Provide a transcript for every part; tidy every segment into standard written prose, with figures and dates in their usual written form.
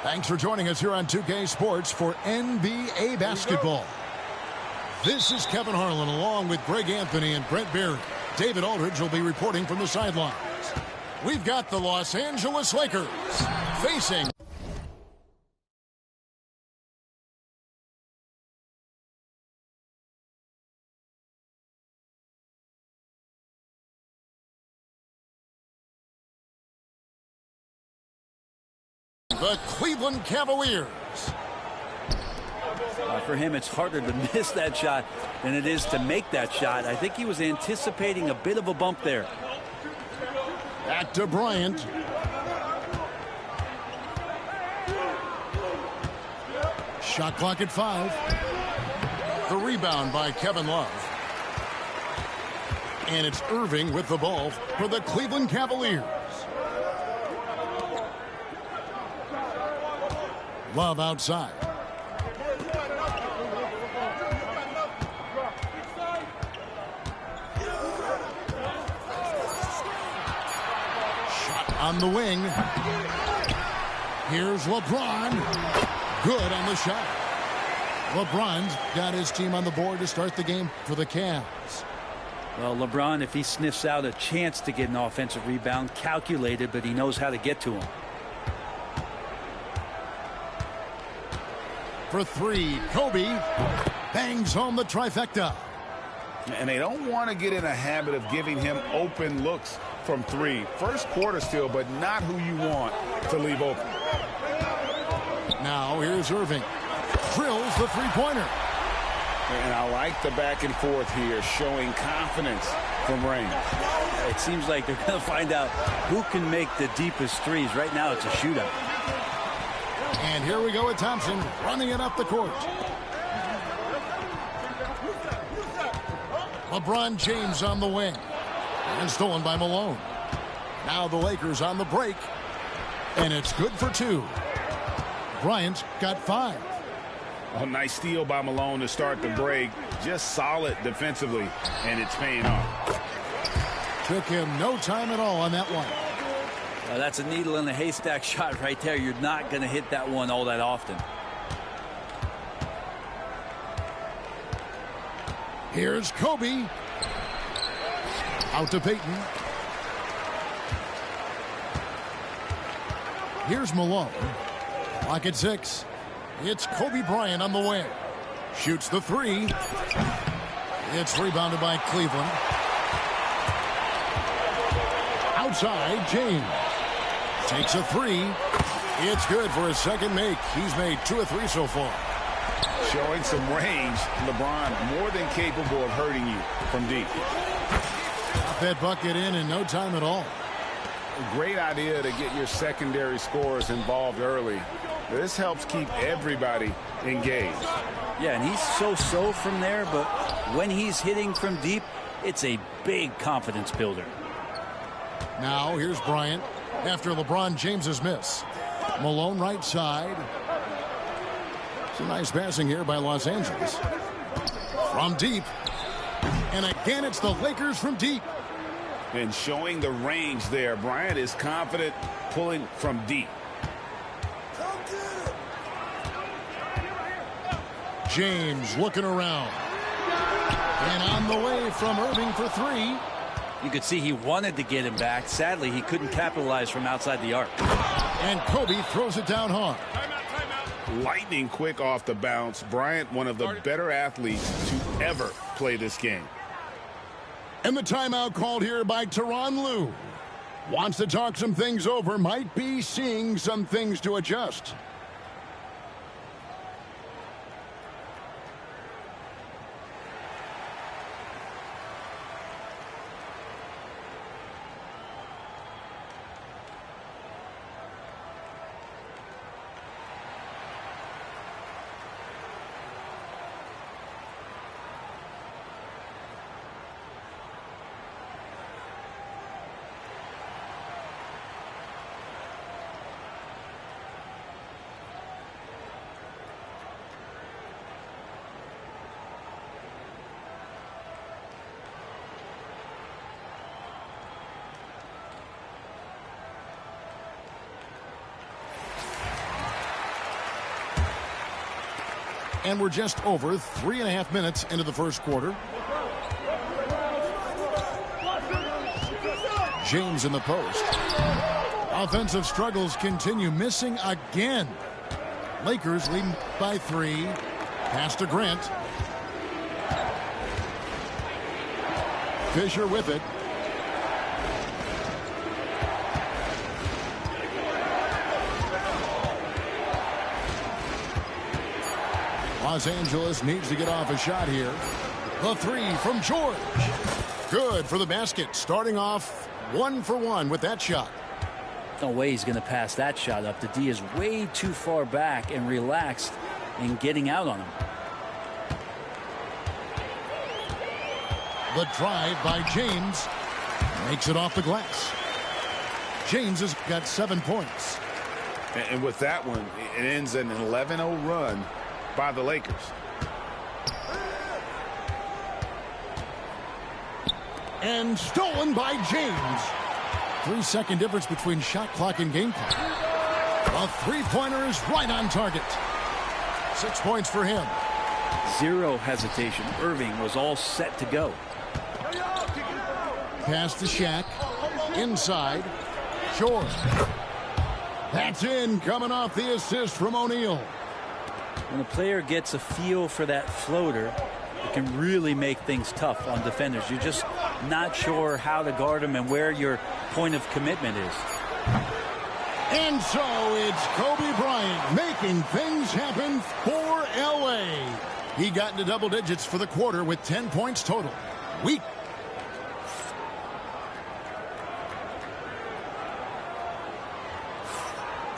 Thanks for joining us here on 2K Sports for NBA basketball. This is Kevin Harlan along with Greg Anthony and Brent Barry. David Aldridge will be reporting from the sidelines. We've got the Los Angeles Lakers facing the Cleveland Cavaliers. For him, it's harder to miss that shot than it is to make that shot. I think he was anticipating a bit of a bump there. Back to Bryant. Shot clock at 5. The rebound by Kevin Love. And it's Irving with the ball for the Cleveland Cavaliers. Love outside. Shot on the wing. Here's LeBron. Good on the shot. LeBron's got his team on the board to start the game for the Cavs. Well, LeBron, if he sniffs out a chance to get an offensive rebound, calculated, but he knows how to get to him. For 3, Kobe bangs home the trifecta. And they don't want to get in a habit of giving him open looks from 3. First quarter still, but not who you want to leave open. Now here's Irving. Drills the three-pointer. And I like the back and forth here, showing confidence from range. It seems like they're going to find out who can make the deepest threes. Right now it's a shootout. And here we go with Thompson running it up the court. LeBron James on the wing. And stolen by Malone. Now the Lakers on the break. And it's good for 2. Bryant got 5. A nice steal by Malone to start the break. Just solid defensively, and it's paying off. Took him no time at all on that one. That's a needle in the haystack shot right there. You're not going to hit that one all that often. Here's Kobe. Out to Payton. Here's Malone. Clock at 6. It's Kobe Bryant on the wing. Shoots the 3. It's rebounded by Cleveland. Outside, James. Takes a 3. It's good for his second make. He's made 2 of 3 so far. Showing some range. LeBron more than capable of hurting you from deep. Got that bucket in no time at all. A great idea to get your secondary scorers involved early. This helps keep everybody engaged. Yeah, and he's so-so from there, but when he's hitting from deep, it's a big confidence builder. Now here's Bryant after LeBron James's miss. Malone right side. Some nice passing here by Los Angeles. From deep. And again, it's the Lakers from deep. And showing the range there. Bryant is confident pulling from deep. James looking around. And on the way from Irving for 3. You could see he wanted to get him back. Sadly, he couldn't capitalize from outside the arc. And Kobe throws it down hard. Lightning quick off the bounce. Bryant, one of the better athletes to ever play this game. And the timeout called here by Tyronn Lue. Wants to talk some things over. Might be seeing some things to adjust. And we're just over 3.5 minutes into the first quarter. James in the post. Offensive struggles continue, missing again. Lakers leading by 3. Pass to Grant. Fisher with it. Los Angeles needs to get off a shot here. The 3 from George. Good for the basket. Starting off 1 for 1 with that shot. No way he's going to pass that shot up. The D is way too far back and relaxed in getting out on him. The drive by James makes it off the glass. James has got 7 points. And with that one, it ends an 11-0 run by the Lakers. And stolen by James. 3-second difference between shot clock and game clock. A 3-pointer is right on target. 6 points for him. Zero hesitation. Irving was all set to go. Pass to Shaq. Inside. George. That's in, coming off the assist from O'Neal. When a player gets a feel for that floater, it can really make things tough on defenders. You're just not sure how to guard them and where your point of commitment is. And so it's Kobe Bryant making things happen for LA. He got into double digits for the quarter with 10 points total.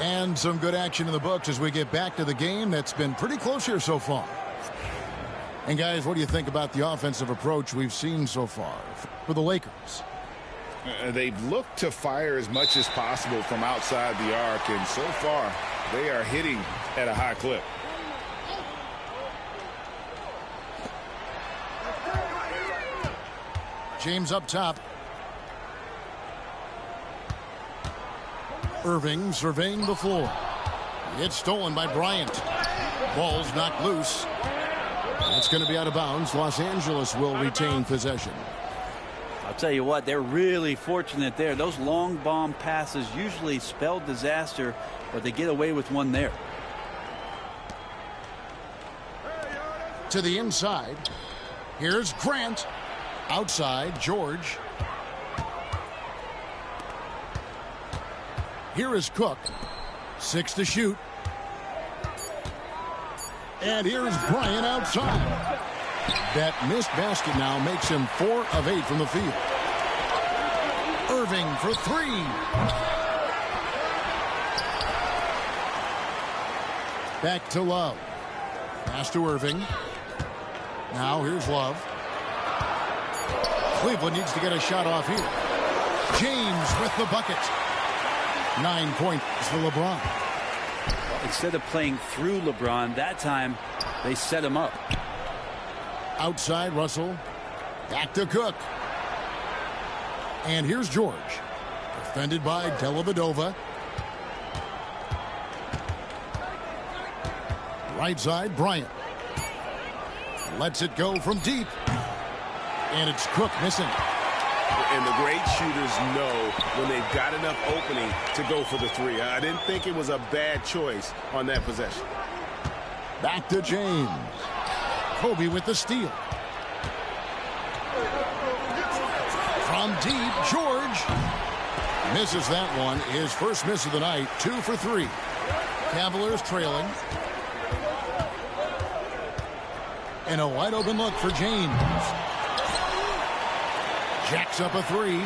And some good action in the books as we get back to the game that's been pretty close here so far. And guys, what do you think about the offensive approach we've seen so far for the Lakers? They've looked to fire as much as possible from outside the arc, and so far they are hitting at a high clip. James up top. Irving surveying the floor. It's stolen by Bryant. Ball's knocked loose. It's going to be out of bounds. Los Angeles will retain possession. I'll tell you what, they're really fortunate there. Those long bomb passes usually spell disaster, but they get away with one there. To the inside. Here's Grant. Outside, George. Here is Cook. 6 to shoot. And here's Bryant outside. That missed basket now makes him 4 of 8 from the field. Irving for 3. Back to Love. Pass to Irving. Now here's Love. Cleveland needs to get a shot off here. James with the bucket. 9 points for LeBron. Instead of playing through LeBron, that time they set him up. Outside, Russell. Back to Cook. And here's George. Defended by Dellavedova. Right side, Bryant. Lets it go from deep. And it's Cook missing. And the great shooters know when they've got enough opening to go for the 3. I didn't think it was a bad choice on that possession. Back to James. Kobe with the steal. From deep, George. Misses that one. His first miss of the night. 2 for 3. Cavaliers trailing. And a wide open look for James. Jacks up a 3.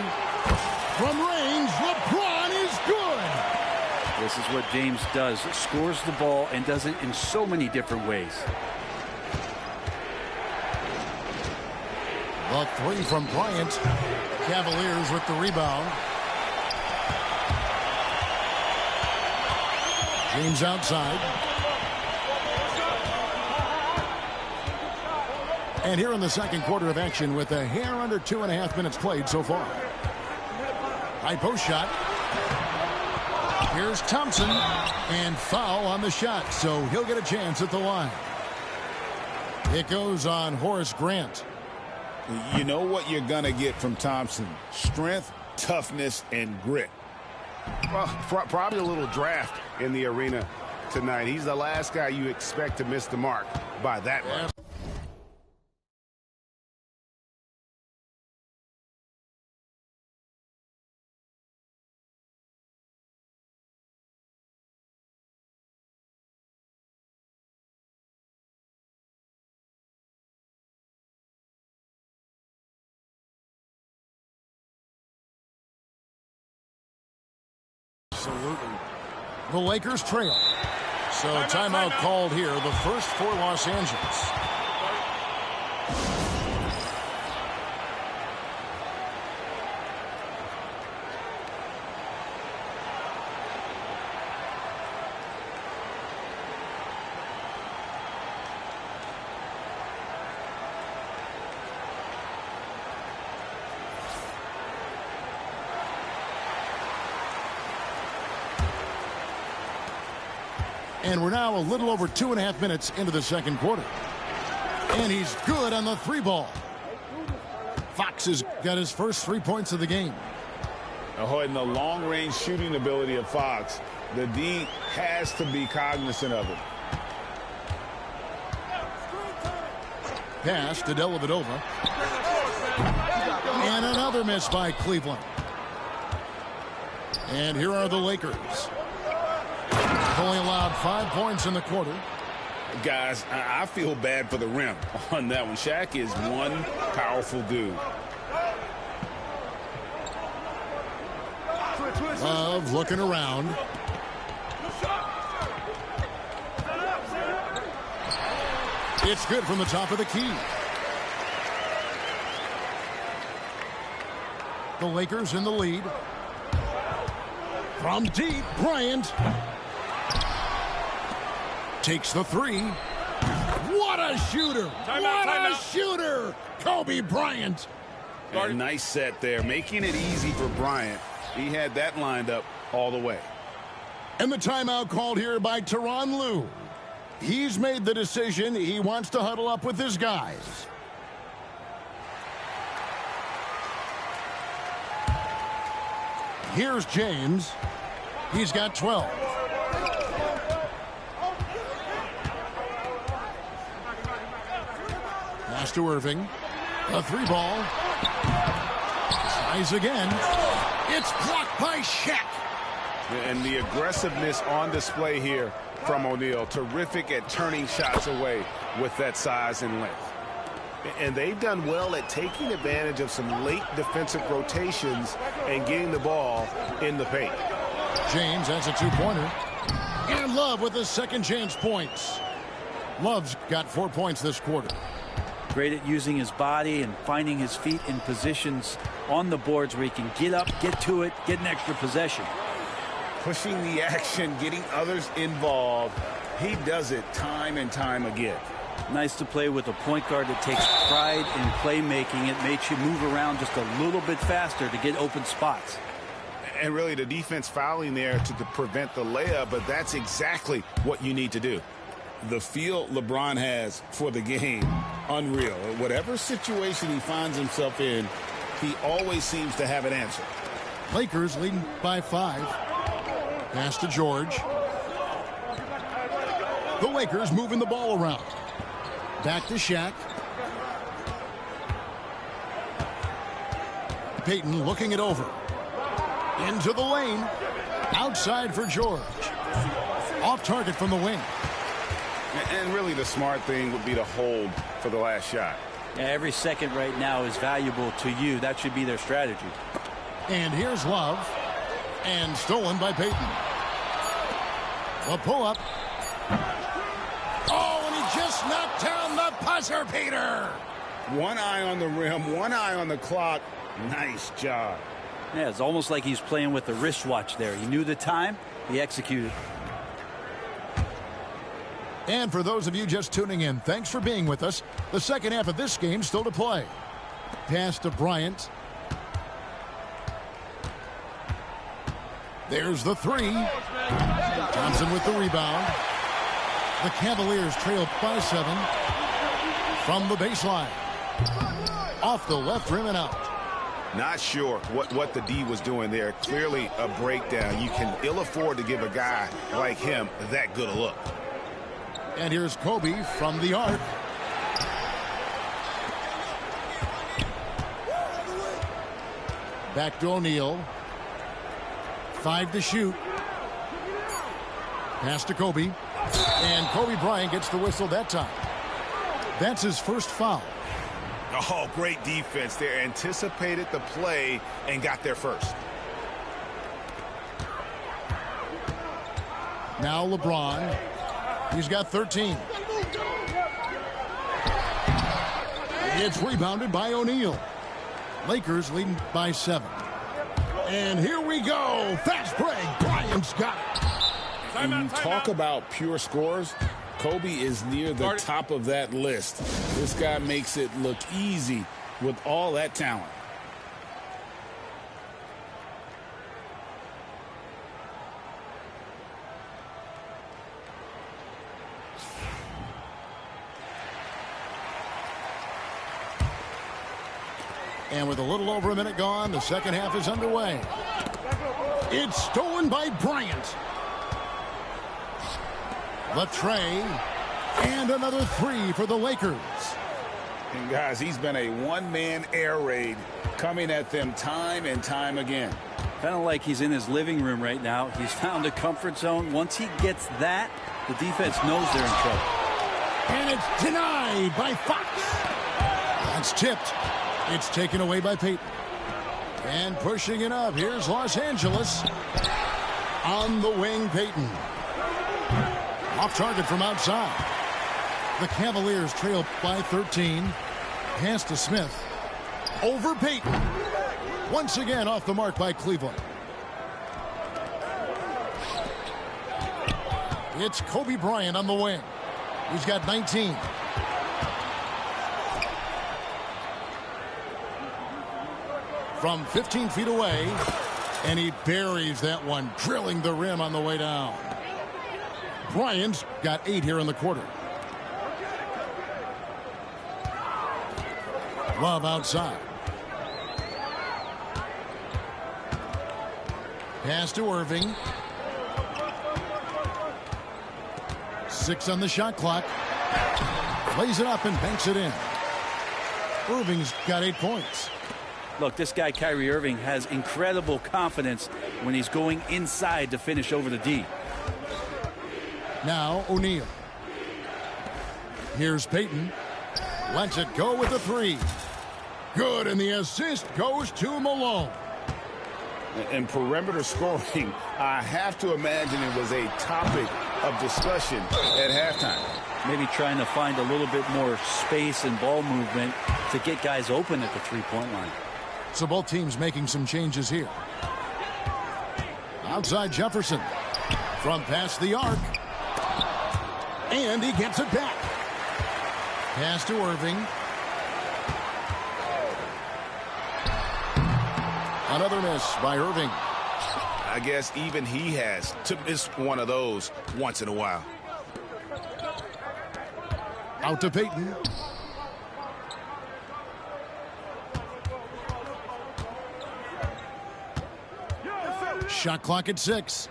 From range, LeBron is good. This is what James does. Scores the ball and does it in so many different ways. The 3 from Bryant. Cavaliers with the rebound. James outside. And here in the second quarter of action with a hair under 2.5 minutes played so far. High post shot. Here's Thompson. And foul on the shot, so he'll get a chance at the line. It goes on Horace Grant. You know what you're going to get from Thompson. Strength, toughness, and grit. Well, probably a little draft in the arena tonight. He's the last guy you expect to miss the mark by that much. Absolutely. The Lakers trail. So timeout called here, the first for Los Angeles. And we're now a little over 2.5 minutes into the second quarter. And he's good on the three ball. Fox has got his first 3 points of the game. And the long-range shooting ability of Fox, the D has to be cognizant of it. Pass to Dellavedova. And another miss by Cleveland. And here are the Lakers. Only allowed 5 points in the quarter. Guys, I feel bad for the rim on that one. Shaq is one powerful dude. Love looking around. It's good from the top of the key. The Lakers in the lead. From deep, Bryant takes the three. What a shooter! What a shooter! Kobe Bryant. A nice set there, making it easy for Bryant. He had that lined up all the way. And the timeout called here by Tyronn Lue. He's made the decision. He wants to huddle up with his guys. Here's James. He's got 12. Pass to Irving. A three ball. Tries again. It's blocked by Shaq. And the aggressiveness on display here from O'Neal. Terrific at turning shots away with that size and length. And they've done well at taking advantage of some late defensive rotations and getting the ball in the paint. James has a two-pointer. And Love with his second chance points. Love's got 4 points this quarter. Great at using his body and finding his feet in positions on the boards where he can get up, get to it, get an extra possession. Pushing the action, getting others involved. He does it time and time again. Nice to play with a point guard that takes pride in playmaking. It makes you move around just a little bit faster to get open spots. And really the defense fouling there to prevent the layup, but that's exactly what you need to do. The feel LeBron has for the game, unreal. Whatever situation he finds himself in, he always seems to have an answer. Lakers leading by 5. Pass to George. The Lakers moving the ball around. Back to Shaq. Payton looking it over. Into the lane. Outside for George. Off target from the wing. And really the smart thing would be to hold for the last shot. Yeah, every second right now is valuable to you. That should be their strategy. And here's Love. And stolen by Payton. A pull-up. Oh, and he just knocked down the buzzer beater. One eye on the rim, one eye on the clock. Nice job. Yeah, it's almost like he's playing with a wristwatch there. He knew the time, he executed. And for those of you just tuning in, thanks for being with us. The second half of this game still to play. Pass to Bryant. There's the three. Thompson with the rebound. The Cavaliers trail by 7. From the baseline. Off the left rim and out. Not sure what the D was doing there. Clearly a breakdown. You can ill afford to give a guy like him that good a look. And here's Kobe from the arc. Back to O'Neal. 5 to shoot. Pass to Kobe. And Kobe Bryant gets the whistle that time. That's his first foul. Oh, great defense there. Anticipated the play and got there first. Now LeBron. He's got 13. It's rebounded by O'Neal. Lakers leading by 7. And here we go. Fast break. Bryant's got it. When you talk about pure scores, Kobe is near the top of that list. This guy makes it look easy with all that talent. And with a little over a minute gone, the second half is underway. It's stolen by Bryant. The tray. And another 3 for the Lakers. And guys, he's been a one-man air raid coming at them time and time again. Kind of like he's in his living room right now. He's found a comfort zone. Once he gets that, the defense knows they're in trouble. And it's denied by Fox. That's tipped. It's taken away by Payton. And pushing it up, here's Los Angeles. On the wing, Payton. Off target from outside. The Cavaliers trail by 13. Pass to Smith. Over Payton. Once again off the mark by Cleveland. It's Kobe Bryant on the wing. He's got 19. From 15 feet away, and he buries that one, drilling the rim on the way down. Bryant's got 8 here in the quarter. Love outside. Pass to Irving. 6 on the shot clock. Lays it up and banks it in. Irving's got 8 points. Look, this guy, Kyrie Irving, has incredible confidence when he's going inside to finish over the D. Now O'Neal. Here's Payton. Lets it go with the 3. Good, and the assist goes to Malone. And perimeter scoring, I have to imagine it was a topic of discussion at halftime. Maybe trying to find a little bit more space and ball movement to get guys open at the three-point line. So both teams making some changes here. Outside Jefferson. From past the arc. And he gets it back. Pass to Irving. Another miss by Irving. I guess even he has to miss one of those once in a while. Out to Payton. Shot clock at 6.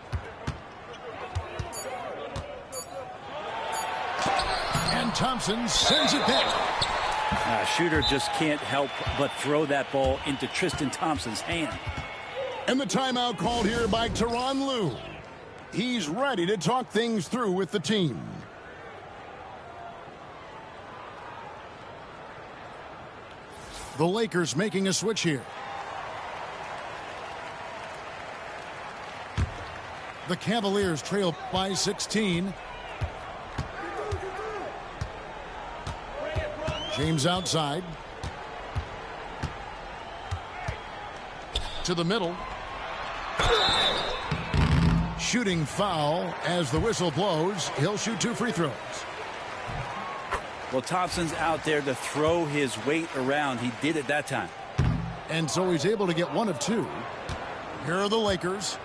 And Thompson sends it back. Shooter just can't help but throw that ball into Tristan Thompson's hand. And the timeout called here by Tyronn Lue. He's ready to talk things through with the team. The Lakers making a switch here. The Cavaliers trail by 16. James outside. To the middle. Shooting foul as the whistle blows. He'll shoot 2 free throws. Well, Thompson's out there to throw his weight around. He did it that time. And so he's able to get 1 of 2. Here are the Lakers.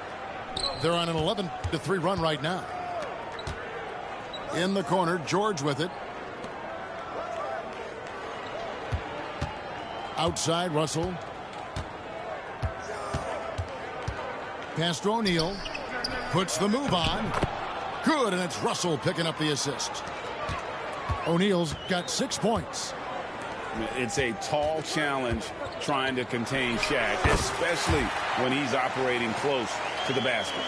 They're on an 11-3 run right now. In the corner, George with it. Outside, Russell. Pass to O'Neal. Puts the move on. Good, and it's Russell picking up the assist. O'Neal's got 6 points. It's a tall challenge trying to contain Shaq, especially when he's operating close to the basket.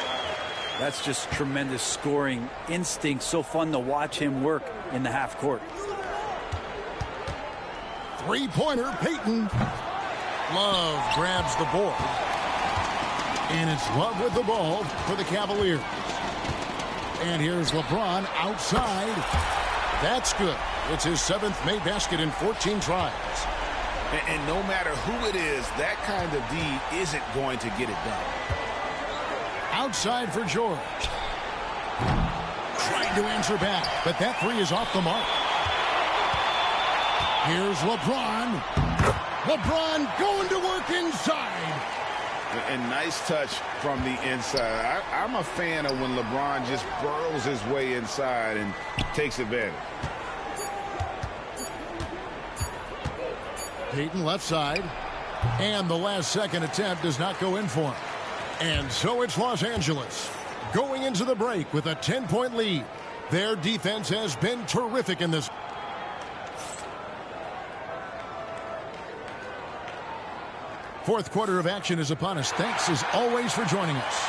That's just tremendous scoring instinct. So fun to watch him work in the half court. Three-pointer, Payton. Love grabs the board. And it's Love with the ball for the Cavaliers. And here's LeBron outside. That's good. It's his 7th made basket in 14 tries. And no matter who it is, that kind of D isn't going to get it done. Outside for George. Trying to answer back, but that three is off the mark. Here's LeBron. LeBron going to work inside. And nice touch from the inside. I'm a fan of when LeBron just burrows his way inside and takes advantage. Payton left side. And the last second attempt does not go in for him. And so it's Los Angeles going into the break with a 10-point lead. Their defense has been terrific in this. Fourth quarter of action is upon us. Thanks as always for joining us.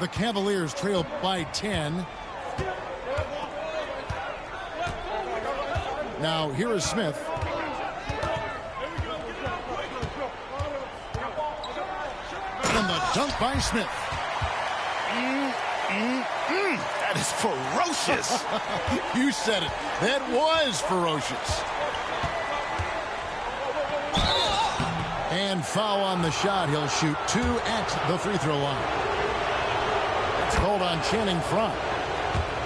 The Cavaliers trail by 10. Now here is Smith. And the dunk by Smith. That is ferocious. You said it. That was ferocious. And foul on the shot. He'll shoot 2 at the free throw line. It's called on Channing Frye.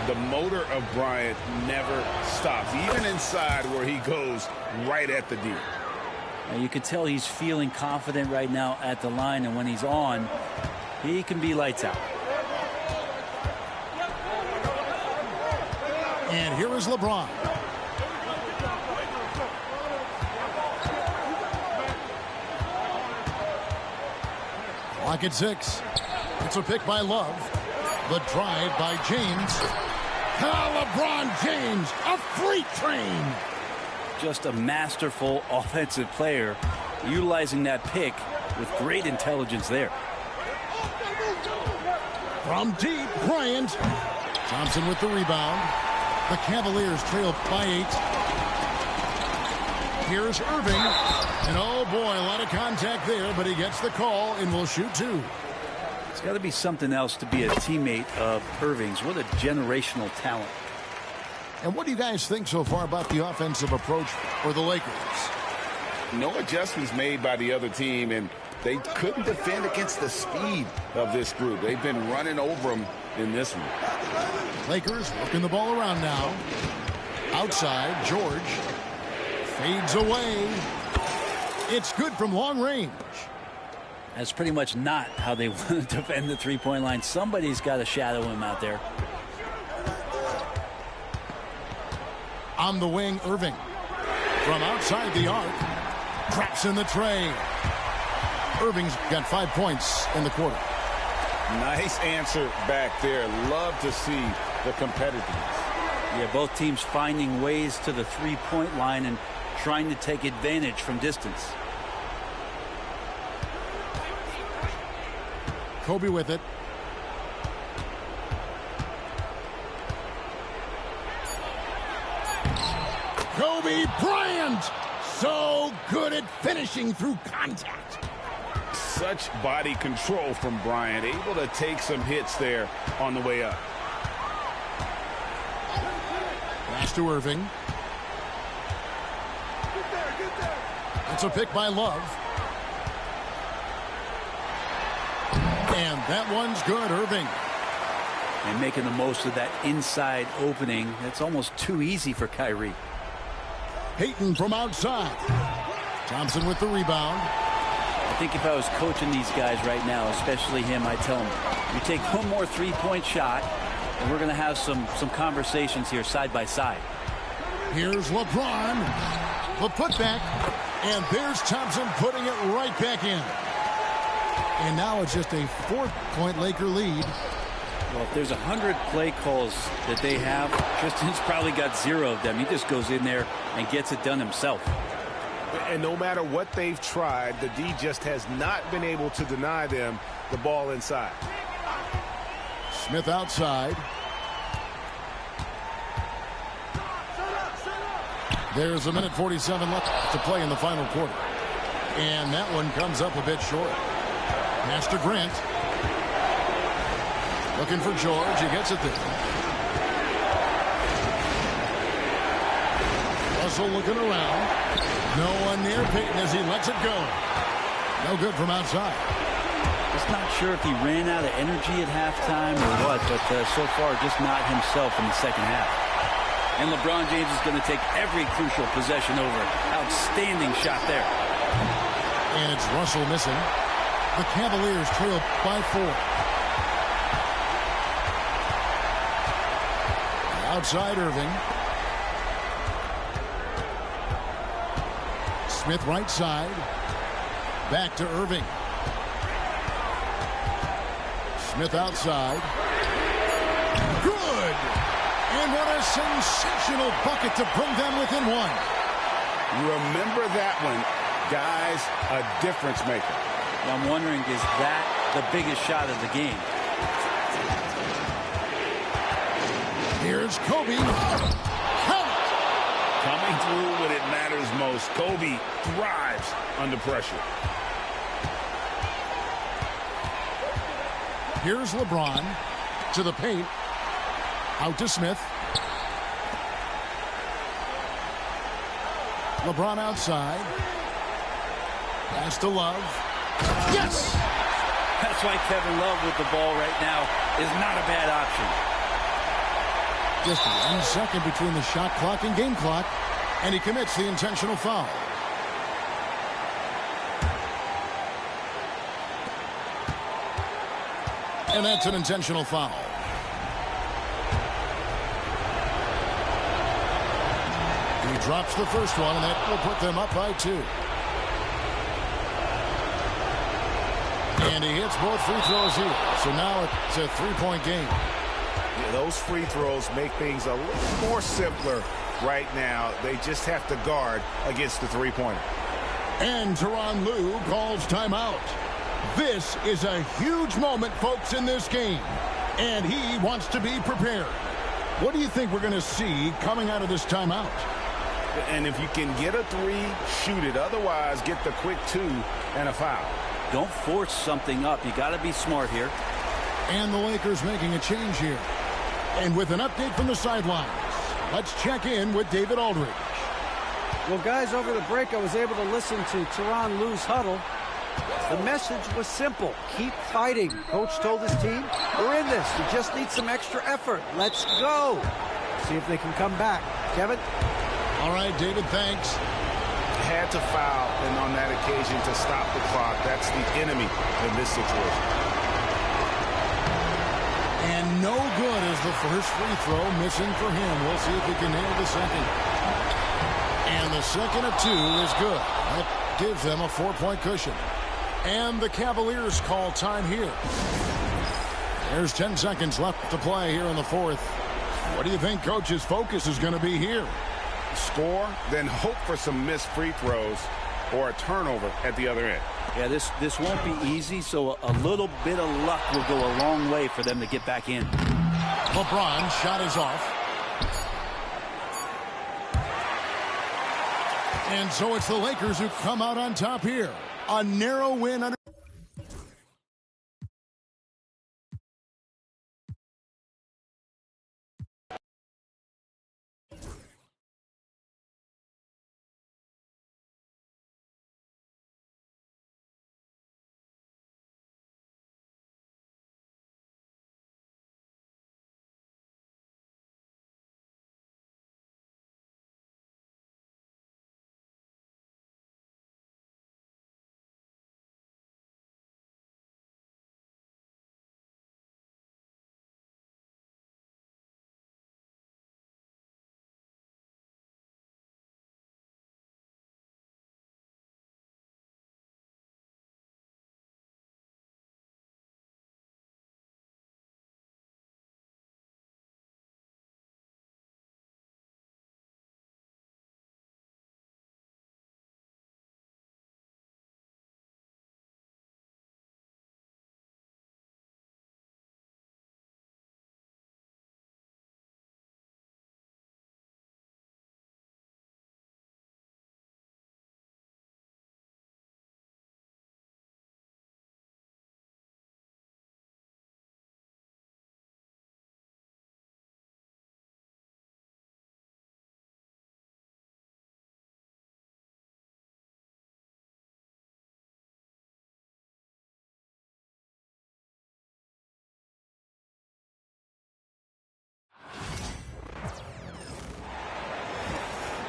The motor of Bryant never stops, even inside where he goes right at the D. Now you can tell he's feeling confident right now at the line, and when he's on, he can be lights out. And here is LeBron. Clock at 6. It's a pick by Love. The drive by James. LeBron James, a freight train. Just a masterful offensive player, utilizing that pick with great intelligence there. From deep, Bryant. Thompson with the rebound. The Cavaliers trail by 8. Here's Irving. And oh boy, a lot of contact there, but he gets the call and will shoot 2. It's got to be something else to be a teammate of Irving's. What a generational talent. And what do you guys think so far about the offensive approach for the Lakers? No adjustments made by the other team, and they couldn't defend against the speed of this group. They've been running over them in this one. Lakers working the ball around now. Outside, George fades away. It's good from long range. That's pretty much not how they want to defend the three-point line. Somebody's got to shadow him out there. On the wing, Irving. From outside the arc. Traps in the tray. Irving's got 5 points in the quarter. Nice answer back there. Love to see the competitiveness. Yeah, both teams finding ways to the three-point line and trying to take advantage from distance. Kobe with it. Kobe Bryant, so good at finishing through contact. Such body control from Bryant, able to take some hits there on the way up. Pass to Irving. It's a pick by Love. And that one's good, Irving. And making the most of that inside opening. That's almost too easy for Kyrie. Payton from outside. Thompson with the rebound. I think if I was coaching these guys right now, especially him, I'd tell him, you take one more three-point shot, And we're going to have some conversations here side by side. Here's LeBron. The putback. And there's Thompson putting it right back in. And now it's just a 4-point Laker lead. Well, if there's 100 play calls that they have, Tristan's probably got 0 of them. He just goes in there and gets it done himself. And no matter what they've tried, the D just has not been able to deny them the ball inside. Smith outside. There's a minute 47 left to play in the final quarter. And that one comes up a bit short. Pass to Grant. Looking for George. He gets it there. Russell looking around. No one near Payton as he lets it go. No good from outside. Just not sure if he ran out of energy at halftime or what, but so far just not himself in the second half. And LeBron James is going to take every crucial possession over. Outstanding shot there. And it's Russell missing. The Cavaliers trail by 4. Outside Irving. Smith right side. Back to Irving. Smith outside. Good! And what a sensational bucket to bring them within 1. Remember that one, guys, a difference maker. I'm wondering, is that the biggest shot of the game? Here's Kobe. Count! Coming through when it matters most. Kobe thrives under pressure. Here's LeBron to the paint. Out to Smith. LeBron outside. Pass to Love. Yes! That's why Kevin Love with the ball right now is not a bad option. Just 1 second between the shot clock and game clock, and he commits the intentional foul. And that's an intentional foul. He drops the first one, and that will put them up by 2. And he hits both free throws here. So now it's a 3-point game. Yeah, those free throws make things a little more simpler right now. They just have to guard against the three-pointer. And Tyronn Lue calls timeout. This is a huge moment, folks, in this game. And he wants to be prepared. What do you think we're going to see coming out of this timeout? And if you can get a 3, shoot it. Otherwise, get the quick 2 and a foul. Don't force something up. You got to be smart here. And the Lakers making a change here. And with an update from the sidelines, let's check in with David Aldridge. Well, guys, over the break, I was able to listen to Tyronn Lue's huddle. The message was simple. Keep fighting. Coach told his team, we're in this. We just need some extra effort. Let's go. See if they can come back. Kevin? All right, David, thanks. Had to foul, and on that occasion to stop the clock. That's the enemy in this situation. And no good is the first free throw missing for him. We'll see if he can nail the second. And the second of 2 is good. That gives them a 4-point cushion. And the Cavaliers call time here. There's 10 seconds left to play here in the 4th. What do you think Coach's focus is going to be here? Score, then hope for some missed free throws or a turnover at the other end. Yeah, this won't be easy, so a little bit of luck will go a long way for them to get back in. LeBron shot is off. And so it's the Lakers who come out on top here. A narrow win under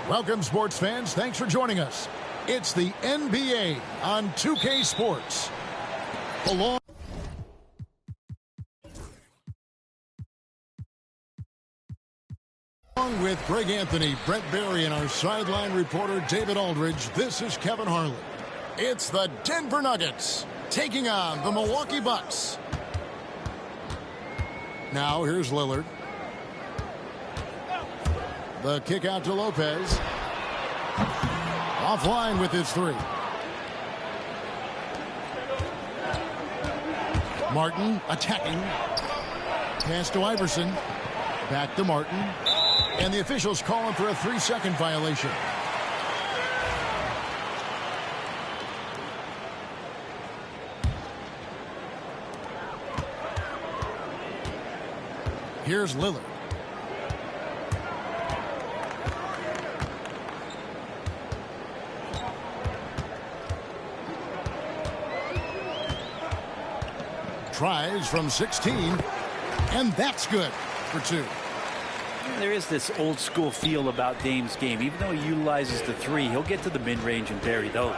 Welcome, sports fans. Thanks for joining us. It's the NBA on 2K Sports. Along with Greg Anthony, Brent Barry, and our sideline reporter David Aldridge, this is Kevin Harlan. It's the Denver Nuggets taking on the Milwaukee Bucks. Now here's Lillard. The kick out to Lopez. Offline with his three. Martin attacking. Pass to Iverson. Back to Martin. And the officials calling for a 3-second violation. Here's Lillard. Tries from 16, and that's good for 2. There is this old school feel about Dame's game. Even though he utilizes the three, he'll get to the mid-range and bury those.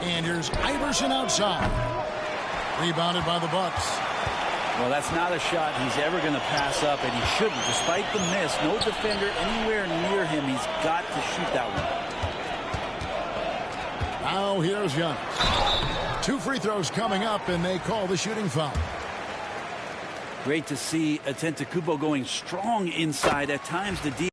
And here's Iverson outside. Rebounded by the Bucks. Well, that's not a shot he's ever going to pass up, and he shouldn't. Despite the miss, no defender anywhere near him. He's got to shoot that one. Now here's Giannis. 2 free throws coming up, and they call the shooting foul. Great to see Antetokounmpo going strong inside. At times, the D.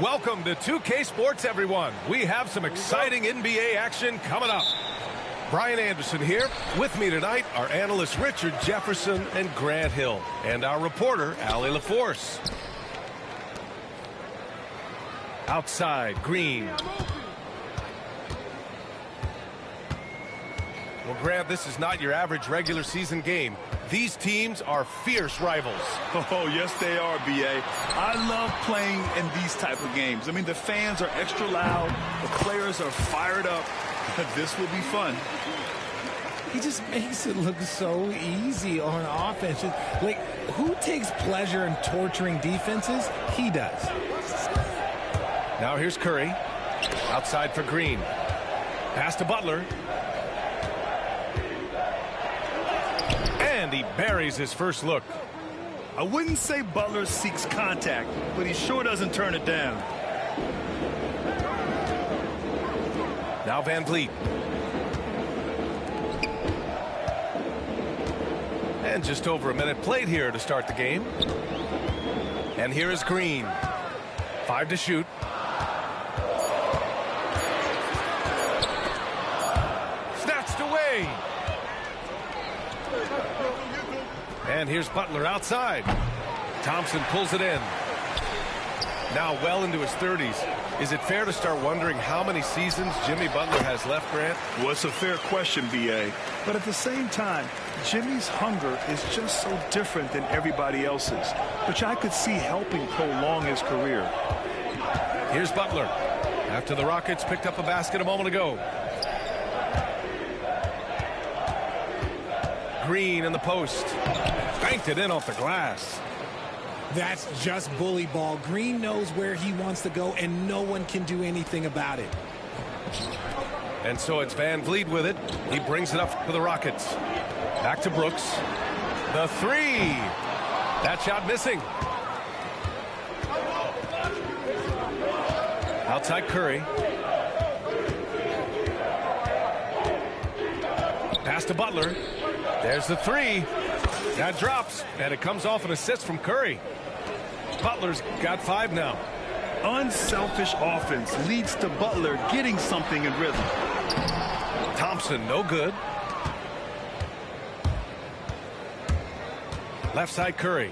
Welcome to 2K Sports, everyone. We have some exciting NBA action coming up. Brian Anderson here. With me tonight are analysts Richard Jefferson and Grant Hill, and our reporter, Allie LaForce. Outside, Green. Well, Grant, this is not your average regular season game. These teams are fierce rivals. Oh, yes, they are, B.A. I love playing in these type of games. I mean, the fans are extra loud. The players are fired up. This will be fun. He just makes it look so easy on offense. Like, who takes pleasure in torturing defenses? He does. Now here's Curry. Outside for Green. Pass to Butler. And he buries his first look. I wouldn't say Butler seeks contact, but he sure doesn't turn it down. Now Van Vliet. And just over a minute played here to start the game. And here is Green. 5 to shoot. Snatched away. And here's Butler outside. Thompson pulls it in. Now well into his 30s. Is it fair to start wondering how many seasons Jimmy Butler has left, Grant? Well, it's a fair question, B.A. But at the same time, Jimmy's hunger is just so different than everybody else's, which I could see helping prolong his career. Here's Butler. After the Rockets picked up a basket a moment ago. Green in the post. Banked it in off the glass. That's just bully ball. Green knows where he wants to go, and no one can do anything about it. And so it's Van Vliet with it. He brings it up for the Rockets. Back to Brooks. The three. That shot missing. Outside Curry. Pass to Butler. There's the three. That drops, and it comes off an assist from Curry. Butler's got 5 now. Unselfish offense leads to Butler getting something in rhythm. Thompson, no good. Left side Curry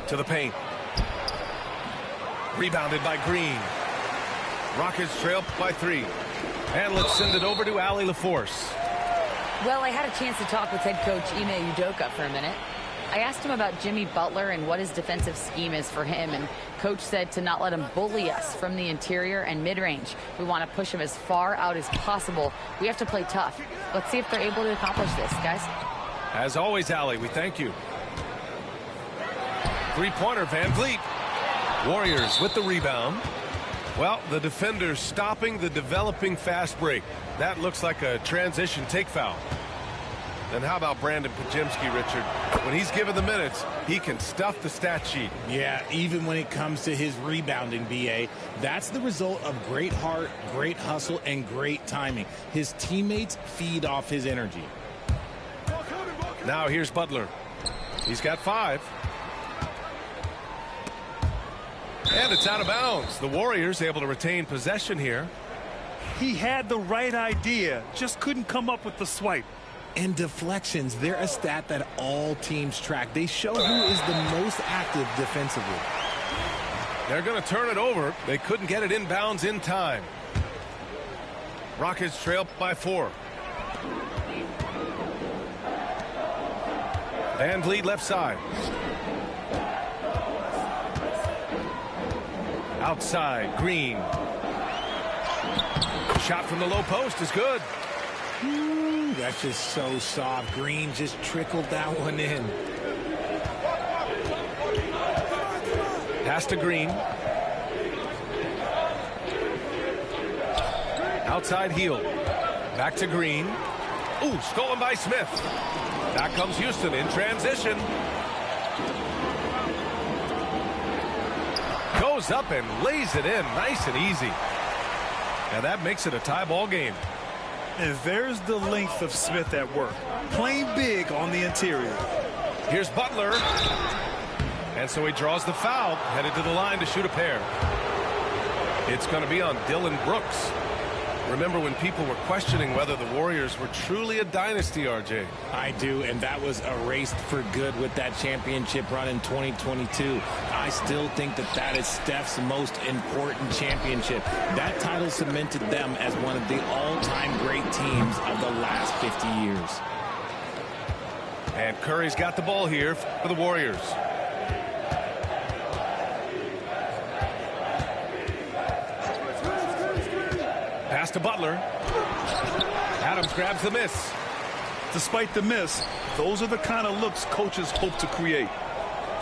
to the paint. Rebounded by Green. Rockets trail by 3. And let's send it over to Allie LaForce. Well, I had a chance to talk with head coach Ime Udoka for a minute. I asked him about Jimmy Butler and what his defensive scheme is for him, and coach said to not let him bully us from the interior and mid-range. We want to push him as far out as possible. We have to play tough. Let's see if they're able to accomplish this, guys. As always, Allie, we thank you. Three-pointer, Van Vliet. Warriors with the rebound. Well, the defender's stopping the developing fast break. That looks like a transition take foul. And how about Brandon Podziemski, Richard? When he's given the minutes, he can stuff the stat sheet. Yeah, even when it comes to his rebounding, B.A., that's the result of great heart, great hustle, and great timing. His teammates feed off his energy. Now here's Butler. He's got 5. And it's out of bounds. The Warriors able to retain possession here. He had the right idea, just couldn't come up with the swipe. And deflections, they're a stat that all teams track. They show who is the most active defensively. They're going to turn it over. They couldn't get it inbounds in time. Rockets trail by 4. Van Vliet left side. Outside, Green. Shot from the low post is good. Ooh, that's just so soft. Green just trickled that one in. Pass to Green. Outside heel. Back to Green. Ooh, stolen by Smith. Back comes Houston in transition. Goes up and lays it in nice and easy. And that makes it a tie ball game. And there's the length of Smith at work. Playing big on the interior. Here's Butler. And so he draws the foul, headed to the line to shoot a pair. It's going to be on Dillon Brooks. Remember when people were questioning whether the Warriors were truly a dynasty, RJ? I do, and that was erased for good with that championship run in 2022. I still think that that is Steph's most important championship. That title cemented them as one of the all-time great teams of the last 50 years. And Curry's got the ball here for the Warriors. Pass to Butler. Adams grabs the miss. Despite the miss, those are the kind of looks coaches hope to create.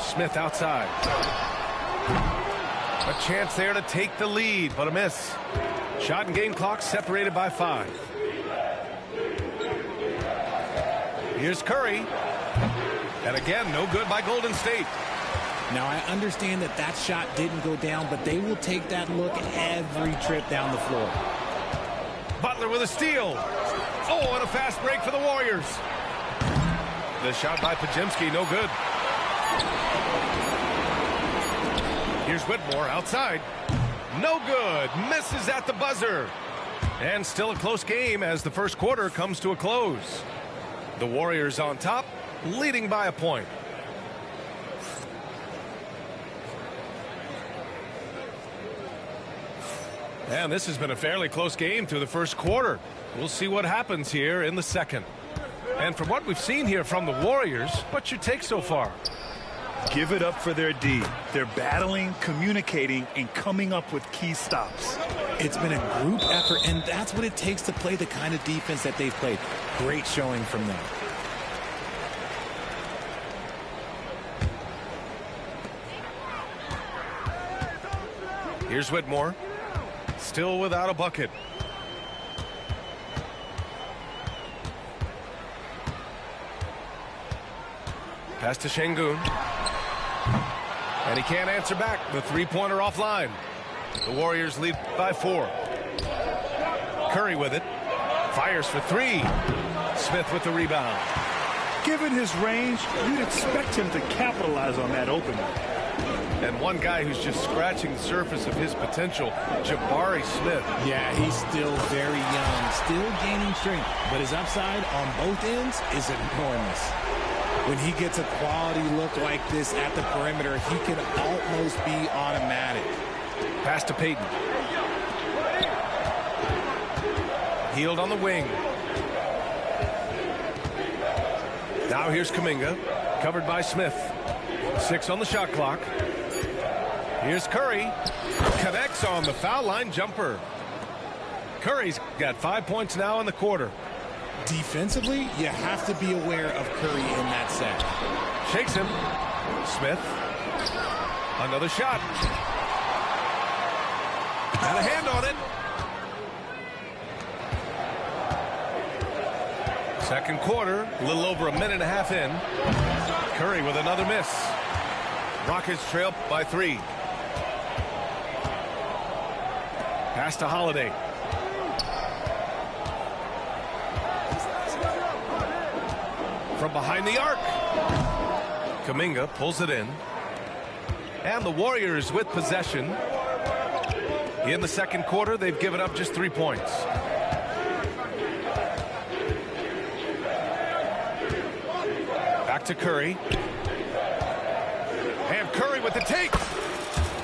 Smith outside. A chance there to take the lead, but a miss. Shot and game clock separated by 5. Here's Curry. And again, no good by Golden State. Now, I understand that that shot didn't go down, but they will take that look every trip down the floor. Butler with a steal. Oh, and a fast break for the Warriors. The shot by Podziemski, no good. Here's Whitmore outside. No good. Misses at the buzzer. And still a close game as the first quarter comes to a close. The Warriors on top, leading by a point. And this has been a fairly close game through the first quarter. We'll see what happens here in the second. And from what we've seen here from the Warriors, what's your take so far? Give it up for their D. They're battling, communicating, and coming up with key stops. It's been a group effort, and that's what it takes to play the kind of defense that they've played. Great showing from them. Here's Whitmore. Still without a bucket. Pass to Şengün. And he can't answer back. The three-pointer offline. The Warriors lead by 4. Curry with it. Fires for 3. Smith with the rebound. Given his range, you'd expect him to capitalize on that opening. And one guy who's just scratching the surface of his potential, Jabari Smith. Yeah, he's still very young, still gaining strength, but his upside on both ends is enormous. When he gets a quality look like this at the perimeter, he can almost be automatic. Pass to Payton. Hield on the wing. Now here's Kuminga, covered by Smith. 6 on the shot clock. Here's Curry. Connects on the foul line jumper. Curry's got 5 points now in the quarter. Defensively, you have to be aware of Curry in that set. Shakes him. Smith. Another shot. Got a hand on it. Second quarter, a little over a minute and a half in. Curry with another miss. Rockets trail by 3. Pass to Holiday. From behind the arc. Kuminga pulls it in. And the Warriors with possession. In the second quarter, they've given up just 3 points. Back to Curry. And Curry with the take.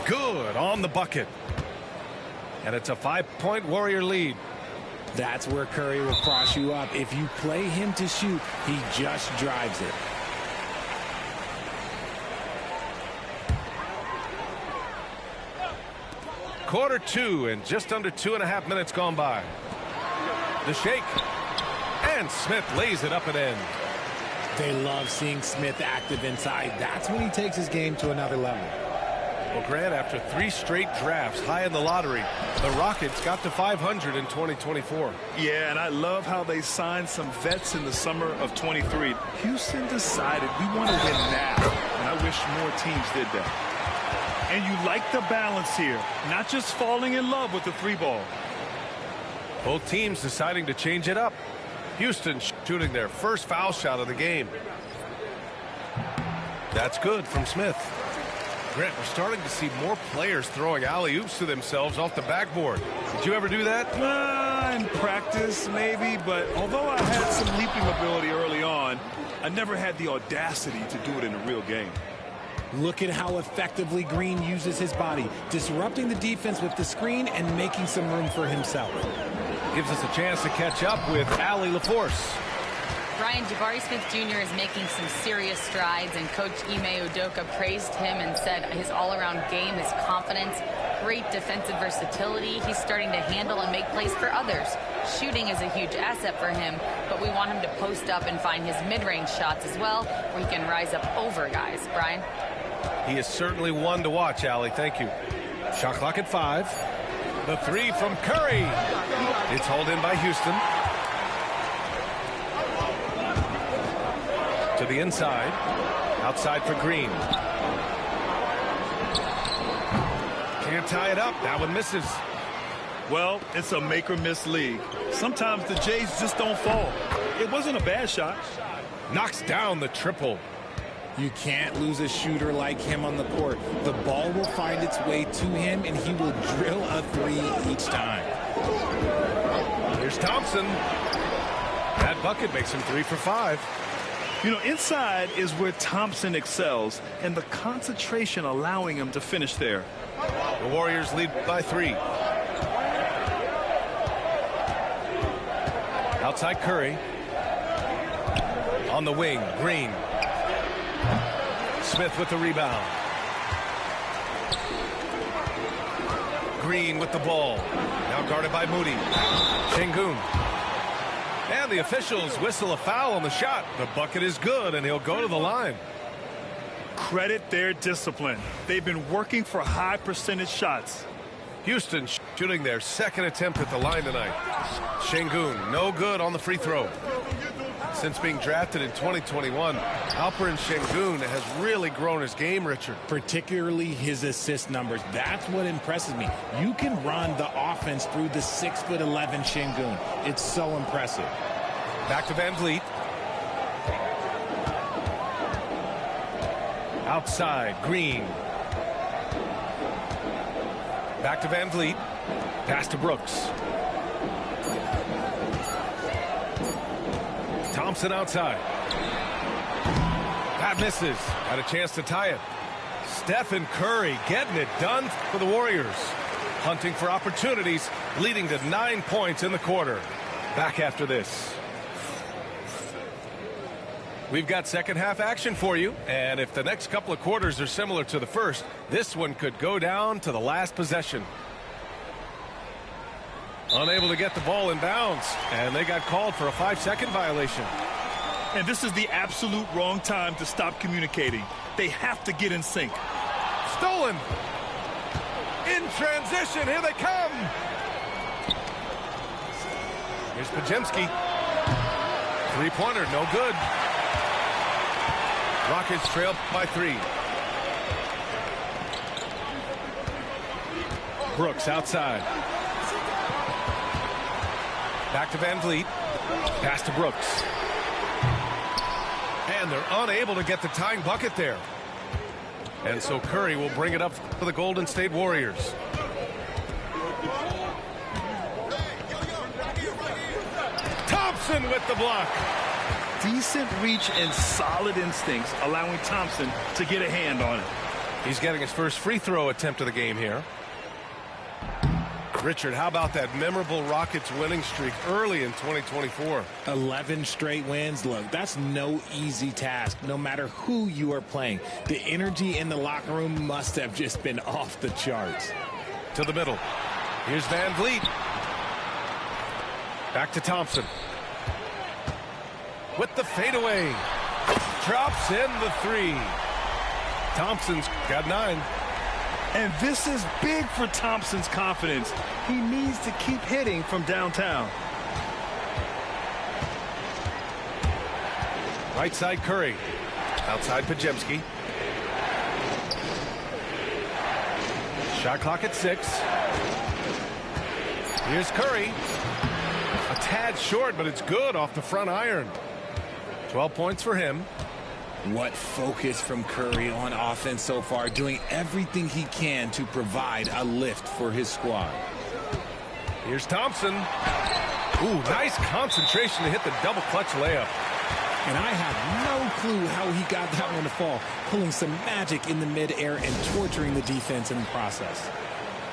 Good on the bucket. And it's a 5-point Warrior lead. That's where Curry will cross you up. If you play him to shoot, he just drives it. Quarter 2 and just under 2.5 minutes gone by. The shake. And Smith lays it up and in. They love seeing Smith active inside. That's when he takes his game to another level. Well, Grant, after 3 straight drafts high in the lottery, the Rockets got to 500 in 2024. Yeah, and I love how they signed some vets in the summer of 23. Houston decided we want to win now, and I wish more teams did that. And you like the balance here, not just falling in love with the 3-ball. Both teams deciding to change it up. Houston shooting their first foul shot of the game. That's good from Smith. Grant, we're starting to see more players throwing alley-oops to themselves off the backboard. Did you ever do that? In practice, maybe, but although I had some leaping ability early on, I never had the audacity to do it in a real game. Look at how effectively Green uses his body, disrupting the defense with the screen and making some room for himself. Gives us a chance to catch up with Allie LaForce. Brian, Jabari Smith Jr. is making some serious strides, and Coach Ime Udoka praised him and said his all-around game, his confidence, great defensive versatility. He's starting to handle and make plays for others. Shooting is a huge asset for him, but we want him to post up and find his mid-range shots as well, where he can rise up over guys. Brian? He is certainly one to watch, Allie. Thank you. Shot clock at 5. The 3 from Curry. It's hauled in by Houston. To the inside. Outside for Green. Can't tie it up. That one misses. Well, it's a make-or-miss league. Sometimes the Jays just don't fall. It wasn't a bad shot. Knocks down the triple. You can't lose a shooter like him on the court. The ball will find its way to him, and he will drill a three each time. Here's Thompson. That bucket makes him 3 for 5. You know, inside is where Thompson excels, and the concentration allowing him to finish there. The Warriors lead by 3. Outside Curry. On the wing, Green. Smith with the rebound. Green with the ball. Now guarded by Moody. Sengun. And the officials whistle a foul on the shot. The bucket is good, and he'll go to the line. Credit their discipline. They've been working for high percentage shots. Houston shooting their second attempt at the line tonight. Sengun, no good on the free throw. Since being drafted in 2021, Alperen Sengun has really grown his game, Richard. Particularly his assist numbers. That's what impresses me. You can run the offense through the 6'11" Sengun. It's so impressive. Back to Van Vliet. Outside, Green. Back to Van Vliet. Pass to Brooks. Thompson outside. That misses. Had a chance to tie it. Stephen Curry getting it done for the Warriors. Hunting for opportunities, leading to 9 points in the quarter. Back after this. We've got second half action for you, and if the next couple of quarters are similar to the first, this one could go down to the last possession. Unable to get the ball in bounds, and they got called for a 5-second violation. And this is the absolute wrong time to stop communicating. They have to get in sync. Stolen. In transition, here they come. Here's Podziemski. Three-pointer, no good. Rockets trail by 3. Brooks outside. Back to Van Vliet. Pass to Brooks. And they're unable to get the tying bucket there. And so Curry will bring it up for the Golden State Warriors. Thompson with the block. Decent reach and solid instincts, allowing Thompson to get a hand on it. He's getting his first free throw attempt of the game here. Richard, how about that memorable Rockets winning streak early in 2024? 11 straight wins. Look, that's no easy task, no matter who you are playing. The energy in the locker room must have just been off the charts. To the middle. Here's Van Vliet. Back to Thompson. With the fadeaway. Drops in the 3. Thompson's got 9. And this is big for Thompson's confidence. He needs to keep hitting from downtown. Right side Curry. Outside Podziemski. Shot clock at 6. Here's Curry. A tad short, but it's good off the front iron. 12 points for him. What focus from Curry on offense so far, doing everything he can to provide a lift for his squad. Here's Thompson. Ooh, nice concentration to hit the double clutch layup. And I have no clue how he got that one to fall, pulling some magic in the midair and torturing the defense in the process.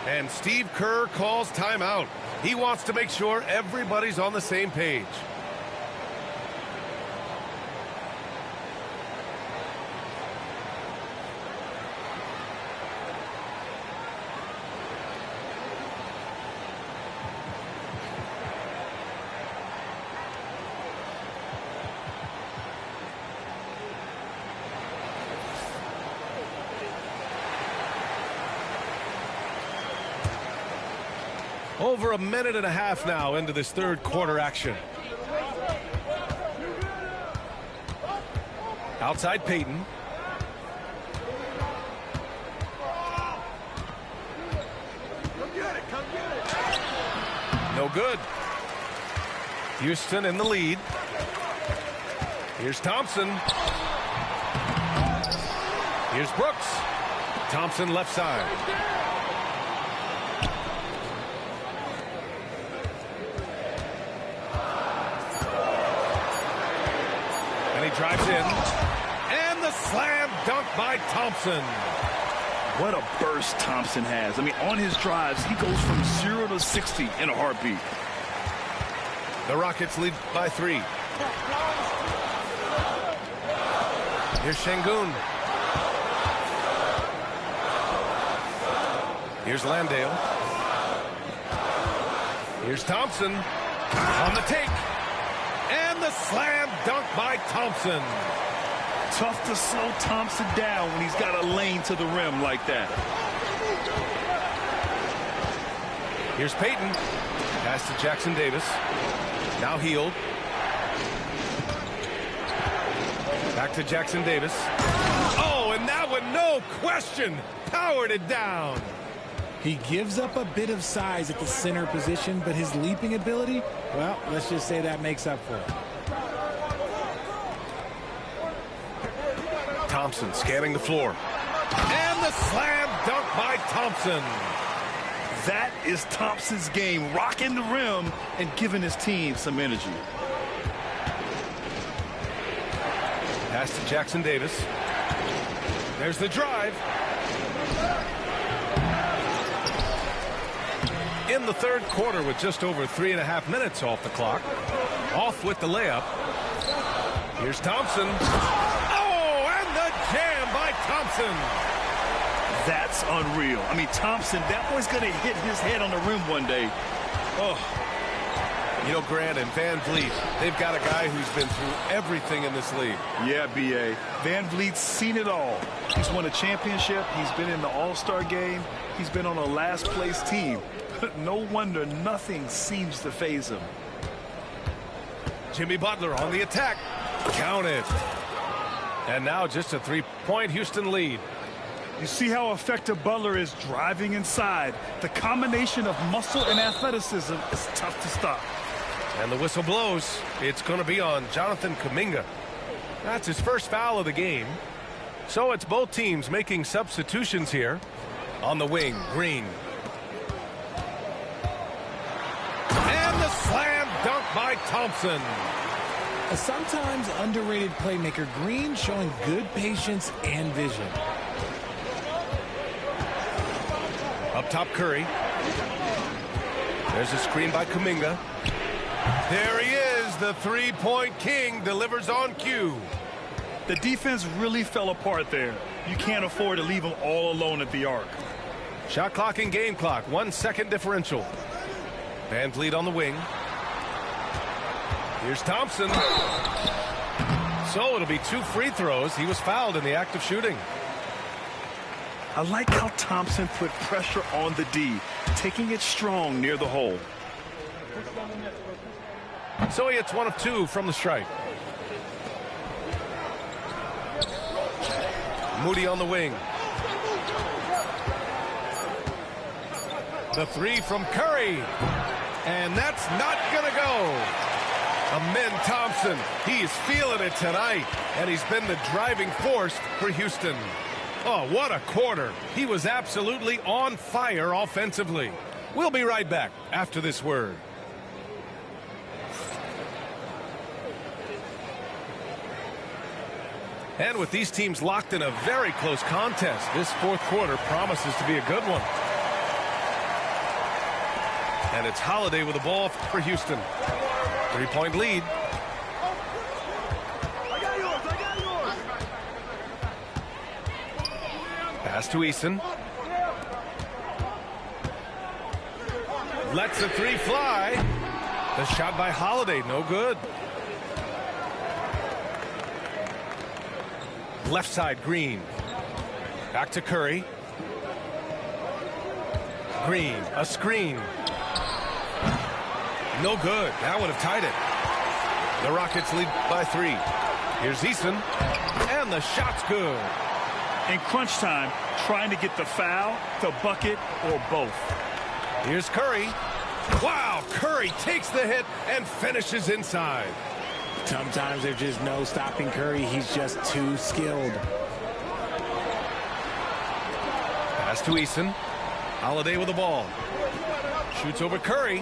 And Steve Kerr calls timeout. He wants to make sure everybody's on the same page. Over a minute and a half now into this third quarter action. Outside Payton. No good. Houston in the lead. Here's Thompson. Here's Brooks. Thompson left side. And he drives in. And the slam dunk by Thompson. What a burst Thompson has. I mean, on his drives, he goes from 0 to 60 in a heartbeat. The Rockets lead by 3. Here's Şengün. Here's Landale. Here's Thompson on the take. And the slam dunk by Thompson. Tough to slow Thompson down when he's got a lane to the rim like that. Here's Payton. Pass to Jackson Davis. Now Hield. Back to Jackson Davis. Oh, and that one, no question, powered it down. He gives up a bit of size at the center position, but his leaping ability, well, let's just say that makes up for it. Thompson scanning the floor. And the slam dunk by Thompson. That is Thompson's game, rocking the rim and giving his team some energy. Pass to Jackson Davis. There's the drive. In the third quarter with just over 3.5 minutes off the clock. Off with the layup. Here's Thompson. Oh, and the jam by Thompson. That's unreal. I mean, Thompson, that boy's going to hit his head on the rim one day. Oh. You know, Grant and Van Vliet, they've got a guy who's been through everything in this league. Yeah, B.A. Van Vliet's seen it all. He's won a championship. He's been in the All-Star game. He's been on a last-place team. No wonder nothing seems to faze him. Jimmy Butler on the attack. Count it. And now just a 3-point Houston lead. You see how effective Butler is driving inside. The combination of muscle and athleticism is tough to stop. And the whistle blows. It's going to be on Jonathan Kuminga. That's his first foul of the game. So it's both teams making substitutions here. On the wing, Green. And the slam dunk by Thompson. A sometimes underrated playmaker, Green showing good patience and vision. Up top, Curry. There's a screen by Kuminga. There he is, the three-point king, delivers on cue. The defense really fell apart there. You can't afford to leave them all alone at the arc. Shot clock and game clock, 1 second differential. Van Vliet on the wing. Here's Thompson. So it'll be 2 free throws. He was fouled in the act of shooting. I like how Thompson put pressure on the D, taking it strong near the hole. So he hits 1 of 2 from the stripe. Moody on the wing. The 3 from Curry. And that's not going to go. Amen Thompson, he is feeling it tonight. And he's been the driving force for Houston. Oh, what a quarter. He was absolutely on fire offensively. We'll be right back after this word. And with these teams locked in a very close contest, this fourth quarter promises to be a good one. And it's Holiday with the ball for Houston. 3-point lead. Pass to Eason. Lets the 3 fly. The shot by Holiday, no good. Left side, Green. Back to Curry. Green, a screen. No good. That would have tied it. The Rockets lead by 3. Here's Eason. And the shot's good. In crunch time, trying to get the foul, the bucket, or both. Here's Curry. Wow, Curry takes the hit and finishes inside. Sometimes there's just no stopping Curry. He's just too skilled. Pass to Eason. Holiday with the ball. Shoots over Curry.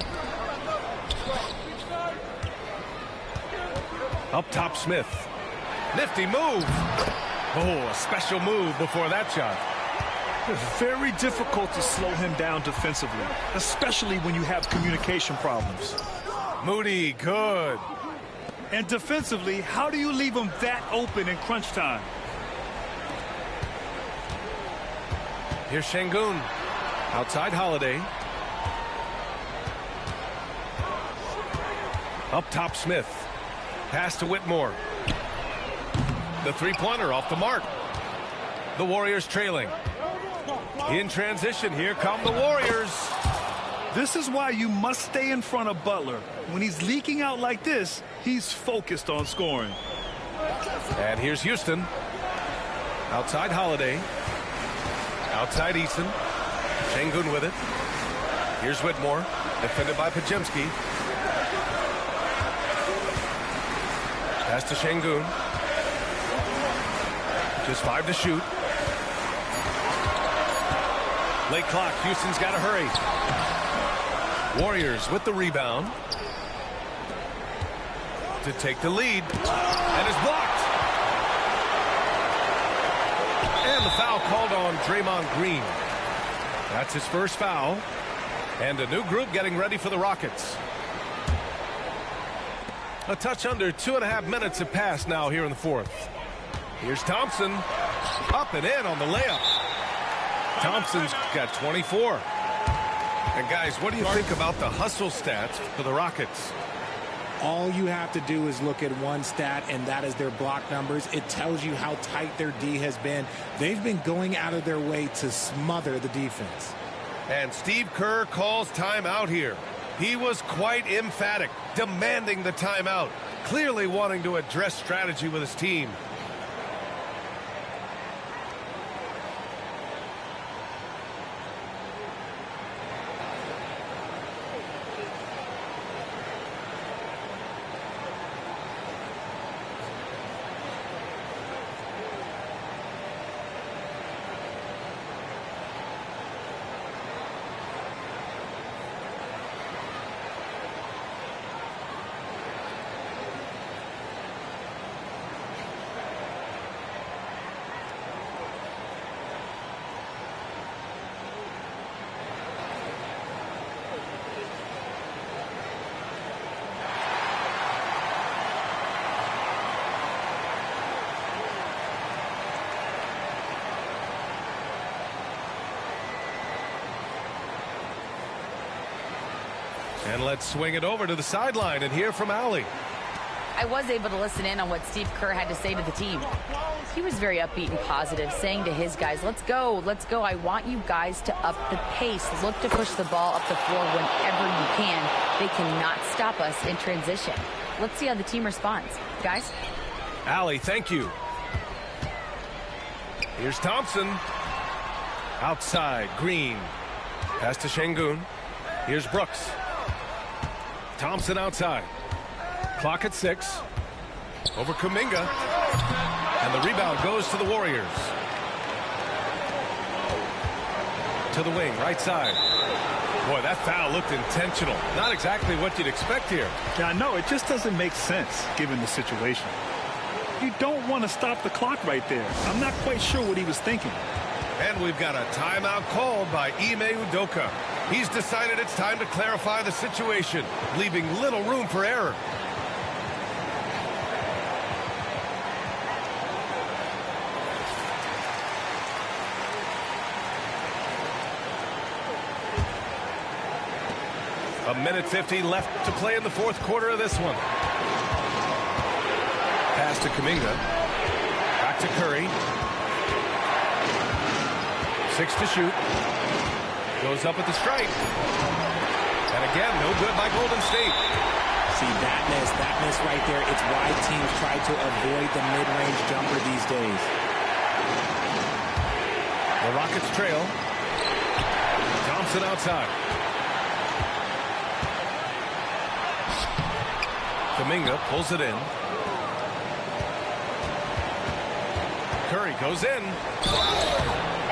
Up top, Smith. Nifty move. Oh, a special move before that shot. It's very difficult to slow him down defensively, especially when you have communication problems. Moody, good. And defensively, how do you leave him that open in crunch time? Here's Şengün. Outside Holiday. Up top, Smith. Pass to Whitmore. The three-pointer off the mark. The Warriors trailing. In transition, here come the Warriors. This is why you must stay in front of Butler. When he's leaking out like this, he's focused on scoring. And here's Houston. Outside Holiday. Outside Eason. Şengün with it. Here's Whitmore. Defended by Podziemski. Pass to Şengün. Just 5 to shoot. Late clock. Houston's got to hurry. Warriors with the rebound. To take the lead. And is blocked. And the foul called on Draymond Green. That's his first foul. And a new group getting ready for the Rockets. A touch under 2.5 minutes have passed now here in the fourth. Here's Thompson. Up and in on the layup. Thompson's got 24. And guys, what do you think about the hustle stats for the Rockets? All you have to do is look at one stat, and that is their block numbers. It tells you how tight their D has been. They've been going out of their way to smother the defense. And Steve Kerr calls timeout here. He was quite emphatic, demanding the timeout, clearly wanting to address strategy with his team. And let's swing it over to the sideline and hear from Allie. I was able to listen in on what Steve Kerr had to say to the team. He was very upbeat and positive, saying to his guys, let's go, let's go. I want you guys to up the pace. Look to push the ball up the floor whenever you can. They cannot stop us in transition. Let's see how the team responds. Guys? Allie, thank you. Here's Thompson. Outside, Green. Pass to Şengün. Here's Brooks. Thompson outside. Clock at 6. Over Kuminga. And the rebound goes to the Warriors. To the wing, right side. Boy, that foul looked intentional. Not exactly what you'd expect here. Yeah, I know. It just doesn't make sense given the situation. You don't want to stop the clock right there. I'm not quite sure what he was thinking. And we've got a timeout called by Ime Udoka. He's decided it's time to clarify the situation, leaving little room for error. A minute 50 left to play in the fourth quarter of this one. Pass to Kuminga. Back to Curry. 6 to shoot. Goes up at the stripe. And again, no good by Golden State. See, that miss right there, it's why teams try to avoid the mid-range jumper these days. The Rockets trail. Thompson outside. Kuminga pulls it in. Curry goes in.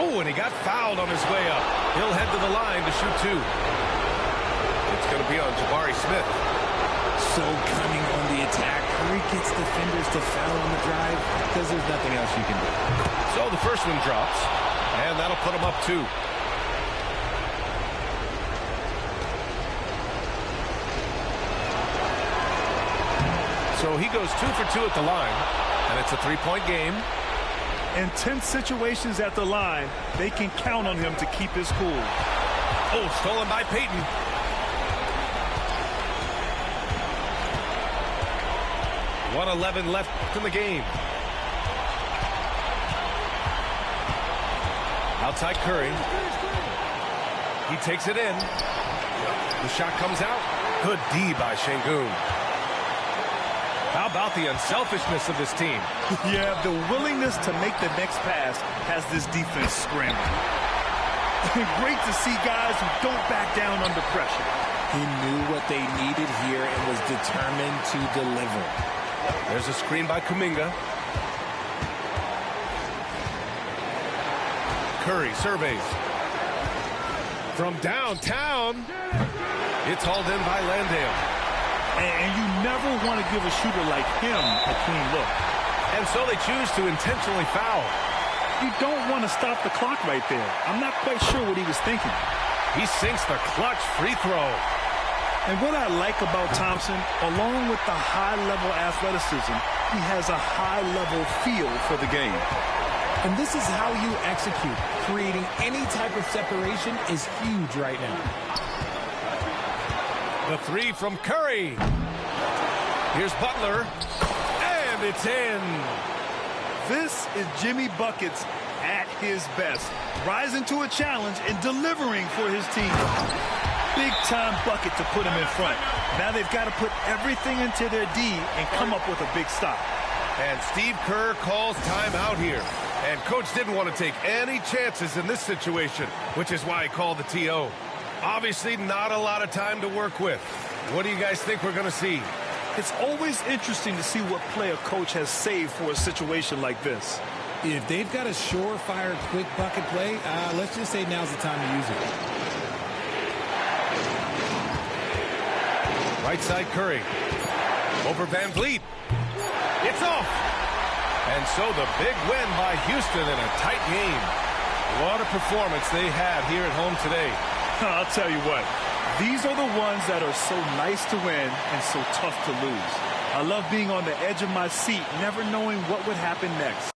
Oh, and he got fouled on his way up. He'll head to the line to shoot two. It's going to be on Jabari Smith. So cunning on the attack. Curry gets defenders to foul on the drive because there's nothing else you can do. So the first one drops, and that'll put him up two. So he goes 2 for 2 at the line, and it's a three-point game. In tense situations at the line, they can count on him to keep his cool. Oh, stolen by Payton. .111 left in the game. Outside Curry. He takes it in. The shot comes out. Good D by Şengün. How about the unselfishness of this team? Yeah, the willingness to make the next pass has this defense scrambling. Great to see guys who don't back down under pressure. He knew what they needed here and was determined to deliver. There's a screen by Kuminga. Curry surveys. From downtown, it's hauled in by Landale. And you never want to give a shooter like him a clean look. And so they choose to intentionally foul. You don't want to stop the clock right there. I'm not quite sure what he was thinking. He sinks the clutch free throw. And what I like about Thompson, along with the high-level athleticism, he has a high-level feel for the game. And this is how you execute. Creating any type of separation is huge right now. The three from Curry. Here's Butler. And it's in. This is Jimmy Buckets at his best. Rising to a challenge and delivering for his team. Big-time bucket to put him in front. Now they've got to put everything into their D and come up with a big stop. And Steve Kerr calls timeout here. And coach didn't want to take any chances in this situation, which is why he called the TO. Obviously not a lot of time to work with. What do you guys think we're going to see? It's always interesting to see what play a coach has saved for a situation like this. If they've got a surefire quick bucket play, let's just say now's the time to use it. Right side Curry. Over Van Vliet. It's off. And so the big win by Houston in a tight game. What a performance they had here at home today. I'll tell you what, these are the ones that are so nice to win and so tough to lose. I love being on the edge of my seat, never knowing what would happen next.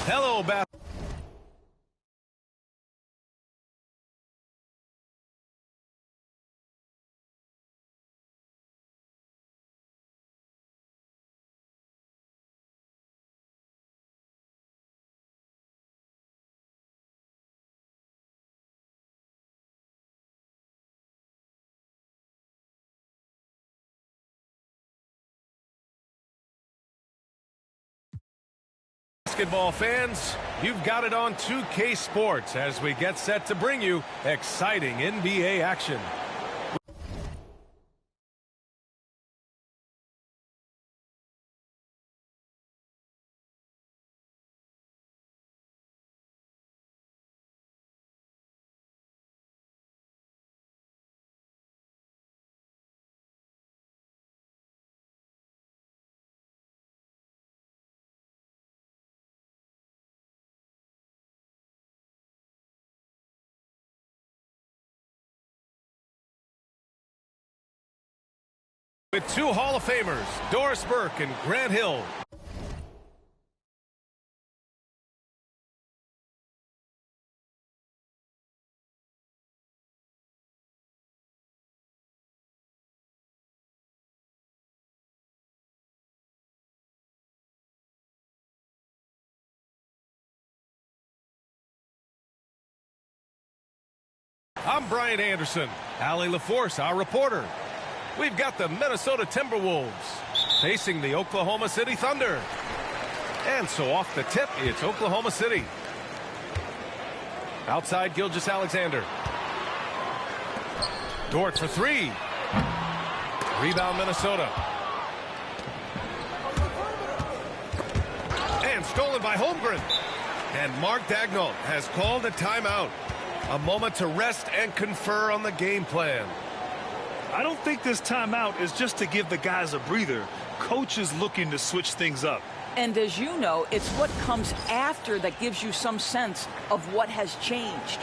Hello, Beth. Basketball fans, you've got it on 2K Sports as we get set to bring you exciting NBA action. With two Hall of Famers, Doris Burke and Grant Hill. I'm Brian Anderson. Allie LaForce, our reporter. We've got the Minnesota Timberwolves facing the Oklahoma City Thunder. And so off the tip, it's Oklahoma City. Outside, Gilgeous-Alexander. Dort for three. Rebound, Minnesota. And stolen by Holmgren. And Mark Daigneault has called a timeout. A moment to rest and confer on the game plan. I don't think this timeout is just to give the guys a breather. Coach is looking to switch things up. And as you know, it's what comes after that gives you some sense of what has changed.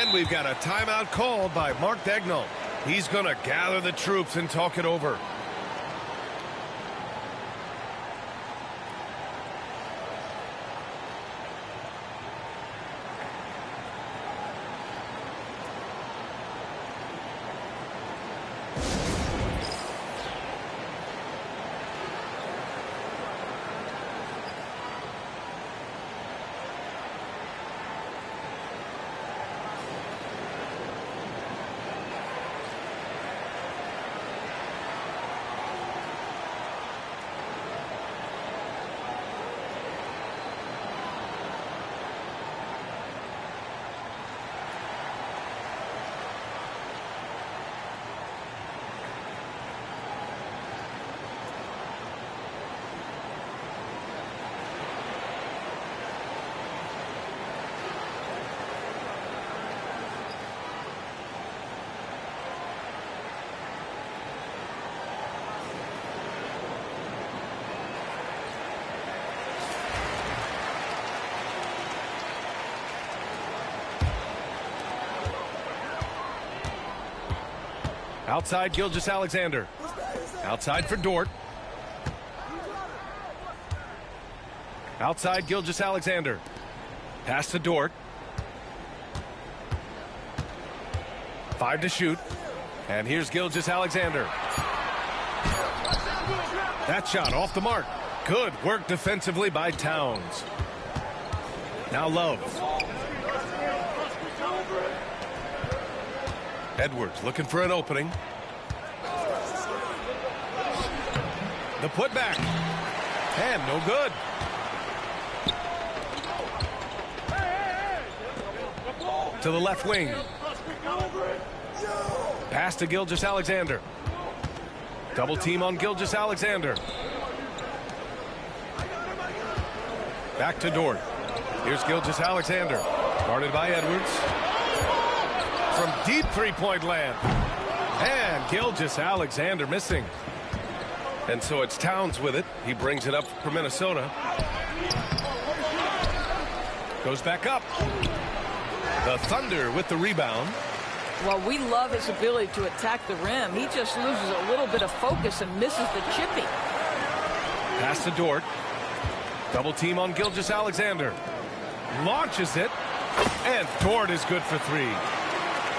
And we've got a timeout called by Mark Daigneault. He's going to gather the troops and talk it over. Outside, Gilgeous-Alexander. Outside for Dort. Outside, Gilgeous-Alexander. Pass to Dort. 5 to shoot. And here's Gilgeous-Alexander. That shot off the mark. Good work defensively by Towns. Now Love. Edwards looking for an opening. The putback. And no good. To the left wing. Pass to Gilgeous-Alexander. Double team on Gilgeous-Alexander. Back to Dort. Here's Gilgeous-Alexander. Guarded by Edwards. From deep three-point land. And Gilgeous-Alexander missing. And so it's Towns with it. He brings it up for Minnesota. Goes back up. The Thunder with the rebound. Well, we love his ability to attack the rim. He just loses a little bit of focus and misses the chippy. Pass to Dort. Double team on Gilgeous-Alexander. Launches it. And Dort is good for three.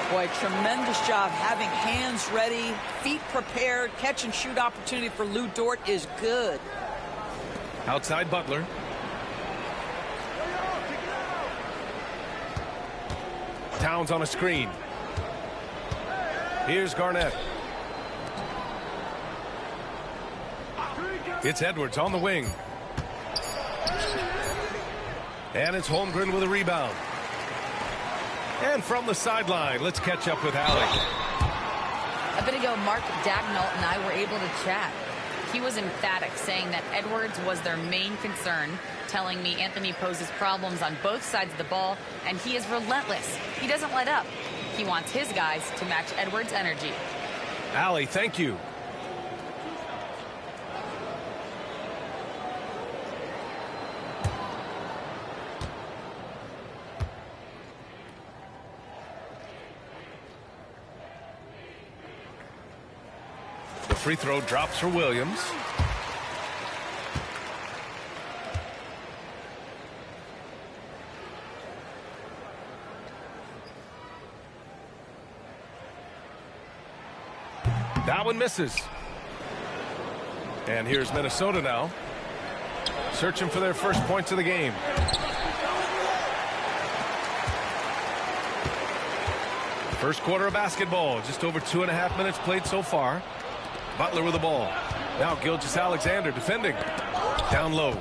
Boy, tremendous job having hands ready, feet prepared. Catch and shoot opportunity for Lou Dort is good. Outside Butler. Towns on a screen. Here's Garnett. It's Edwards on the wing. And it's Holmgren with a rebound. And from the sideline, let's catch up with Allie. A bit ago, Mark Dagnall and I were able to chat. He was emphatic, saying that Edwards was their main concern, telling me Anthony poses problems on both sides of the ball, and he is relentless. He doesn't let up. He wants his guys to match Edwards' energy. Allie, thank you. The free throw drops for Williams. That one misses. And here's Minnesota now. Searching for their first points of the game. First quarter of basketball. Just over 2.5 minutes played so far. Butler with the ball. Now Gilgeous-Alexander defending. Down low.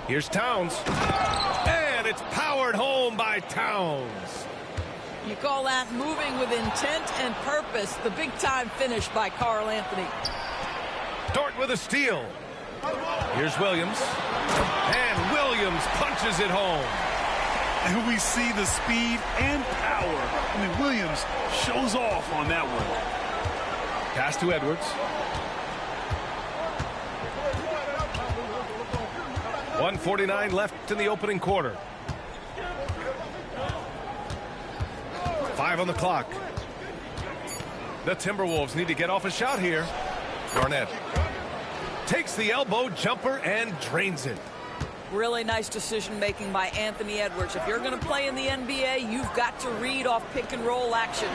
Here's Towns. And it's powered home by Towns. You call that moving with intent and purpose. The big-time finish by Karl Anthony. Dort with a steal. Here's Williams. And Williams punches it home. And we see the speed and power. I mean, Williams shows off on that one. Pass to Edwards. 1:49 left in the opening quarter. 5 on the clock. The Timberwolves need to get off a shot here. Garnett takes the elbow jumper and drains it. Really nice decision-making by Anthony Edwards. If you're going to play in the NBA, you've got to read off pick-and-roll action.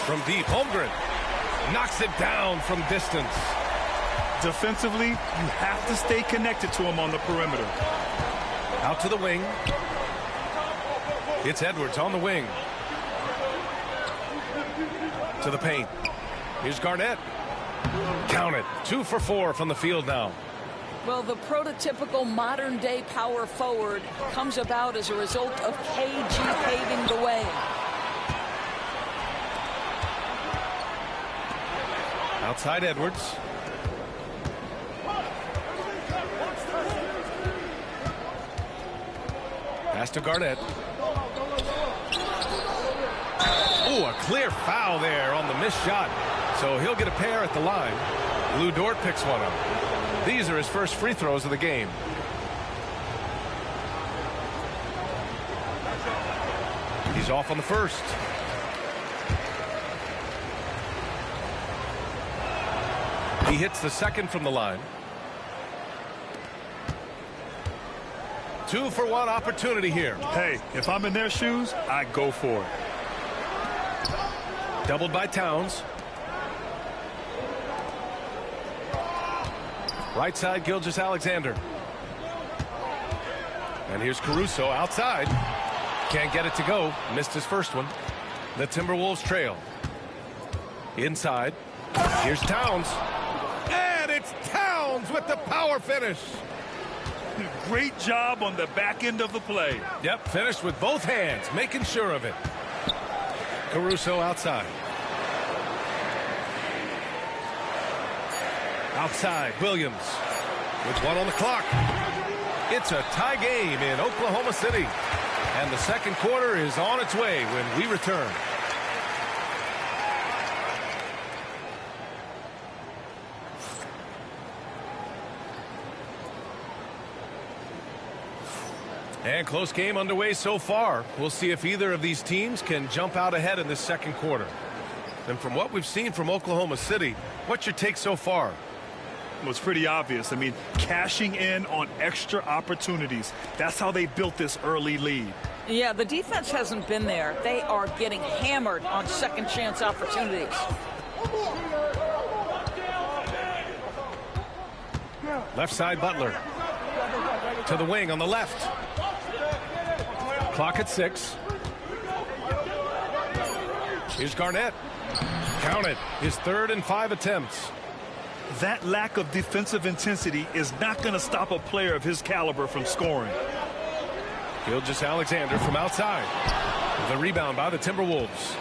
From deep, Holmgren knocks it down from distance. Defensively, you have to stay connected to him on the perimeter. Out to the wing. It's Edwards on the wing. To the paint. Here's Garnett. Count it. 2 for 4 from the field now. Well, the prototypical modern-day power forward comes about as a result of KG paving the way. Outside Edwards. Pass to Garnett. Oh, a clear foul there on the missed shot. So he'll get a pair at the line. Lou Dort picks one up. These are his first free throws of the game. He's off on the first. He hits the second from the line. 2 for 1 opportunity here. Hey, if I'm in their shoes, I go for it. Doubled by Towns. Right side, Gilgeous-Alexander. And here's Caruso outside. Can't get it to go. Missed his first one. The Timberwolves trail. Inside. Here's Towns. And it's Towns with the power finish. Great job on the back end of the play. Yep, finished with both hands, making sure of it. Caruso outside. Outside, Williams with 1 on the clock. It's a tie game in Oklahoma City. And the second quarter is on its way when we return. And close game underway so far. We'll see if either of these teams can jump out ahead in this second quarter. And from what we've seen from Oklahoma City, what's your take so far? Well, it's pretty obvious. I mean, cashing in on extra opportunities. That's how they built this early lead. Yeah, the defense hasn't been there. They are getting hammered on second chance opportunities. Left side, Butler. To the wing on the left. Clock at 6. Here's Garnett. Count it. His 3rd and 5 attempts. That lack of defensive intensity is not going to stop a player of his caliber from scoring. Gilgeous-Alexander from outside. The rebound by the Timberwolves.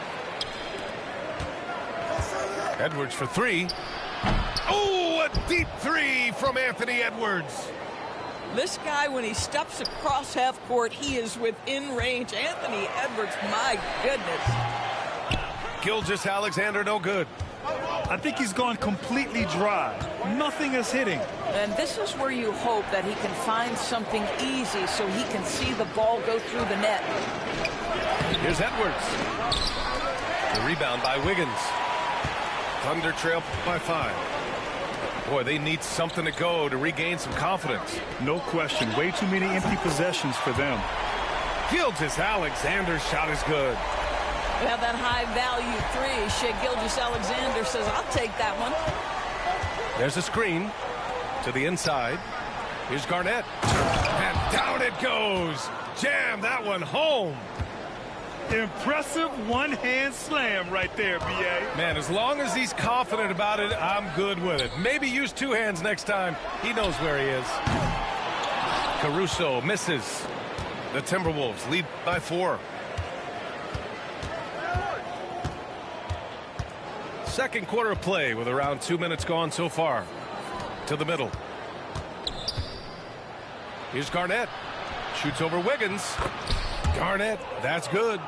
Edwards for 3. Oh, a deep 3 from Anthony Edwards. This guy, when he steps across half court, he is within range. Anthony Edwards, my goodness. Gilgeous-Alexander, no good. I think he's gone completely dry. Nothing is hitting. And this is where you hope that he can find something easy so he can see the ball go through the net. Here's Edwards. The rebound by Wiggins. Thunder trail by 5. Boy, they need something to go to regain some confidence. No question. Way too many empty possessions for them. Gilgeous-Alexander's shot is good. We have that high-value 3. Shai Gilgeous-Alexander says, I'll take that one. There's a screen to the inside. Here's Garnett. And down it goes. Jam that one home. Impressive one-hand slam right there, B.A. Man, as long as he's confident about it, I'm good with it. Maybe use 2 hands next time. He knows where he is. Caruso misses. The Timberwolves lead by 4. Second quarter of play with around 2 minutes gone so far. To the middle. Here's Garnett. Shoots over Wiggins. Garnett, that's good.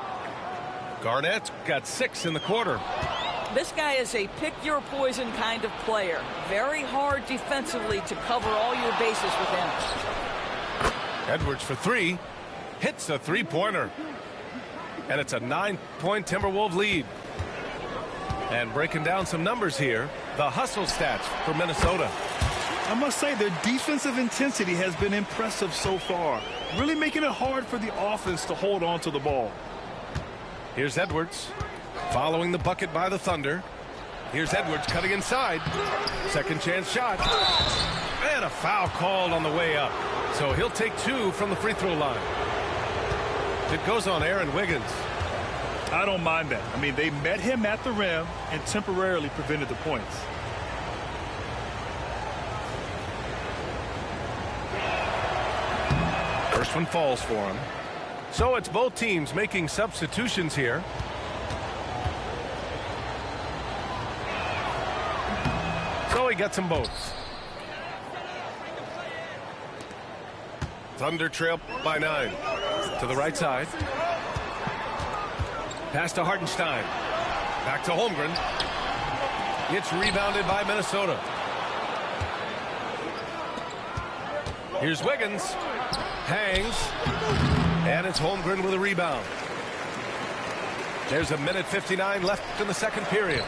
Garnett's got 6 in the quarter. This guy is a pick-your-poison kind of player. Very hard defensively to cover all your bases with him. Edwards for 3. Hits a 3-pointer. And it's a 9-point Timberwolves lead. And breaking down some numbers here, the hustle stats for Minnesota. I must say their defensive intensity has been impressive so far. Really making it hard for the offense to hold on to the ball. Here's Edwards following the bucket by the Thunder. Here's Edwards cutting inside. Second chance shot. And a foul called on the way up. So he'll take 2 from the free throw line. It goes on Aaron Wiggins. I don't mind that. I mean, they met him at the rim and temporarily prevented the points. First one falls for him. So it's both teams making substitutions here. So he gets them both. Thunder trail by 9. To the right side. Pass to Hartenstein. Back to Holmgren. It's rebounded by Minnesota. Here's Wiggins. Hangs. And it's Holmgren with a rebound. There's a minute 59 left in the second period.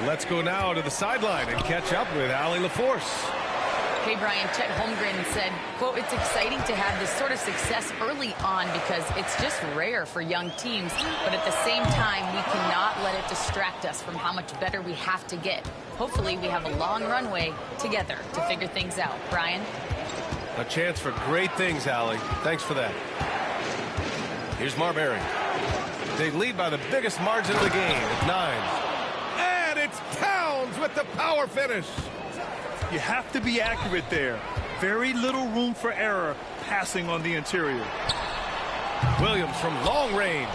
Let's go now to the sideline and catch up with Allie LaForce. Hey, Brian, Chet Holmgren said, quote, it's exciting to have this sort of success early on because it's just rare for young teams. But at the same time, we cannot let it distract us from how much better we have to get. Hopefully, we have a long runway together to figure things out. Brian? A chance for great things, Allie. Thanks for that. Here's Marbury. They lead by the biggest margin of the game at 9. And it's Towns with the power finish. You have to be accurate there. Very little room for error passing on the interior. Williams from long range.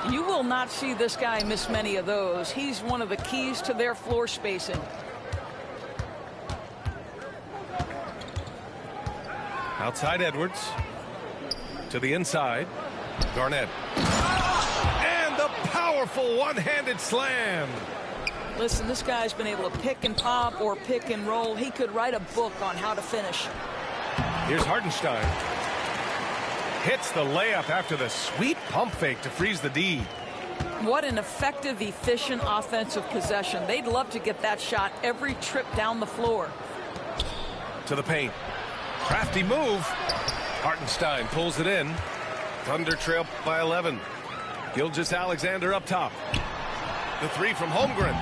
You will not see this guy miss many of those. He's one of the keys to their floor spacing. Outside Edwards. To the inside. Garnett. And the powerful one-handed slam. Listen, this guy's been able to pick and pop or pick and roll. He could write a book on how to finish. Here's Hartenstein. Hits the layup after the sweet pump fake to freeze the D. What an effective, efficient offensive possession. They'd love to get that shot every trip down the floor. To the paint. Crafty move. Hartenstein pulls it in. Thunder trail by 11. Gilgeous-Alexander up top. The three from Holmgren.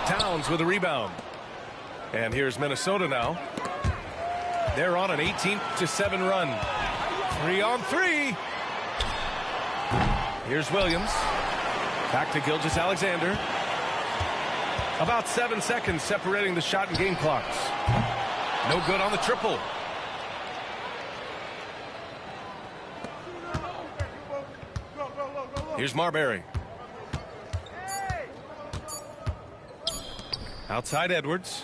Towns with a rebound. And here's Minnesota now. They're on an 18-7 run. 3-on-3. Here's Williams. Back to Gilgeous-Alexander. About 7 seconds separating the shot and game clocks. No good on the triple. Here's Marbury. Outside Edwards.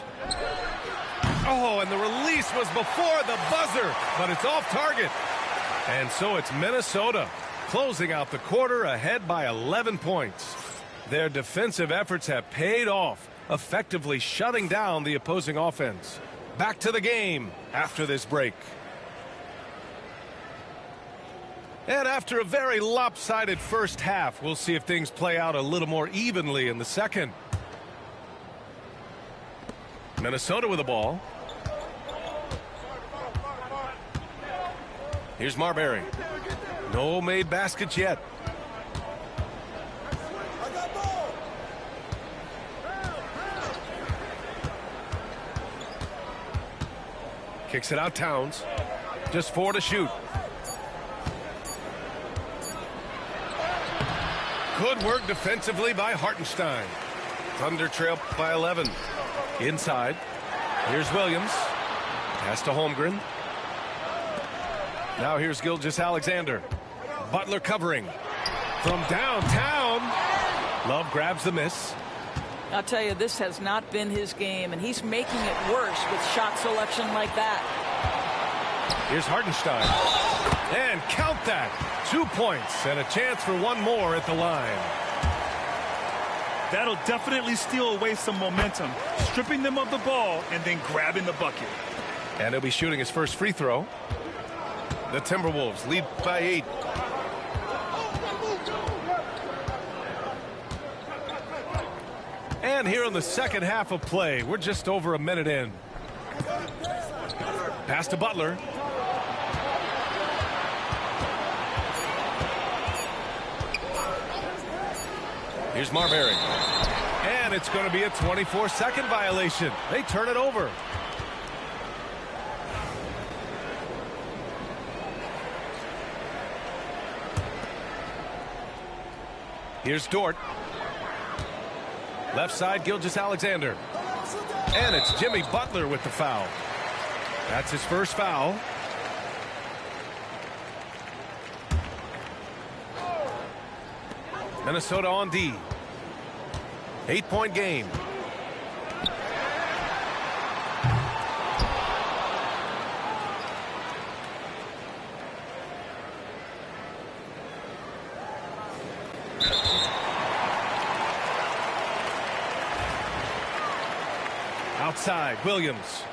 Oh, and the release was before the buzzer, but it's off target. And so it's Minnesota closing out the quarter ahead by 11 points. Their defensive efforts have paid off, effectively shutting down the opposing offense. Back to the game after this break. And after a very lopsided first half, we'll see if things play out a little more evenly in the second. Minnesota with the ball. Here's Marbury. No made baskets yet. Kicks it out Towns. Just 4 to shoot. Good work defensively by Hartenstein. Thunder trail by 11. Inside. Here's Williams. Pass to Holmgren. Now here's Gilgeous-Alexander. Butler covering. From downtown. Love grabs the miss. I'll tell you, this has not been his game, and he's making it worse with shot selection like that. Here's Hartenstein. And count that. 2 points and a chance for one more at the line. That'll definitely steal away some momentum, stripping them of the ball and then grabbing the bucket. And he'll be shooting his first free throw. The Timberwolves lead by 8. And here in the second half of play, we're just over a minute in. Pass to Butler. Here's Marbury. And it's going to be a 24-second violation. They turn it over. Here's Dort. Left side, Gilgeous-Alexander. And it's Jimmy Butler with the foul. That's his first foul. Minnesota on D. 8-point game. Outside, Williams.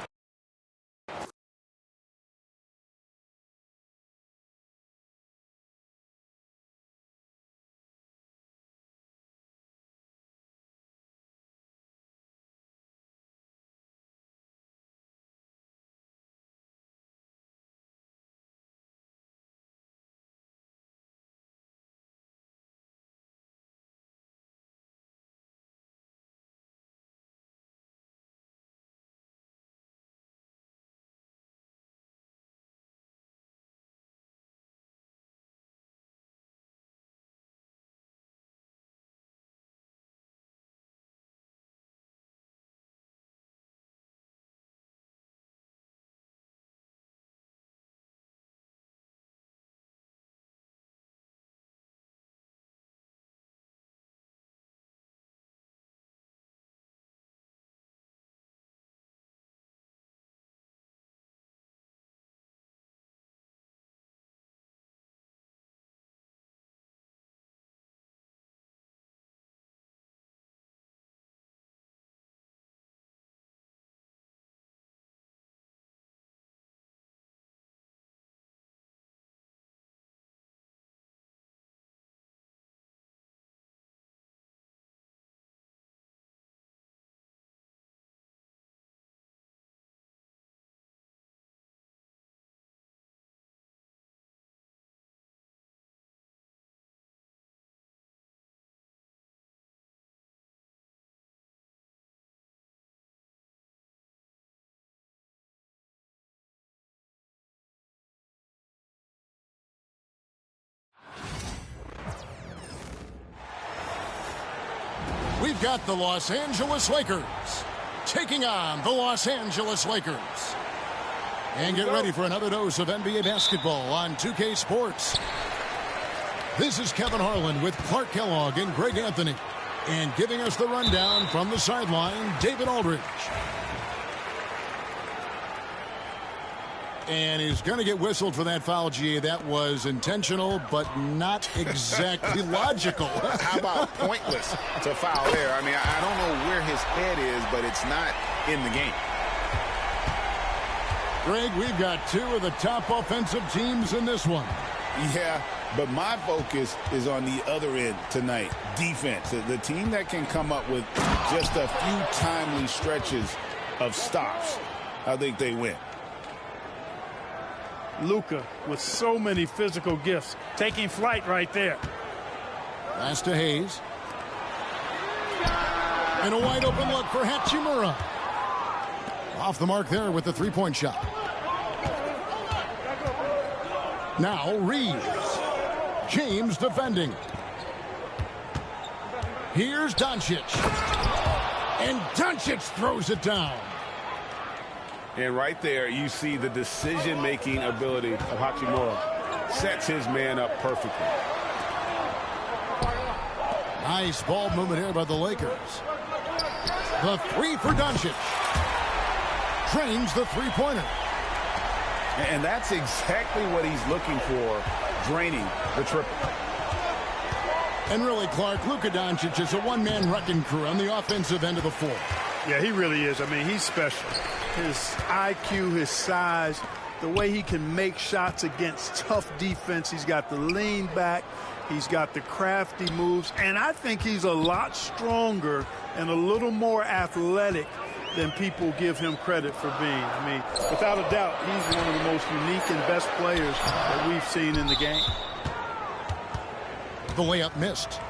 we've got the Los Angeles Lakers taking on the Los Angeles Lakers. And get ready for another dose of NBA basketball on 2K Sports. This is Kevin Harlan with Clark Kellogg and Greg Anthony. And giving us the rundown from the sideline, David Aldridge. And he's going to get whistled for that foul, G. That was intentional, but not exactly logical. How about pointless to foul there? I mean, I don't know where his head is, but it's not in the game. Greg, we've got two of the top offensive teams in this one. Yeah, but my focus is on the other end tonight, defense. The team that can come up with just a few timely stretches of stops, I think they win. Luka with so many physical gifts, taking flight right there. Pass to Hayes. And a wide open look for Hachimura. Off the mark there with the three-point shot. Now Reeves. James defending. Here's Doncic. And Doncic throws it down. And right there, you see the decision-making ability of Hachimura. Sets his man up perfectly. Nice ball movement here by the Lakers. The three for Doncic. Drains the three-pointer. And that's exactly what he's looking for, draining the triple. And really, Clark, Luka Doncic is a one-man wrecking crew on the offensive end of the floor. Yeah, he really is. I mean, he's special. His IQ, his size, the way he can make shots against tough defense. He's got the lean back. He's got the crafty moves. And I think he's a lot stronger and a little more athletic than people give him credit for being. I mean, without a doubt, he's one of the most unique and best players that we've seen in the game. The layup missed.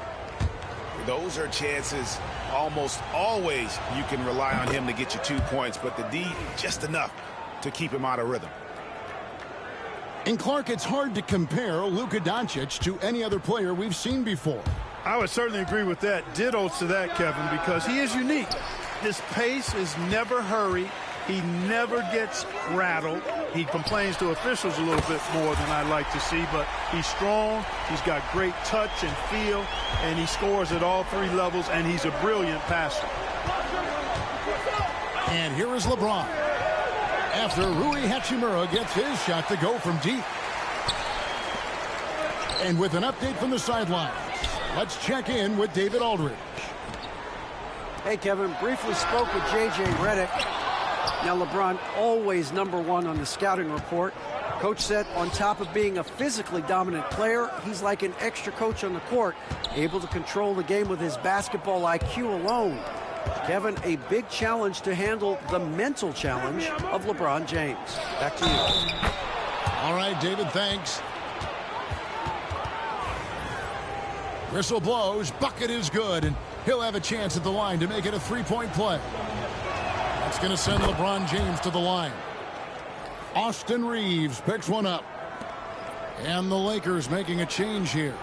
Those are chances almost always you can rely on him to get you 2 points, but the D just enough to keep him out of rhythm. And Clark, it's hard to compare Luka Doncic to any other player we've seen before. I would certainly agree with that. Ditto to that, Kevin, because he is unique. His pace is never hurried. He never gets rattled. He complains to officials a little bit more than I'd like to see, but he's strong. He's got great touch and feel, and he scores at all three levels, and he's a brilliant passer. And here is LeBron. After Rui Hachimura gets his shot to go from deep. And with an update from the sidelines, let's check in with David Aldridge. Hey, Kevin, briefly spoke with J.J. Redick. Now, LeBron always #1 on the scouting report. Coach said on top of being a physically dominant player, he's like an extra coach on the court, able to control the game with his basketball IQ alone. Kevin, a big challenge to handle the mental challenge of LeBron James. Back to you. All right, David, thanks. Whistle blows, bucket is good, and he'll have a chance at the line to make it a three-point play. That's going to send LeBron James to the line. Austin Reeves picks one up. And the Lakers making a change here.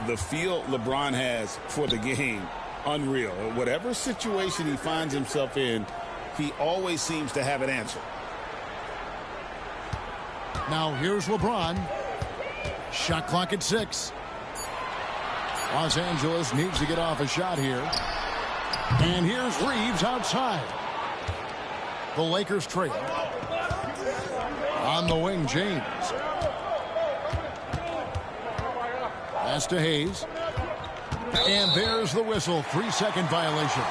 The feel LeBron has for the game, unreal. Whatever situation he finds himself in, he always seems to have an answer. Now here's LeBron. Shot clock at 6. Los Angeles needs to get off a shot here. And here's Reeves outside. The Lakers trail. On the wing, James. Pass to Hayes. And there's the whistle. 3-second violation.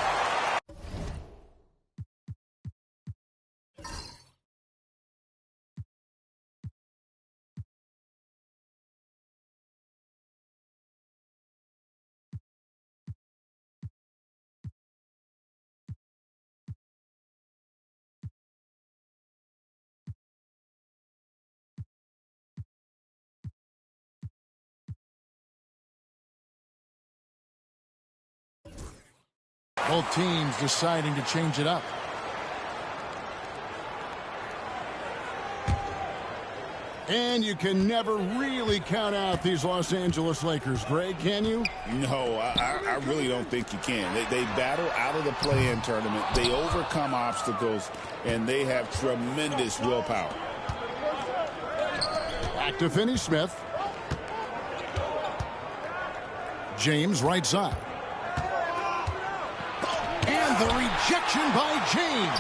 Both teams deciding to change it up. And you can never really count out these Los Angeles Lakers, Greg, can you? No, I really don't think you can. They battle out of the play-in tournament. They overcome obstacles, and they have tremendous willpower. Back to Finney-Smith. James right side. And the rejection by James.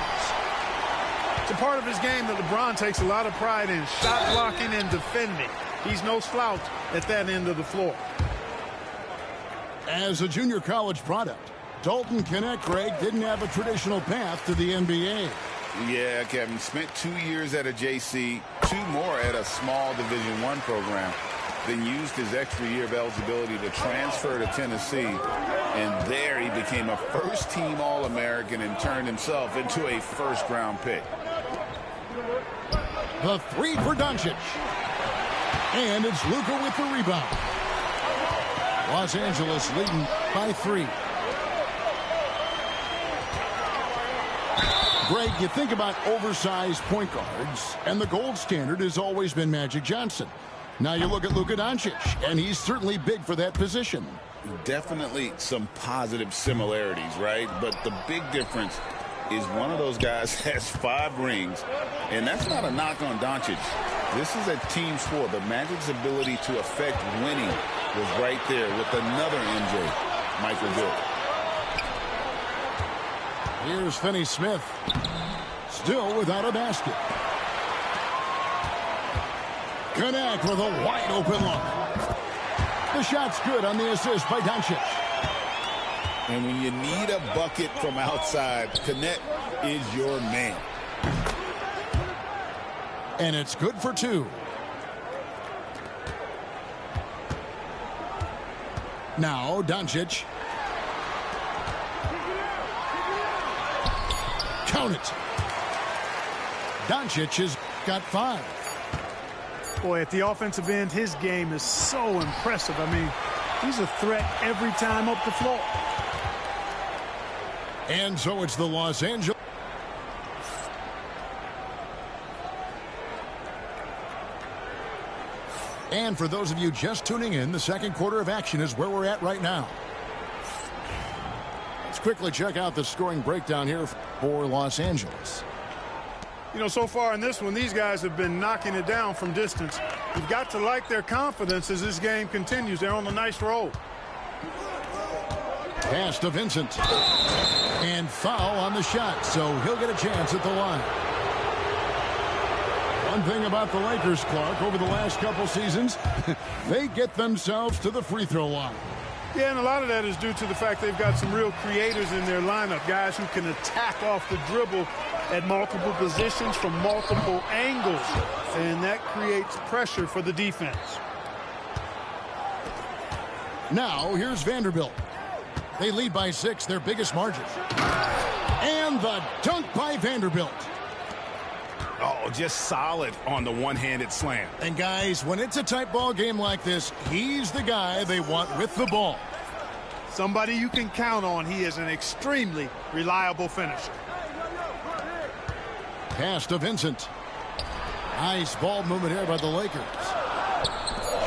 It's a part of his game that LeBron takes a lot of pride in, shot blocking and defending. He's no slouch at that end of the floor. As a junior college product, Dalton Knecht, Greg, didn't have a traditional path to the NBA. Yeah, Kevin, spent 2 years at a JC, 2 more at a small Division I program, then used his extra year of eligibility to transfer to Tennessee, and there he became a first-team All-American and turned himself into a first-round pick. The three for Doncic. And it's Luka with the rebound. Los Angeles leading by 3. Greg, you think about oversized point guards, and the gold standard has always been Magic Johnson. Now you look at Luka Doncic, and he's certainly big for that position. Definitely some positive similarities, right? But the big difference is one of those guys has 5 rings, and that's not a knock on Doncic. This is a team sport, but Magic's ability to affect winning was right there with another MJ, Michael Jordan. Here's Finney-Smith, still without a basket. Knecht with a wide open look. The shot's good on the assist by Doncic. And when you need a bucket from outside, Knecht is your man. And it's good for 2. Now Doncic. Count it. Doncic has got 5. Boy, at the offensive end, his game is so impressive. I mean, he's a threat every time up the floor. And so it's the Los Angeles. And for those of you just tuning in, the second quarter of action is where we're at right now. Let's quickly check out the scoring breakdown here for Los Angeles. You know, so far in this one, these guys have been knocking it down from distance. You've got to like their confidence as this game continues. They're on a nice roll. Pass to Vincent. And foul on the shot, so he'll get a chance at the line. One thing about the Lakers, Clark, over the last couple seasons, they get themselves to the free throw line. Yeah, and a lot of that is due to the fact they've got some real creators in their lineup, guys who can attack off the dribble at multiple positions from multiple angles, and that creates pressure for the defense. Now, here's Vanderbilt. They lead by 6, their biggest margin. And the dunk by Vanderbilt. Oh, just solid on the one-handed slam. And guys, when it's a tight ball game like this, he's the guy they want with the ball. Somebody you can count on. He is an extremely reliable finisher. Pass to Vincent. Nice ball movement here by the Lakers.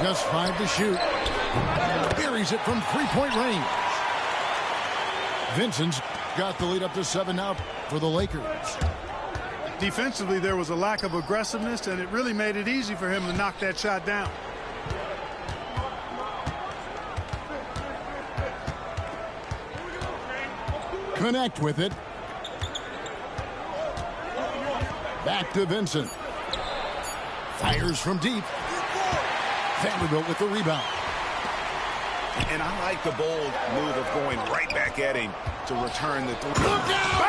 Just 5 to shoot. Buries it from three-point range. Vincent's got the lead up to 7 now for the Lakers. Defensively, there was a lack of aggressiveness, and it really made it easy for him to knock that shot down. Knecht with it. Back to Vincent. Fires from deep. Vanderbilt with the rebound. And I like the bold move of going right back at him to return the 3. Look out!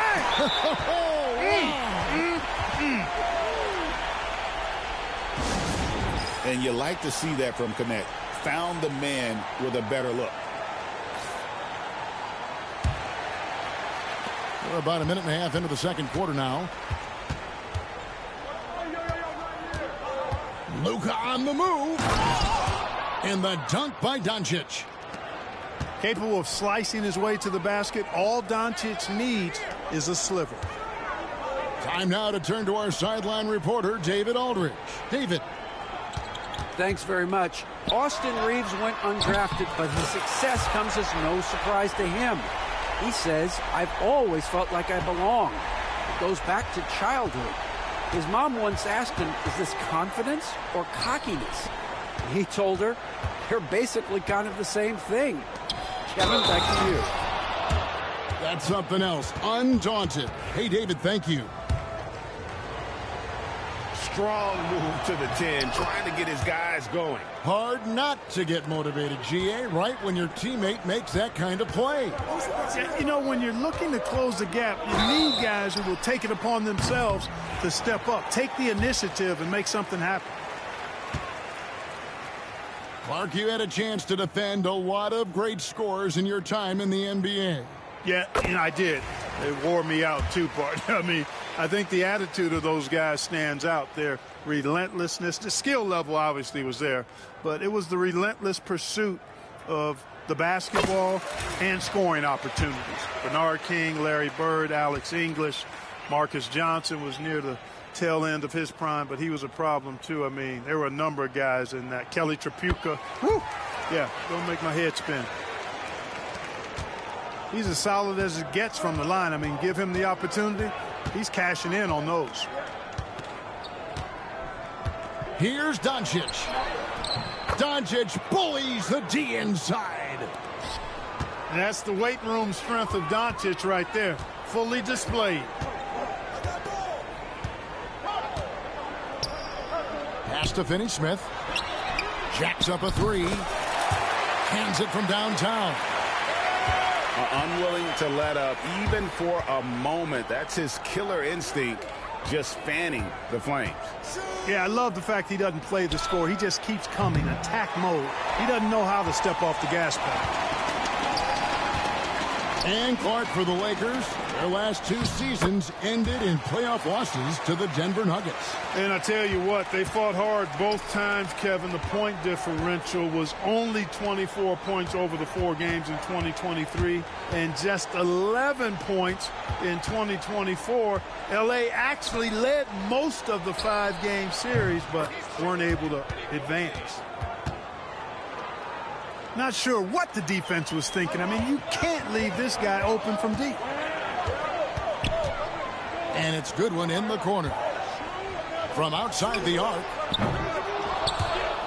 And you like to see that from Knecht. Found the man with a better look. We're about a minute and a half into the second quarter now. Luka on the move. And the dunk by Doncic. Capable of slicing his way to the basket. All Doncic needs is a sliver. Time now to turn to our sideline reporter, David Aldridge. David. Thanks very much. Austin Reeves went undrafted, but his success comes as no surprise to him. He says, "I've always felt like I belong." It goes back to childhood. His mom once asked him, "Is this confidence or cockiness?" He told her, "They're basically kind of the same thing." Kevin, back to you. That's something else. Undaunted. Hey, David, thank you. Strong move to the 10, trying to get his guys going. Hard not to get motivated, GA, right when your teammate makes that kind of play. You know, when you're looking to close the gap, you need guys who will take it upon themselves to step up, take the initiative, and make something happen. Clark, you had a chance to defend a lot of great scores in your time in the NBA. Yeah, and I did. They wore me out too, partner. I mean, I think the attitude of those guys stands out. Their relentlessness, the skill level obviously was there, but it was the relentless pursuit of the basketball and scoring opportunities. Bernard King, Larry Bird, Alex English, Marcus Johnson was near the tail end of his prime, but he was a problem too. I mean, there were a number of guys in that. Kelly Tripucka. Woo! Yeah, don't make my head spin. He's as solid as it gets from the line. I mean, give him the opportunity. He's cashing in on those. Here's Doncic. Doncic bullies the D inside. And that's the weight room strength of Doncic right there. Fully displayed. Pass to Finney-Smith. Jacks up a three. Hands it from downtown. Unwilling to let up even for a moment. That's his killer instinct, just fanning the flames. Yeah, I love the fact he doesn't play the score. He just keeps coming, attack mode. He doesn't know how to step off the gas pedal. And Clark for the Lakers. Their last two seasons ended in playoff losses to the Denver Nuggets. And I tell you what, they fought hard both times, Kevin. The point differential was only 24 points over the 4 games in 2023 and just 11 points in 2024. LA actually led most of the 5-game series, but weren't able to advance. Not sure what the defense was thinking. I mean, you can't leave this guy open from deep. And it's Goodwin in the corner. From outside the arc,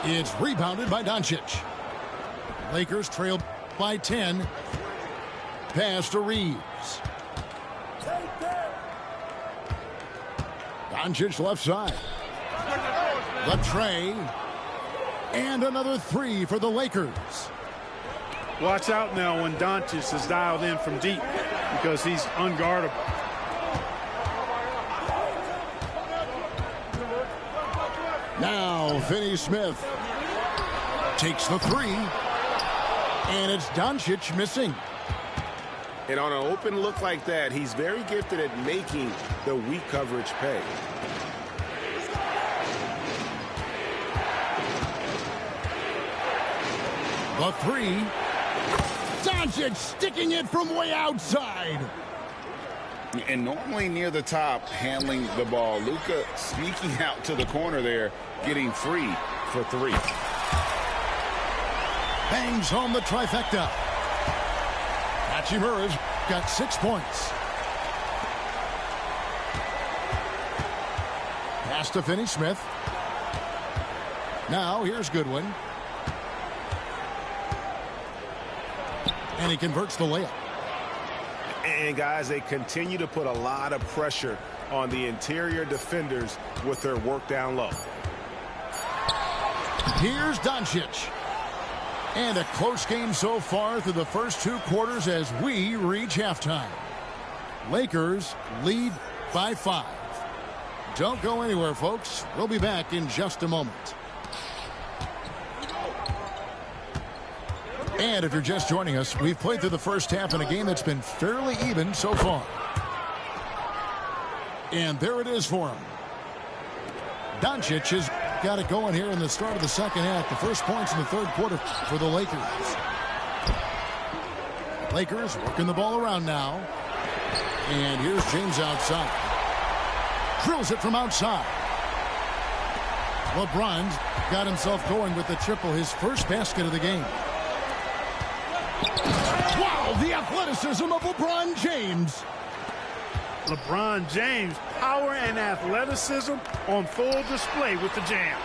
it's rebounded by Doncic. Lakers trail by 10. Pass to Reeves. Doncic left side. The tray. And another three for the Lakers. Watch out now when Doncic is dialed in from deep because he's unguardable. Now Finney-Smith takes the three. And it's Doncic missing. And on an open look like that, he's very gifted at making the weak coverage pay. The three. Doncic sticking it from way outside. And normally near the top, handling the ball. Luka sneaking out to the corner there, getting free for 3. Bangs home the trifecta. Hachimura's got 6 points. Pass to Finney-Smith. Now here's Goodwin. And he converts the layup. And guys, they continue to put a lot of pressure on the interior defenders with their work down low. Here's Doncic. And a close game so far through the first 2 quarters as we reach halftime. Lakers lead by 5. Don't go anywhere, folks. We'll be back in just a moment. And if you're just joining us, we've played through the first half in a game that's been fairly even so far. And there it is for him. Doncic has got it going here in the start of the second half. The first points in the third quarter for the Lakers. Lakers working the ball around now. And here's James outside. Drills it from outside. LeBron's got himself going with the triple, his first basket of the game. Wow, the athleticism of LeBron James. LeBron James, power and athleticism on full display with the jam.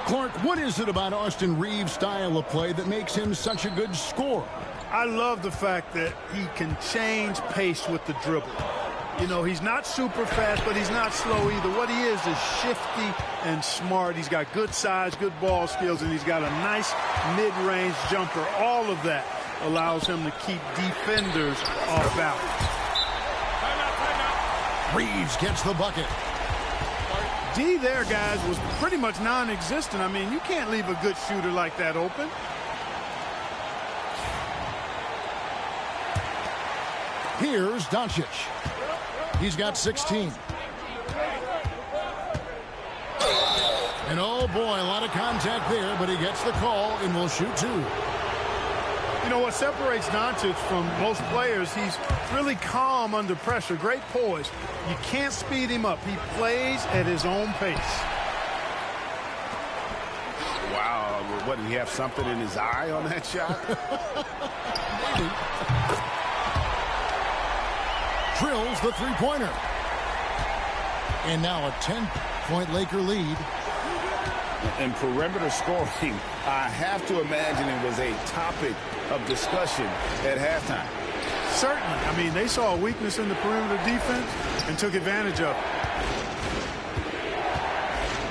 Clark, what is it about Austin Reeves' style of play that makes him such a good scorer? I love the fact that he can change pace with the dribble. You know, he's not super fast, but he's not slow either. What he is shifty and smart. He's got good size, good ball skills, and he's got a nice mid-range jumper. All of that allows him to keep defenders off balance. Reeves gets the bucket. D there, guys, was pretty much non-existent. I mean, you can't leave a good shooter like that open. Here's Doncic. He's got 16. And oh boy, a lot of contact there, but he gets the call and will shoot 2. You know what separates Doncic from most players, he's really calm under pressure, great poise. You can't speed him up. He plays at his own pace. Wow, what, did he have something in his eye on that shot? Drills the three-pointer. And now a 10-point Laker lead. And perimeter scoring, I have to imagine it was a topic of discussion at halftime. Certainly. I mean, they saw a weakness in the perimeter defense and took advantage of it.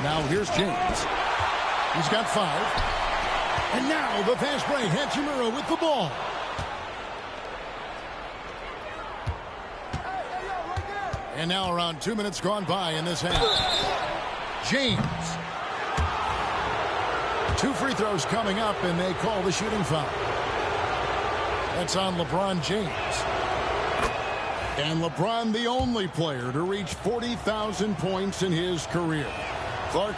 Now here's James. He's got 5. And now the fast break. Hachimura with the ball. And now around 2 minutes gone by in this half. James. 2 free throws coming up, and they call the shooting foul. That's on LeBron James. And LeBron, the only player to reach 40,000 points in his career. Clark,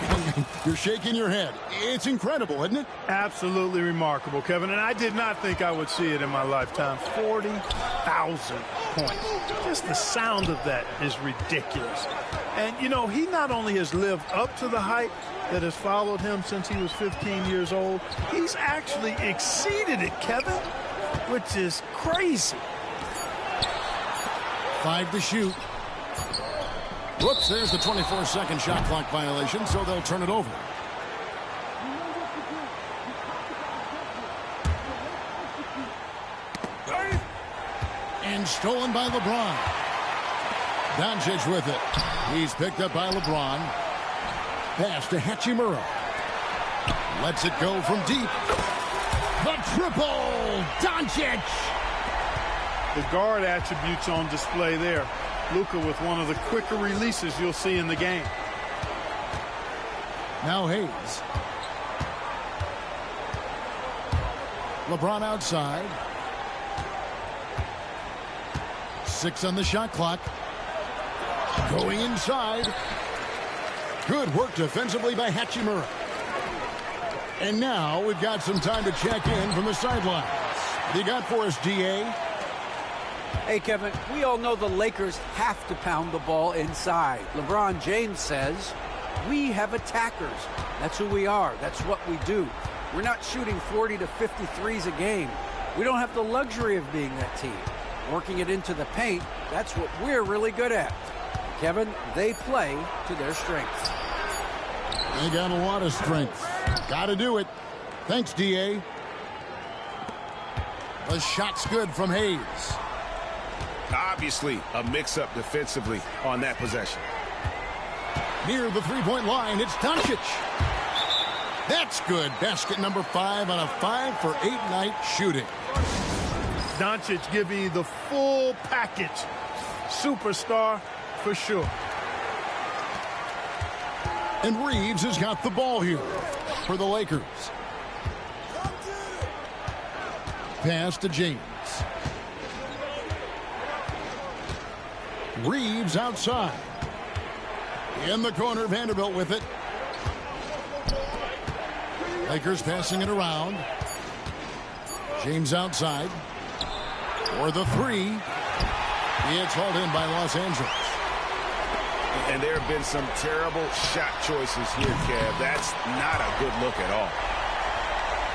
you're shaking your head. It's incredible, isn't it? Absolutely remarkable, Kevin. And I did not think I would see it in my lifetime. 40,000 points. Just the sound of that is ridiculous. And, you know, he not only has lived up to the hype that has followed him since he was 15 years old, he's actually exceeded it, Kevin, which is crazy. 5 to shoot. Whoops, there's the 24-second shot clock violation, so they'll turn it over. And stolen by LeBron. Doncic with it. He's picked up by LeBron. Pass to Hachimura. Lets it go from deep. The triple! Doncic! The guard attributes on display there. Luka with one of the quicker releases you'll see in the game. Now Hayes. LeBron outside. 6 on the shot clock. Going inside. Good work defensively by Hachimura. And now we've got some time to check in from the sidelines. What do you got for us, D.A.? Hey, Kevin, we all know the Lakers have to pound the ball inside. LeBron James says, we have attackers. That's who we are. That's what we do. We're not shooting 40 to 53s a game. We don't have the luxury of being that team. Working it into the paint, that's what we're really good at. Kevin, they play to their strengths. They got a lot of strength. Got to do it. Thanks, D.A. The shot's good from Hayes. Obviously, a mix-up defensively on that possession. Near the three-point line, it's Doncic. That's good. Basket number 5 on a 5-for-8 night shooting. Doncic giving you the full package. Superstar for sure. And Reeves has got the ball here for the Lakers. Pass to James. Reeves outside. In the corner, Vanderbilt with it. Lakers passing it around. James outside. For the 3. It's hauled in by Los Angeles. And there have been some terrible shot choices here, Kev. That's not a good look at all.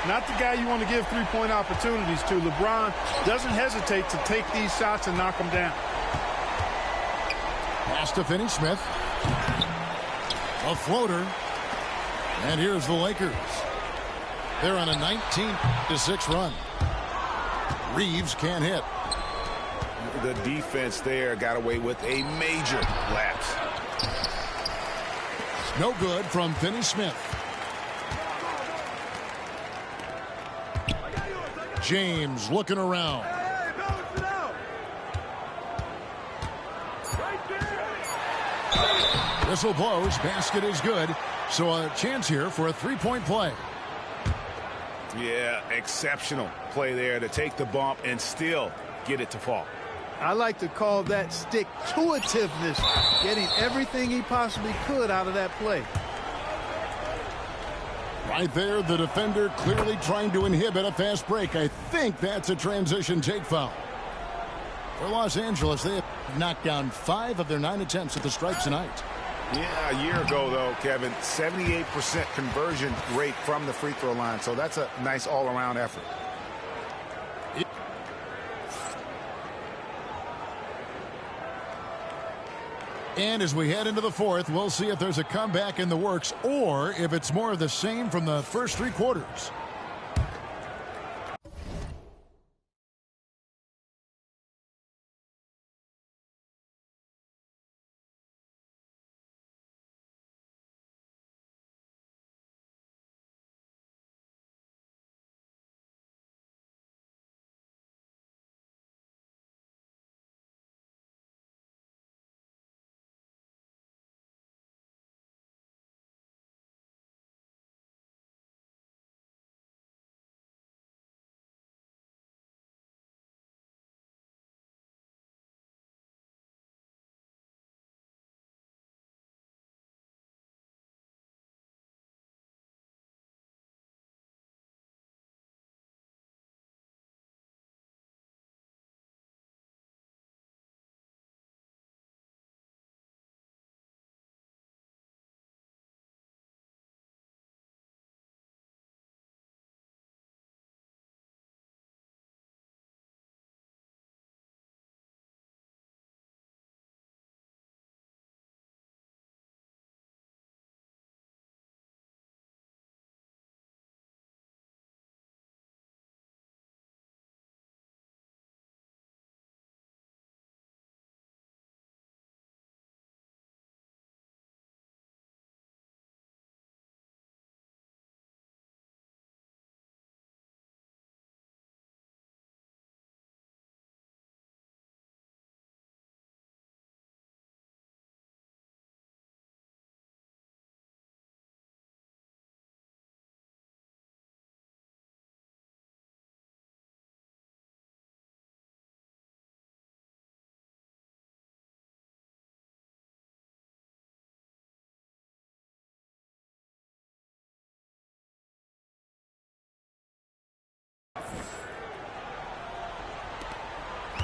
Not the guy you want to give three-point opportunities to. LeBron doesn't hesitate to take these shots and knock them down. Pass to Finney-Smith. A floater. And here's the Lakers. They're on a 19-6 run. Reeves can't hit. The defense there got away with a major lapse. No good from Finney-Smith. James looking around. Whistle blows. Basket is good. So a chance here for a three-point play. Yeah, exceptional play there to take the bump and still get it to fall. I like to call that stick-to-itiveness, getting everything he possibly could out of that play. Right there, the defender clearly trying to inhibit a fast break. I think that's a transition take foul. For Los Angeles, they have knocked down 5 of their 9 attempts at the stripe tonight. Yeah, a year ago, though, Kevin, 78% conversion rate from the free throw line. So that's a nice all-around effort. And as we head into the fourth, we'll see if there's a comeback in the works or if it's more of the same from the first 3 quarters.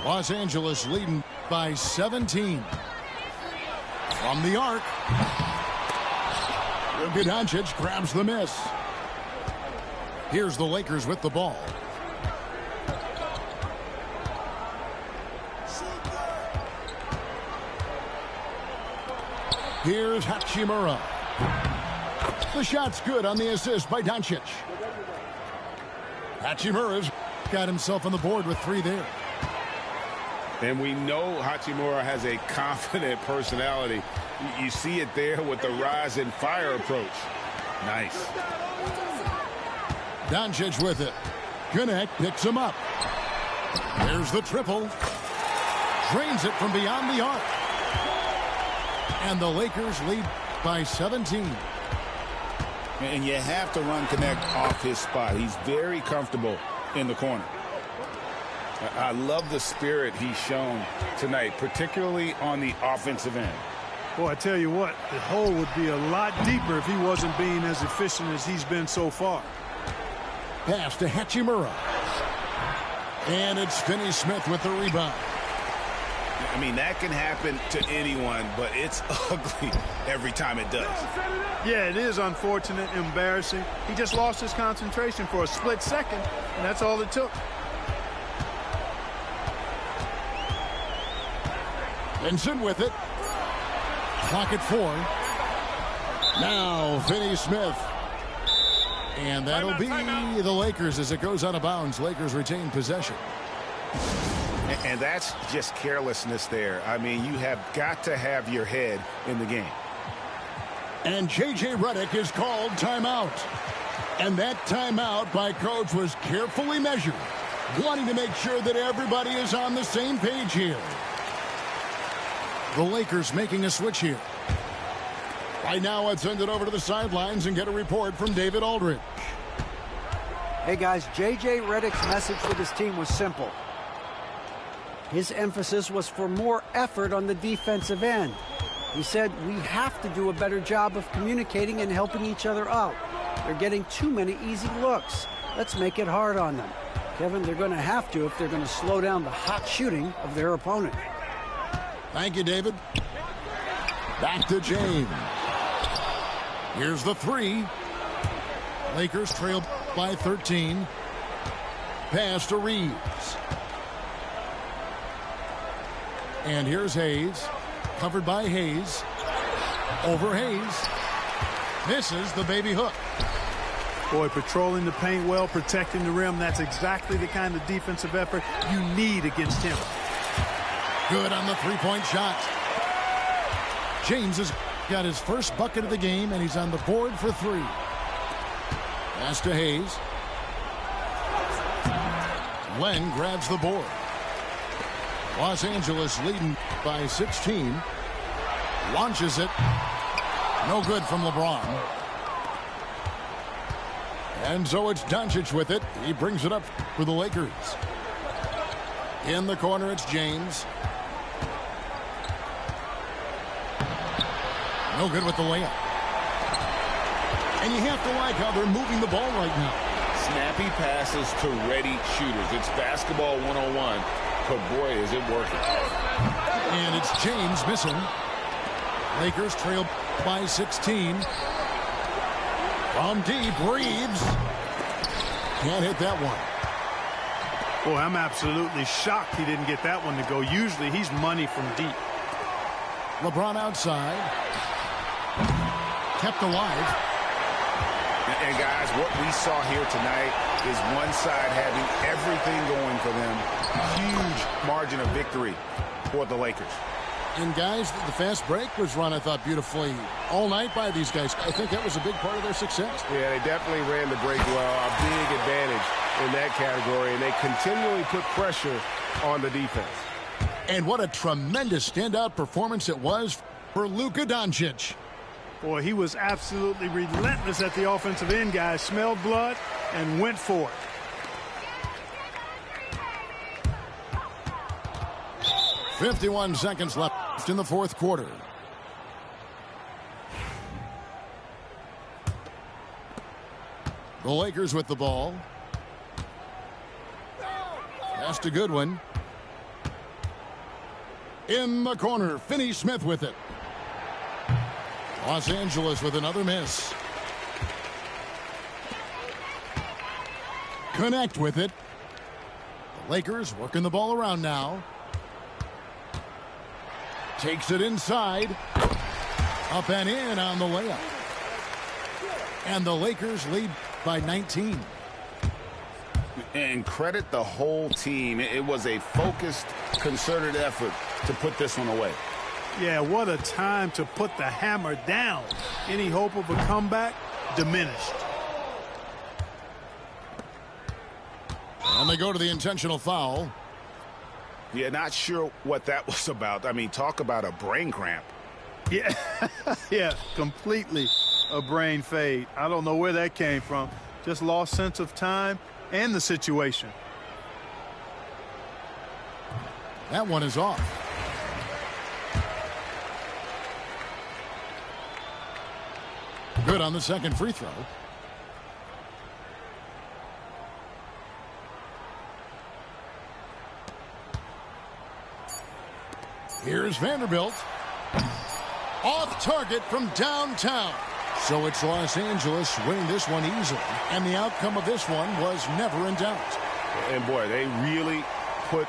Los Angeles leading by 17. From the arc. Luka Doncic grabs the miss. Here's the Lakers with the ball. Here's Hachimura. The shot's good on the assist by Doncic. Hachimura's got himself on the board with 3 there. And we know Hachimura has a confident personality. You see it there with the rise and fire approach. Nice. Doncic with it. Gannett picks him up. There's the triple. Drains it from beyond the arc. And the Lakers lead by 17. And you have to run Connect off his spot. He's very comfortable in the corner. I love the spirit he's shown tonight, particularly on the offensive end. Boy, I tell you what, the hole would be a lot deeper if he wasn't being as efficient as he's been so far. Pass to Hachimura. And it's Finney-Smith with the rebound. I mean, that can happen to anyone, but it's ugly every time it does. Yeah, it is unfortunate, embarrassing. He just lost his concentration for a split second, and that's all it took. Vincent with it. Clock at 4. Now, Finney Smith. And that'll be the Lakers as it goes out of bounds. Lakers retain possession. And that's just carelessness there. I mean, you have got to have your head in the game. And J.J. Redick is called timeout. And that timeout by Coach was carefully measured, wanting to make sure that everybody is on the same page here. The Lakers making a switch here. Right now, let's send it over to the sidelines and get a report from David Aldridge. Hey, guys, J.J. Redick's message with his team was simple. His emphasis was for more effort on the defensive end. He said, we have to do a better job of communicating and helping each other out. They're getting too many easy looks. Let's make it hard on them. Kevin, they're going to have to if they're going to slow down the hot shooting of their opponent. Thank you, David. Back to James. Here's the 3. Lakers trail by 13. Pass to Reeves. And here's Hayes. Covered by Hayes. Over Hayes. Misses the baby hook. Boy, patrolling the paint well, protecting the rim. That's exactly the kind of defensive effort you need against him. Good on the three-point shot. James has got his first bucket of the game, and he's on the board for 3. Pass to Hayes. Len grabs the board. Los Angeles leading by 16. Launches it. No good from LeBron. And so it's Doncic with it. He brings it up for the Lakers. In the corner, it's James. No good with the layup. And you have to like how they're moving the ball right now. Snappy passes to ready shooters. It's basketball 101, but boy, is it working. And it's James missing. Lakers trail by 16. From deep, Reeves. Can't hit that one. Boy, I'm absolutely shocked he didn't get that one to go. Usually he's money from deep. LeBron outside. Kept alive. And guys, what we saw here tonight is one side having everything going for them. Huge margin of victory for the Lakers. And guys, the fast break was run, I thought, beautifully all night by these guys. I think that was a big part of their success. Yeah, they definitely ran the break well. A big advantage in that category, and they continually put pressure on the defense. And what a tremendous standout performance it was for Luka Doncic. Boy, he was absolutely relentless at the offensive end, guys. Smelled blood and went for it. .51 seconds left in the fourth quarter. The Lakers with the ball. That's a good one. In the corner, Finney Smith with it. Los Angeles with another miss. Connect with it. The Lakers working the ball around now. Takes it inside. Up and in on the layup. And the Lakers lead by 19. And credit the whole team. It was a focused, concerted effort to put this one away. Yeah, what a time to put the hammer down. Any hope of a comeback diminished. And they go to the intentional foul. Yeah, not sure what that was about. I mean, talk about a brain cramp. Yeah, yeah, completely a brain fade. I don't know where that came from. Just lost sense of time and the situation. That one is off. Good on the second free throw. Here's Vanderbilt. Off target from downtown. So it's Los Angeles winning this one easily. And the outcome of this one was never in doubt. And boy, they really put...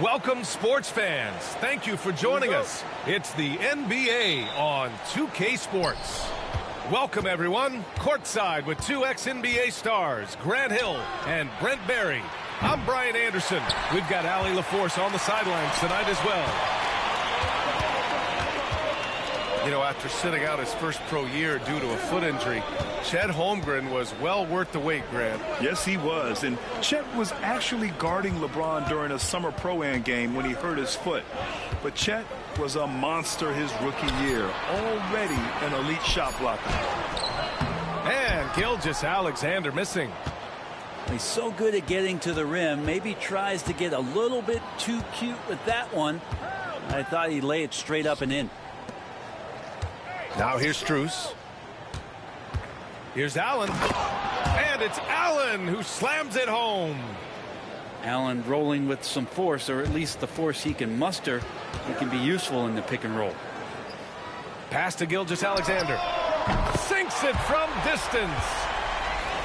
Welcome, sports fans. Thank you for joining us. It's the NBA on 2K Sports. Welcome, everyone. Courtside with two ex-NBA stars, Grant Hill and Brent Barry. I'm Brian Anderson. We've got Allie LaForce on the sidelines tonight as well. You know, after sitting out his first pro year due to a foot injury, Chet Holmgren was well worth the wait, Grant. Yes, he was. And Chet was actually guarding LeBron during a summer Pro-Am game when he hurt his foot. But Chet was a monster his rookie year, already an elite shot blocker. And Gilgeous-Alexander missing. He's so good at getting to the rim. Maybe tries to get a little bit too cute with that one. I thought he'd lay it straight up and in. Now here's Strus. Here's Allen. And it's Allen who slams it home. Allen rolling with some force, or at least the force he can muster. He can be useful in the pick and roll. Pass to Gilgeous-Alexander. Sinks it from distance.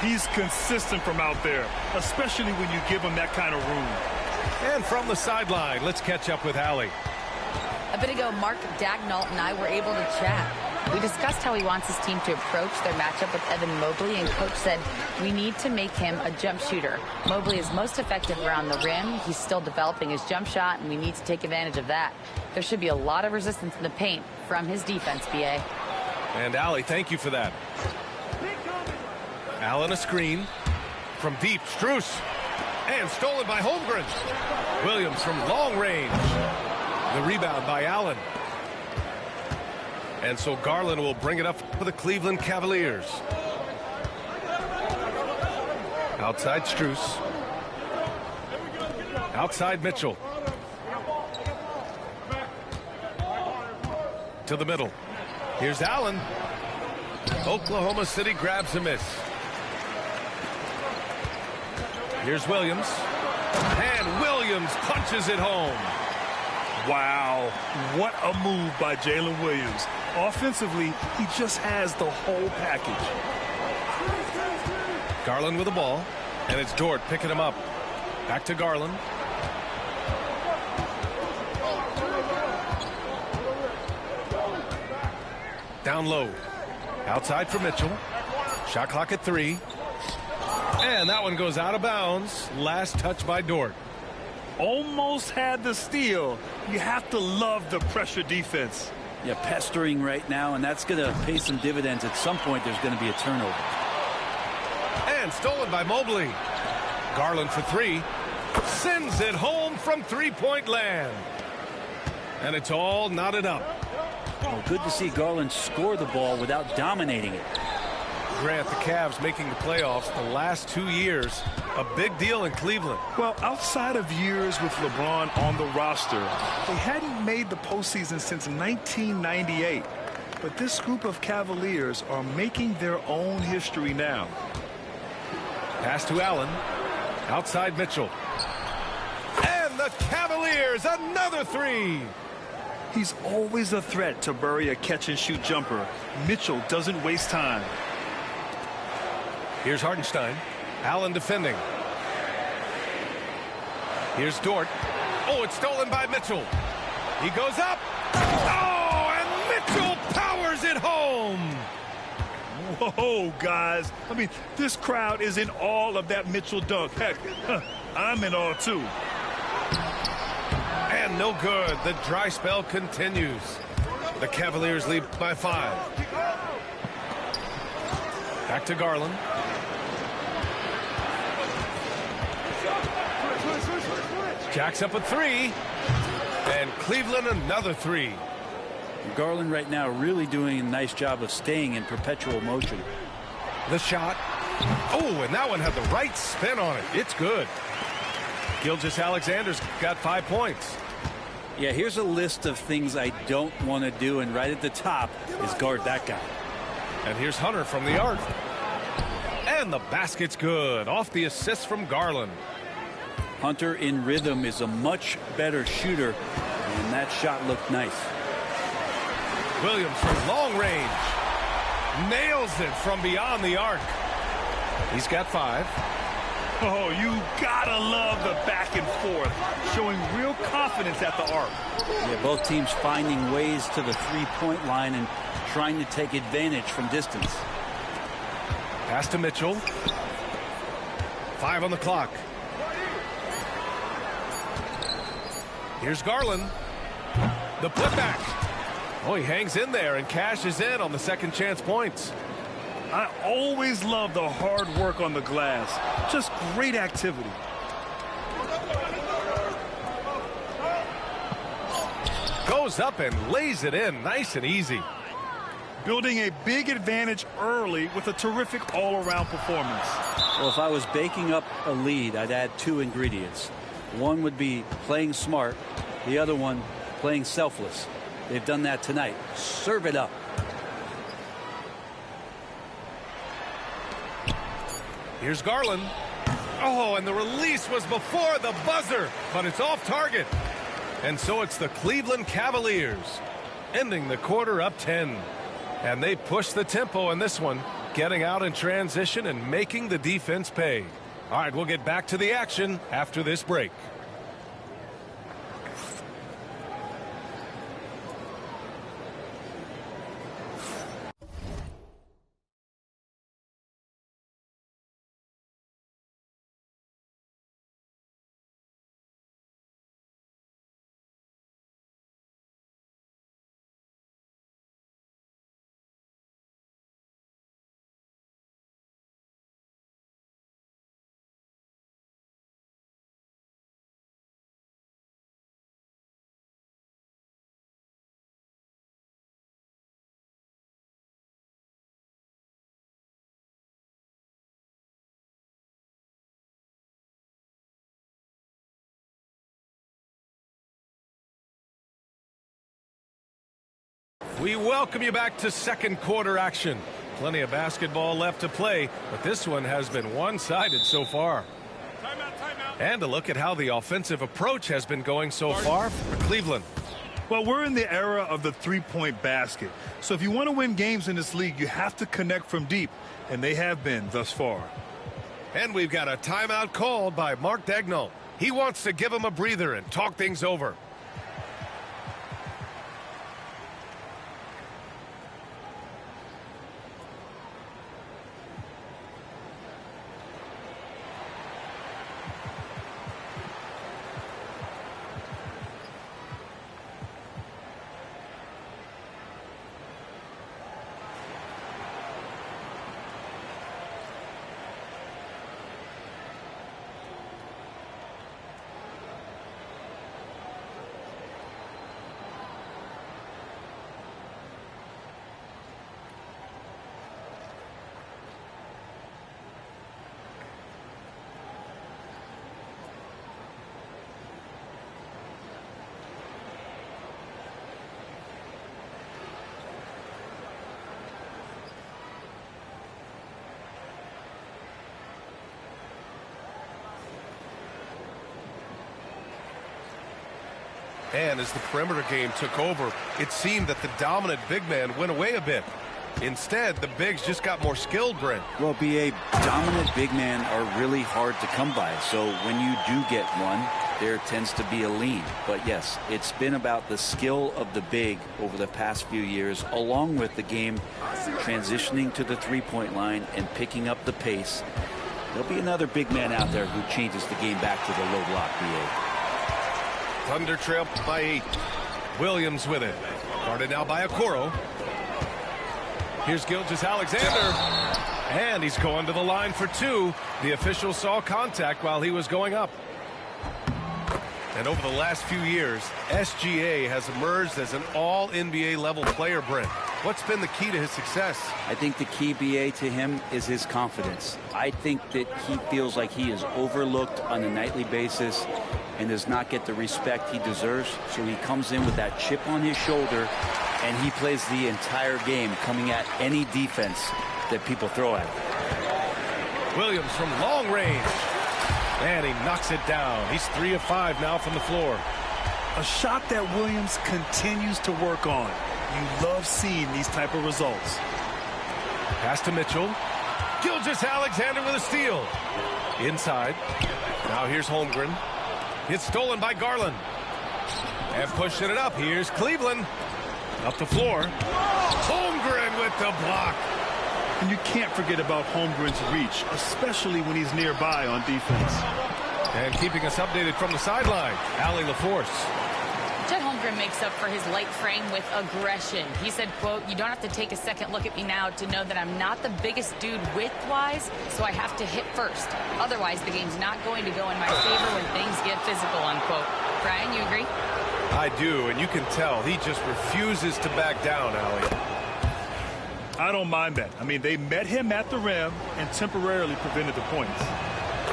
He's consistent from out there, especially when you give him that kind of room. And from the sideline, let's catch up with Allie. A bit ago, Mark Daigneault and I were able to chat. We discussed how he wants his team to approach their matchup with Evan Mobley, and Coach said, we need to make him a jump shooter. Mobley is most effective around the rim. He's still developing his jump shot, and we need to take advantage of that. There should be a lot of resistance in the paint from his defense, B.A. And Allie, thank you for that. Allen a screen from deep. Strus. And stolen by Holmgren. Williams from long range. The rebound by Allen. And so Garland will bring it up for the Cleveland Cavaliers. Outside Strus. Outside Mitchell. To the middle. Here's Allen. Oklahoma City grabs a miss. Here's Williams. And Williams punches it home. Wow, what a move by Jalen Williams. Offensively, he just has the whole package. Garland with the ball, and it's Dort picking him up. Back to Garland. Down low. Outside for Mitchell. Shot clock at 3. And that one goes out of bounds. Last touch by Dort. almost had the steal. You have to love the pressure defense. Yeah, pestering right now, and that's going to pay some dividends. At some point, there's going to be a turnover. And stolen by Mobley. Garland for three. Sends it home from three-point land. And it's all knotted up. Well, good to see Garland score the ball without dominating it. Grant, the Cavs making the playoffs the last 2 years. A big deal in Cleveland. Well, outside of years with LeBron on the roster, they hadn't made the postseason since 1998. But this group of Cavaliers are making their own history now. Pass to Allen. Outside Mitchell. And the Cavaliers, another three. He's always a threat to bury a catch-and-shoot jumper. Mitchell doesn't waste time. Here's Hartenstein. Allen defending. Here's Dort. Oh, it's stolen by Mitchell. He goes up. Oh, and Mitchell powers it home. Whoa, guys. I mean, this crowd is in awe of that Mitchell dunk. Heck, I'm in awe, too. And no good. The dry spell continues. The Cavaliers lead by 5. Back to Garland. Jacks up a three. And Cleveland another three. Garland right now really doing a nice job of staying in perpetual motion. The shot. Oh, and that one had the right spin on it. It's good. Gilgeous-Alexander's got 5 points. Yeah, here's a list of things I don't want to do, and right at the top is guard that guy. And here's Hunter from the arc. And the basket's good. Off the assist from Garland. Hunter in rhythm is a much better shooter, and that shot looked nice. Williams from long range. Nails it from beyond the arc. He's got 5. Oh, you gotta love the back and forth, showing real confidence at the arc. Yeah, both teams finding ways to the three-point line and trying to take advantage from distance. Pass to Mitchell. 5 on the clock. Here's Garland. The putback. Oh, he hangs in there and cashes in on the second chance points. I always love the hard work on the glass. Just great activity. Goes up and lays it in nice and easy. Building a big advantage early with a terrific all-around performance. Well, if I was baking up a lead, I'd add 2 ingredients. One would be playing smart. The other one, playing selfless. They've done that tonight. Serve it up. Here's Garland. Oh, and the release was before the buzzer, but it's off target. And so it's the Cleveland Cavaliers ending the quarter up 10. And they push the tempo in this one, getting out in transition and making the defense pay. All right, we'll get back to the action after this break. We welcome you back to second quarter action. Plenty of basketball left to play, but this one has been one-sided so far. Timeout. And a look at how the offensive approach has been going so far for Cleveland. Well, we're in the era of the three-point basket. So if you want to win games in this league, you have to connect from deep, and they have been thus far. And we've got a timeout called by Mark Daigneault. He wants to give him a breather and talk things over. And as the perimeter game took over, it seemed that the dominant big man went away a bit. Instead, the bigs just got more skilled, Brent. Well, B.A., dominant big men are really hard to come by. So when you do get one, there tends to be a lean. But yes, it's been about the skill of the big over the past few years, along with the game transitioning to the three-point line and picking up the pace. There'll be another big man out there who changes the game back to the low block, B.A. Thunder trail by 8. Williams with it. Guarded now by Okoro. Here's Gilgeous-Alexander. And he's going to the line for 2. The official saw contact while he was going up. And over the last few years, SGA has emerged as an all-NBA level player, Brent. What's been the key to his success? I think the key, B.A., to him is his confidence. I think that he feels like he is overlooked on a nightly basis and does not get the respect he deserves. So he comes in with that chip on his shoulder, and he plays the entire game coming at any defense that people throw at him. Williams from long range. And he knocks it down. He's 3 of 5 now from the floor. A shot that Williams continues to work on. You love seeing these type of results. Pass to Mitchell. Gilgeous-Alexander with a steal. Inside. Now here's Holmgren. It's stolen by Garland. And pushing it up. Here's Cleveland. Up the floor. Holmgren with the block. And you can't forget about Holmgren's reach, especially when he's nearby on defense. And keeping us updated from the sideline, Allie LaForce. Chet Holmgren makes up for his light frame with aggression. He said, quote, "You don't have to take a second look at me now to know that I'm not the biggest dude width-wise, so I have to hit first. Otherwise, the game's not going to go in my favor when things get physical," unquote. Brian, you agree? I do, and you can tell he just refuses to back down, Allie. I don't mind that. I mean, they met him at the rim and temporarily prevented the points.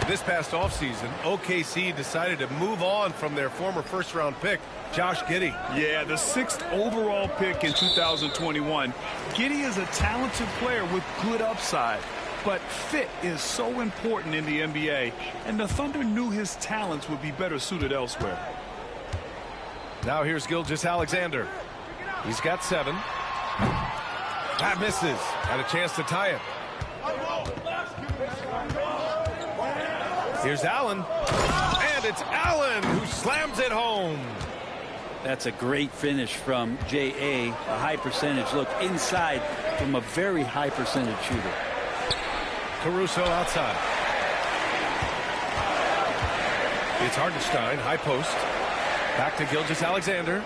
This past offseason, OKC decided to move on from their former first-round pick, Josh Giddey. Yeah, the 6th overall pick in 2021. Giddey is a talented player with good upside, but fit is so important in the NBA, and the Thunder knew his talents would be better suited elsewhere. Now here's Gilgeous-Alexander. He's got 7. That misses. Had a chance to tie it. Here's Allen. And it's Allen who slams it home. That's a great finish from J.A. A high percentage look inside from a very high percentage shooter. Caruso outside. It's Hartenstein, high post. Back to Gilgeous-Alexander.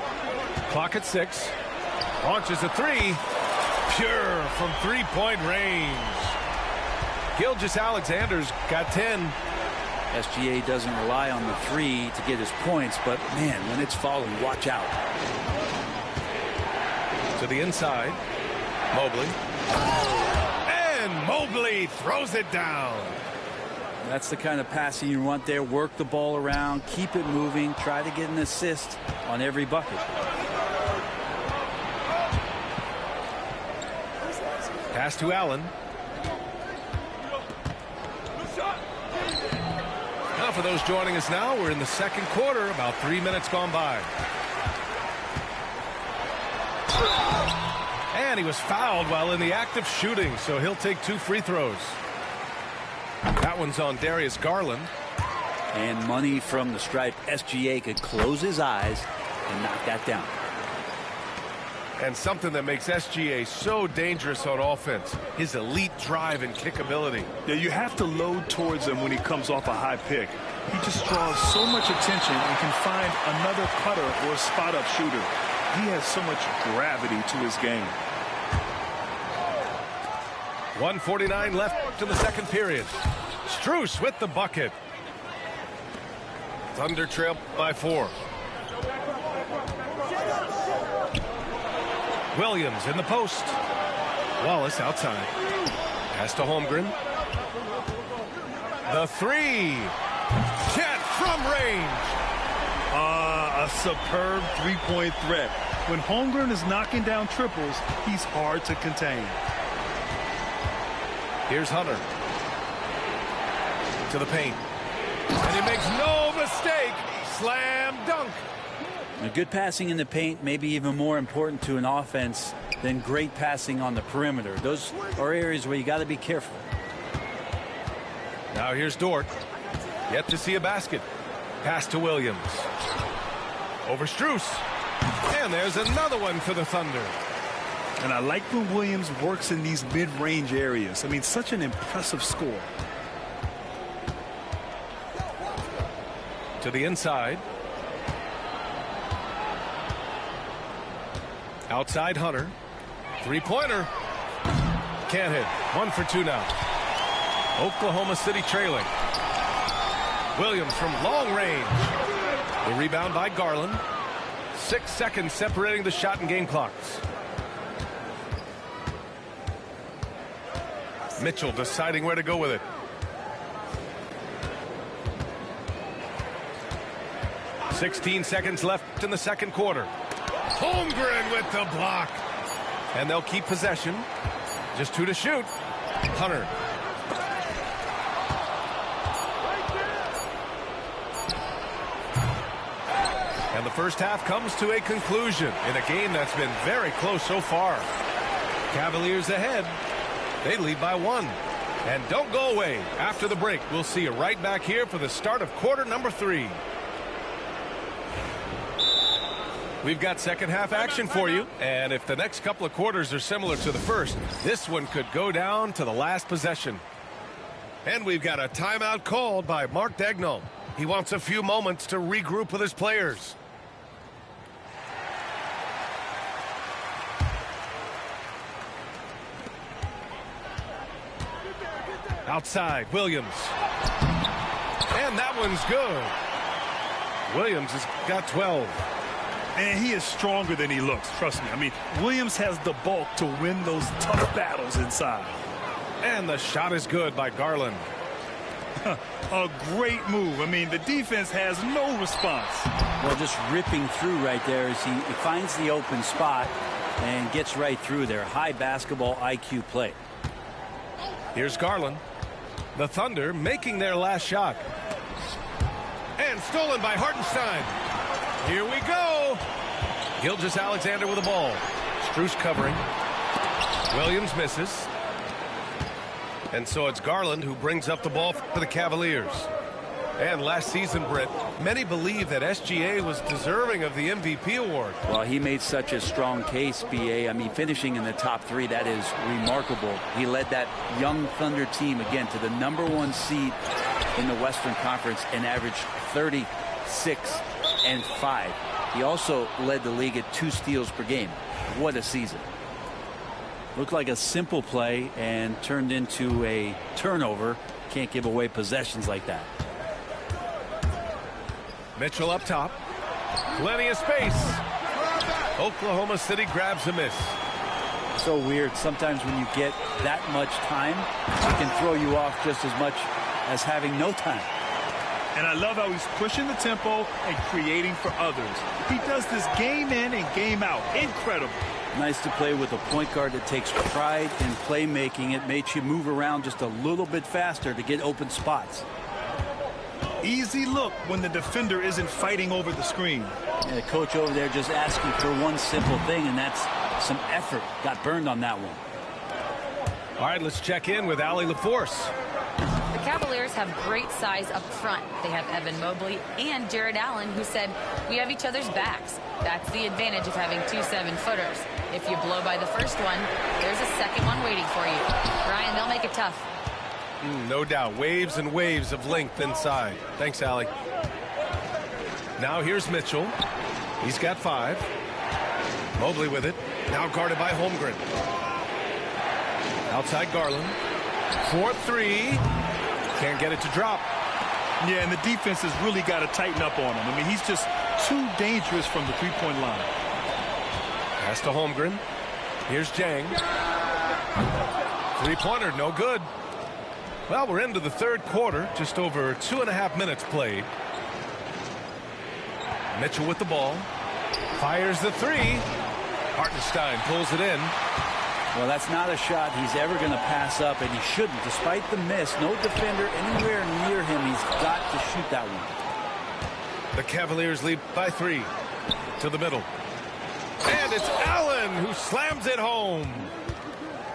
Clock at 6. Launches a 3. Pure from three-point range. Gilgeous-Alexander's got 10. SGA doesn't rely on the 3 to get his points, but man, when it's falling, watch out. To the inside. Mobley. And Mobley throws it down. That's the kind of passing you want there. Work the ball around, keep it moving, try to get an assist on every bucket. Pass to Allen. Now for those joining us now, we're in the second quarter, about 3 minutes gone by. And he was fouled while in the act of shooting, so he'll take 2 free throws. That one's on Darius Garland. And money from the stripe. SGA could close his eyes and knock that down. And something that makes SGA so dangerous on offense, his elite drive and kick ability. Yeah, you have to load towards him when he comes off a high pick. He just draws so much attention and can find another cutter or a spot-up shooter. He has so much gravity to his game. 1:49 left to the second period. Strus with the bucket. Thunder trail by 4. Williams in the post. Wallace outside. Pass to Holmgren. The 3. Chet from range. A superb three-point threat. When Holmgren is knocking down triples, he's hard to contain. Here's Hunter. To the paint. And he makes no mistake. Slam dunk. Good passing in the paint may be even more important to an offense than great passing on the perimeter. Those are areas where you got to be careful. Now here's Dort. Yet to see a basket. Pass to Williams. Over Strus. And there's another one for the Thunder. And I like when Williams works in these mid-range areas. I mean, such an impressive score. To the inside. Outside Hunter. Three-pointer. Can't hit. 1 for 2 now. Oklahoma City trailing. Williams from long range. The rebound by Garland. 6 seconds separating the shot and game clocks. Mitchell deciding where to go with it. "16 seconds left in the second quarter. Holmgren with the block. And they'll keep possession. Just 2 to shoot. Hunter. And the first half comes to a conclusion in a game that's been very close so far. Cavaliers ahead. They lead by 1. And don't go away. After the break, we'll see you right back here for the start of quarter number 3. We've got second half action for you. And if the next couple of quarters are similar to the first, this one could go down to the last possession. And we've got a timeout called by Mark Daigneault. He wants a few moments to regroup with his players. Outside, Williams. And that one's good. Williams has got 12. And he is stronger than he looks, trust me. I mean, Williams has the bulk to win those tough battles inside. And the shot is good by Garland. A great move. I mean, the defense has no response. Well, just ripping through right there as he finds the open spot and gets right through there. High basketball IQ play. Here's Garland. The Thunder making their last shot. And stolen by Hartenstein. Here we go. Gilgeous-Alexander with the ball. Strus covering. Williams misses. And so it's Garland who brings up the ball for the Cavaliers. And last season, Brent, many believe that SGA was deserving of the MVP award. Well, he made such a strong case, B.A. I mean, finishing in the top 3, that is remarkable. He led that young Thunder team, again, to the #1 seed in the Western Conference and averaged 36 and 5. He also led the league at 2 steals per game. What a season. Looked like a simple play and turned into a turnover. Can't give away possessions like that. Mitchell up top. Plenty of space. Oklahoma City grabs a miss. So weird. Sometimes when you get that much time, it can throw you off just as much as having no time. And I love how he's pushing the tempo and creating for others. He does this game in and game out. Incredible. Nice to play with a point guard that takes pride in playmaking. It makes you move around just a little bit faster to get open spots. Easy look when the defender isn't fighting over the screen. Yeah, the coach over there just asking for one simple thing, and that's some effort. Got burned on that one. All right, let's check in with Allie LaForce. The Cavaliers have great size up front. They have Evan Mobley and Jared Allen, who said, "We have each other's backs." That's the advantage of having 2 7-footers. If you blow by the first one, there's a second one waiting for you. Brian, they'll make it tough. No doubt. Waves and waves of length inside. Thanks, Allie. Now here's Mitchell. He's got 5. Mobley with it. Now guarded by Holmgren. Outside Garland. 4-3. Can't get it to drop. Yeah, and the defense has really got to tighten up on him. I mean, he's just too dangerous from the three-point line. Pass to Holmgren. Here's Jang. Three-pointer, no good. Well, we're into the third quarter. Just over 2.5 minutes played. Mitchell with the ball. Fires the 3. Hartenstein pulls it in. Well, that's not a shot he's ever going to pass up, and he shouldn't. Despite the miss, no defender anywhere near him. He's got to shoot that one. The Cavaliers lead by 3. to the middle. And it's Allen who slams it home.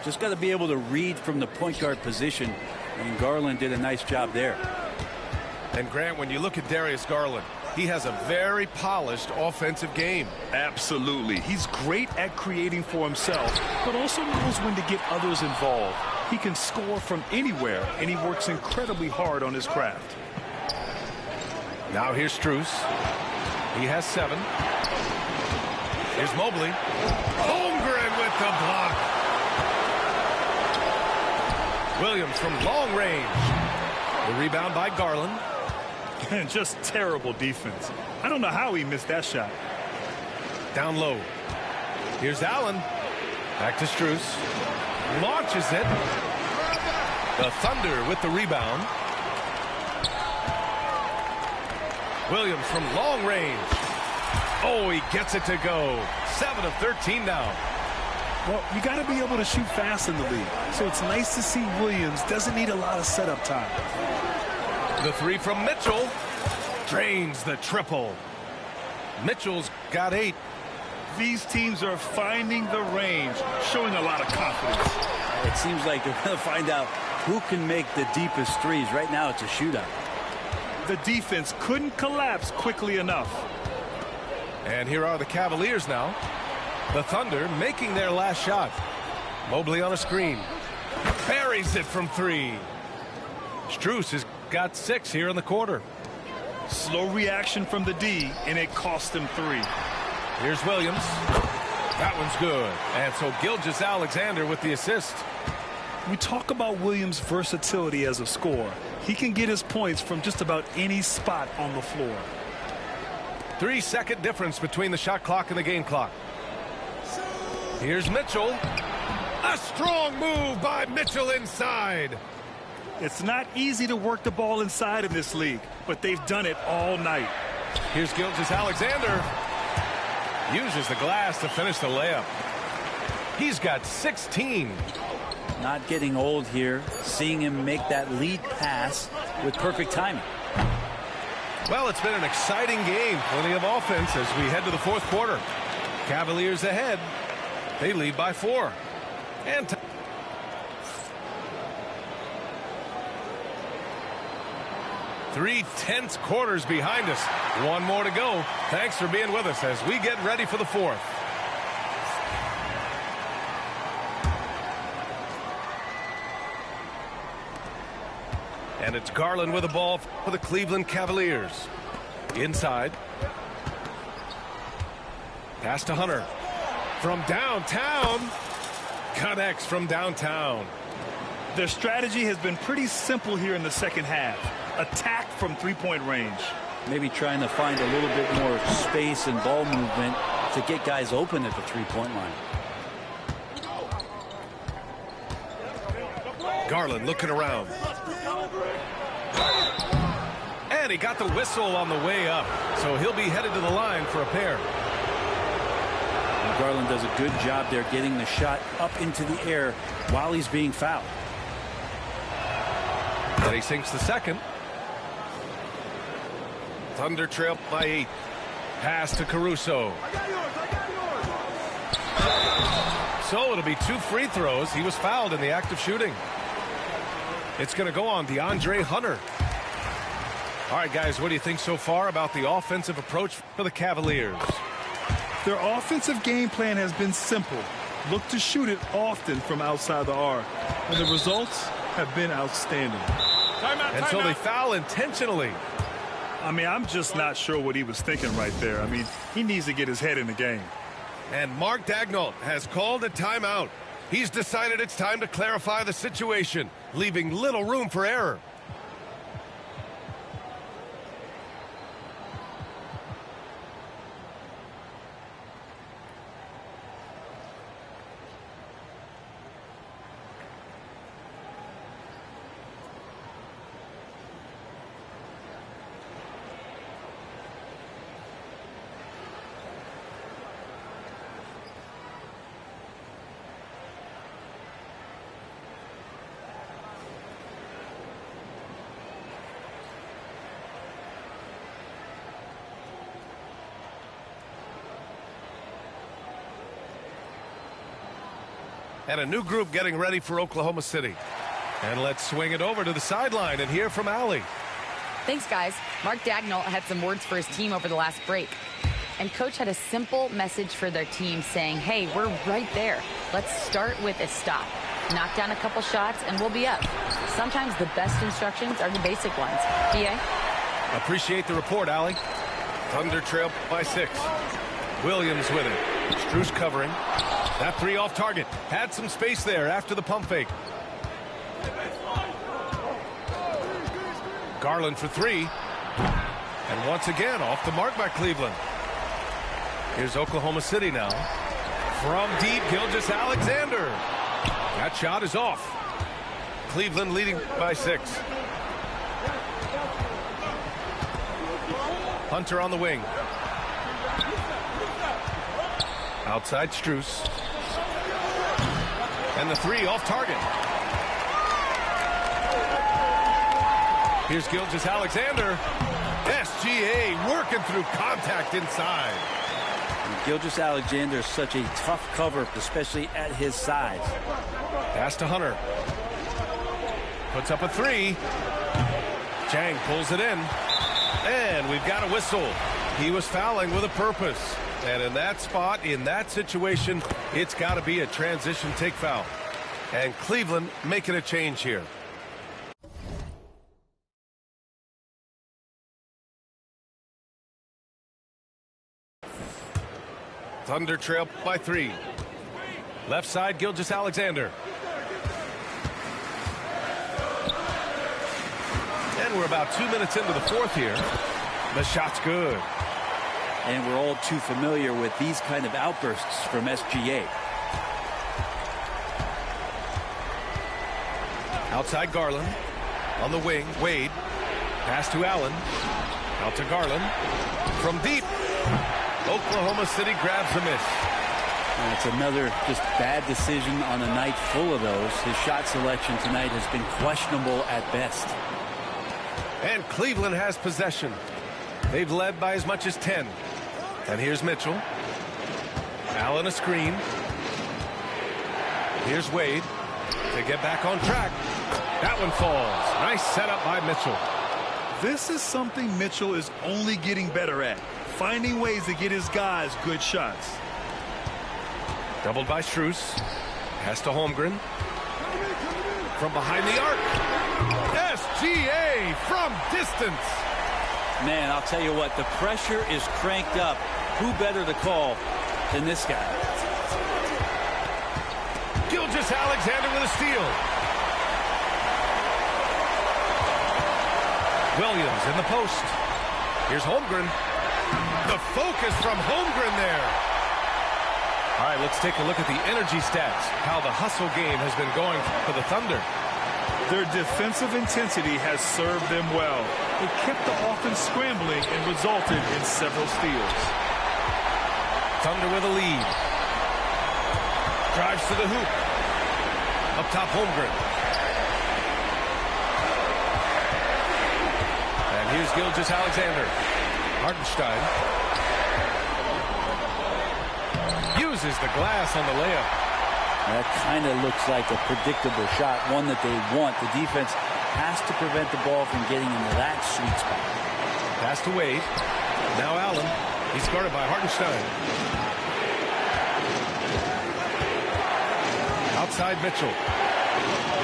Just got to be able to read from the point guard position, and Garland did a nice job there. And Grant, when you look at Darius Garland, he has a very polished offensive game. Absolutely. He's great at creating for himself, but also knows when to get others involved. He can score from anywhere, and he works incredibly hard on his craft. Now here's Strus. He has 7. Here's Mobley. Holmgren with the block. Williams from long range. The rebound by Garland. And just terrible defense. I don't know how he missed that shot. Down low. Here's Allen. Back to Strus. Launches it. The Thunder with the rebound. Williams from long range. Oh, he gets it to go. 7 of 13 now. Well, you got to be able to shoot fast in the league. So it's nice to see Williams doesn't need a lot of setup time. The 3 from Mitchell. Drains the triple. Mitchell's got 8. These teams are finding the range, showing a lot of confidence. It seems like they're going to find out who can make the deepest threes. Right now, it's a shootout. The defense couldn't collapse quickly enough. And here are the Cavaliers now. The Thunder making their last shot. Mobley on a screen. Buries it from 3. Strus has got 6 here in the quarter. Slow reaction from the D, and it cost him 3. Here's Williams. That one's good. And so Gilgeous-Alexander with the assist. We talk about Williams' versatility as a scorer. He can get his points from just about any spot on the floor. 3-second difference between the shot clock and the game clock. Here's Mitchell. A strong move by Mitchell inside. It's not easy to work the ball inside in this league, but they've done it all night. Here's Gilgeous-Alexander. Uses the glass to finish the layup. He's got 16. Not getting old here. Seeing him make that lead pass with perfect timing. Well, it's been an exciting game. Plenty of offense as we head to the 4th quarter. Cavaliers ahead. They lead by 4. And 3 tense quarters behind us. 1 more to go. Thanks for being with us as we get ready for the 4th. And it's Garland with the ball for the Cleveland Cavaliers. Inside. Pass to Hunter. From downtown. Connects from downtown. Their strategy has been pretty simple here in the second half. Attack from three-point range. Maybe trying to find a little bit more space and ball movement to get guys open at the three-point line. Garland looking around. And he got the whistle on the way up. So he'll be headed to the line for a pair. And Garland does a good job there getting the shot up into the air while he's being fouled. And he sinks the second. Thunder trail by 8. Pass to Caruso. So it'll be 2 free throws. He was fouled in the act of shooting. It's going to go on DeAndre Hunter. All right, guys, what do you think so far about the offensive approach for the Cavaliers? Their offensive game plan has been simple. Look to shoot it often from outside the arc. And the results have been outstanding. And so they foul intentionally. I mean, I'm just not sure what he was thinking right there. I mean, he needs to get his head in the game. And Mark Daigneault has called a timeout. He's decided it's time to clarify the situation, leaving little room for error. And a new group getting ready for Oklahoma City. And let's swing it over to the sideline and hear from Allie. Thanks, guys. Mark Daigneault had some words for his team over the last break. And Coach had a simple message for their team saying, hey, we're right there. Let's start with a stop. Knock down a couple shots, and we'll be up. Sometimes the best instructions are the basic ones. D.A.? Appreciate the report, Allie. Thunder trail by 6. Williams with it. Strus covering. That 3 off target. Had some space there after the pump fake. Garland for 3. And once again, off the mark by Cleveland. Here's Oklahoma City now. From deep, Gilgeous-Alexander. That shot is off. Cleveland leading by 6. Hunter on the wing. Outside Strus. And the 3 off target. Here's Gilgeous-Alexander. SGA working through contact inside. Gilgeous-Alexander is such a tough cover, especially at his size. Pass to Hunter. Puts up a 3. Chang pulls it in. And we've got a whistle. He was fouling with a purpose. And in that spot, in that situation, it's got to be a transition take foul. And Cleveland making a change here. Thunder trail by 3. Left side, Gilgeous-Alexander. And we're about 2 minutes into the 4th here. The shot's good. And we're all too familiar with these kind of outbursts from SGA. Outside Garland. On the wing, Wade. Pass to Allen. Out to Garland. From deep. Oklahoma City grabs a miss. And it's another just bad decision on a night full of those. His shot selection tonight has been questionable at best. And Cleveland has possession. They've led by as much as 10. And here's Mitchell. Allen a screen. Here's Wade to get back on track. That one falls. Nice setup by Mitchell. This is something Mitchell is only getting better at. Finding ways to get his guys good shots. Doubled by Strus. Pass to Holmgren. From behind the arc. SGA from distance. Man, I'll tell you what, the pressure is cranked up. Who better to call than this guy? Gilgeous-Alexander with a steal. Williams in the post. Here's Holmgren. The focus from Holmgren there. All right, let's take a look at the energy stats. How the hustle game has been going for the Thunder. Their defensive intensity has served them well. It kept the offense scrambling and resulted in several steals. Thunder with a lead. Drives to the hoop. Up top, Holmgren. And here's Gilgeous-Alexander. Hartenstein uses the glass on the layup. That kind of looks like a predictable shot, one that they want. The defense has to prevent the ball from getting into that sweet spot. Pass to Wade. Now Allen. He's guarded by Hartenstein. Outside Mitchell.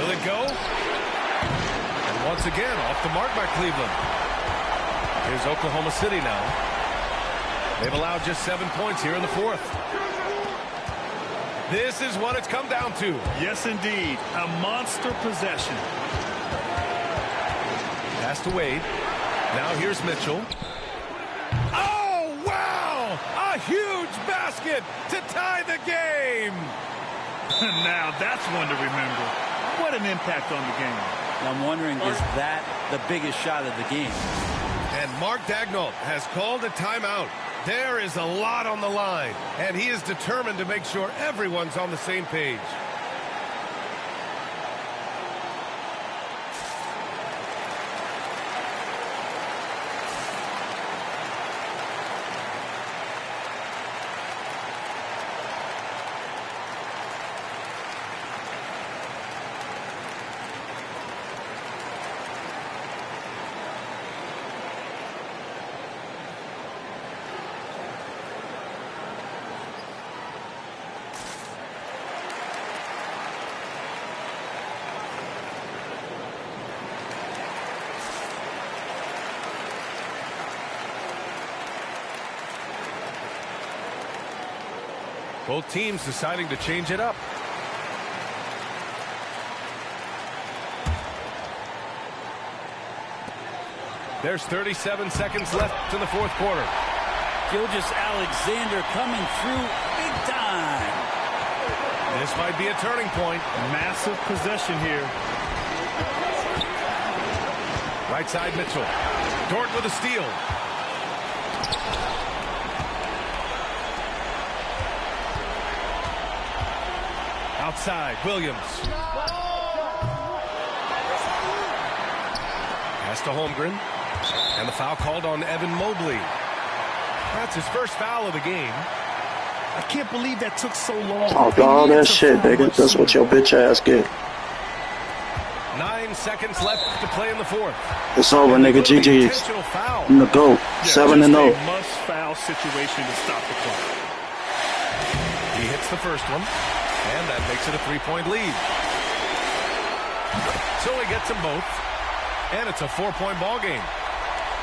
Will it go? And once again, off the mark by Cleveland. Here's Oklahoma City now. They've allowed just 7 points here in the 4th. This is what it's come down to. Yes, indeed. A monster possession. Pass to Wade. Now here's Mitchell. Oh, wow! A huge basket to tie the game. Now that's one to remember. What an impact on the game. I'm wondering, is that the biggest shot of the game? And Mark Daigneault has called a timeout. There is a lot on the line, and he is determined to make sure everyone's on the same page. Both teams deciding to change it up. There's 37 seconds left in the fourth quarter. Gilgeous-Alexander coming through big time. This might be a turning point. Massive possession here. Right side Mitchell. Dort with a steal. Outside Williams. Pass to Holmgren. And the foul called on Evan Mobley. That's his first foul of the game. I can't believe that took so long. Talk all that shit, nigga. That's what your bitch ass get. 9 seconds left to play in the fourth. It's over, nigga. GG's. I'm the GOAT. 7-0. Must-foul situation to stop the clock. He hits the first one, and that makes it a 3-point lead. So he gets them both, and it's a 4-point ball game.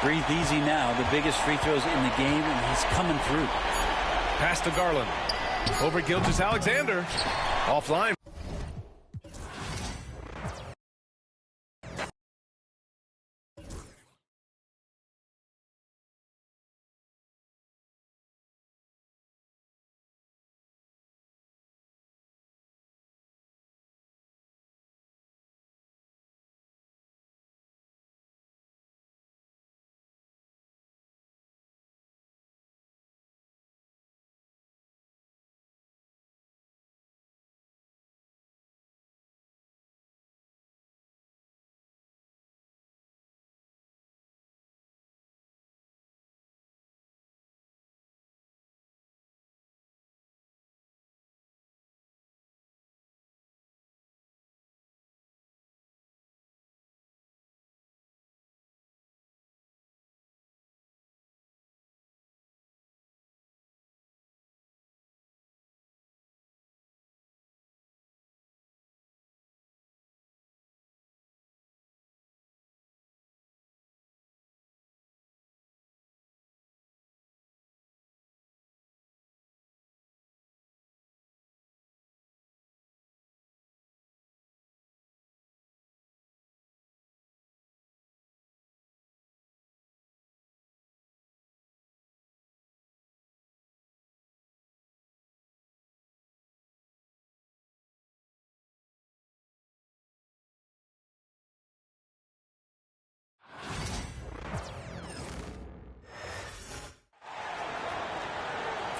Breathe easy now. The biggest free throws in the game, and he's coming through. Pass to Garland. Over Gilgeous-Alexander. Offline.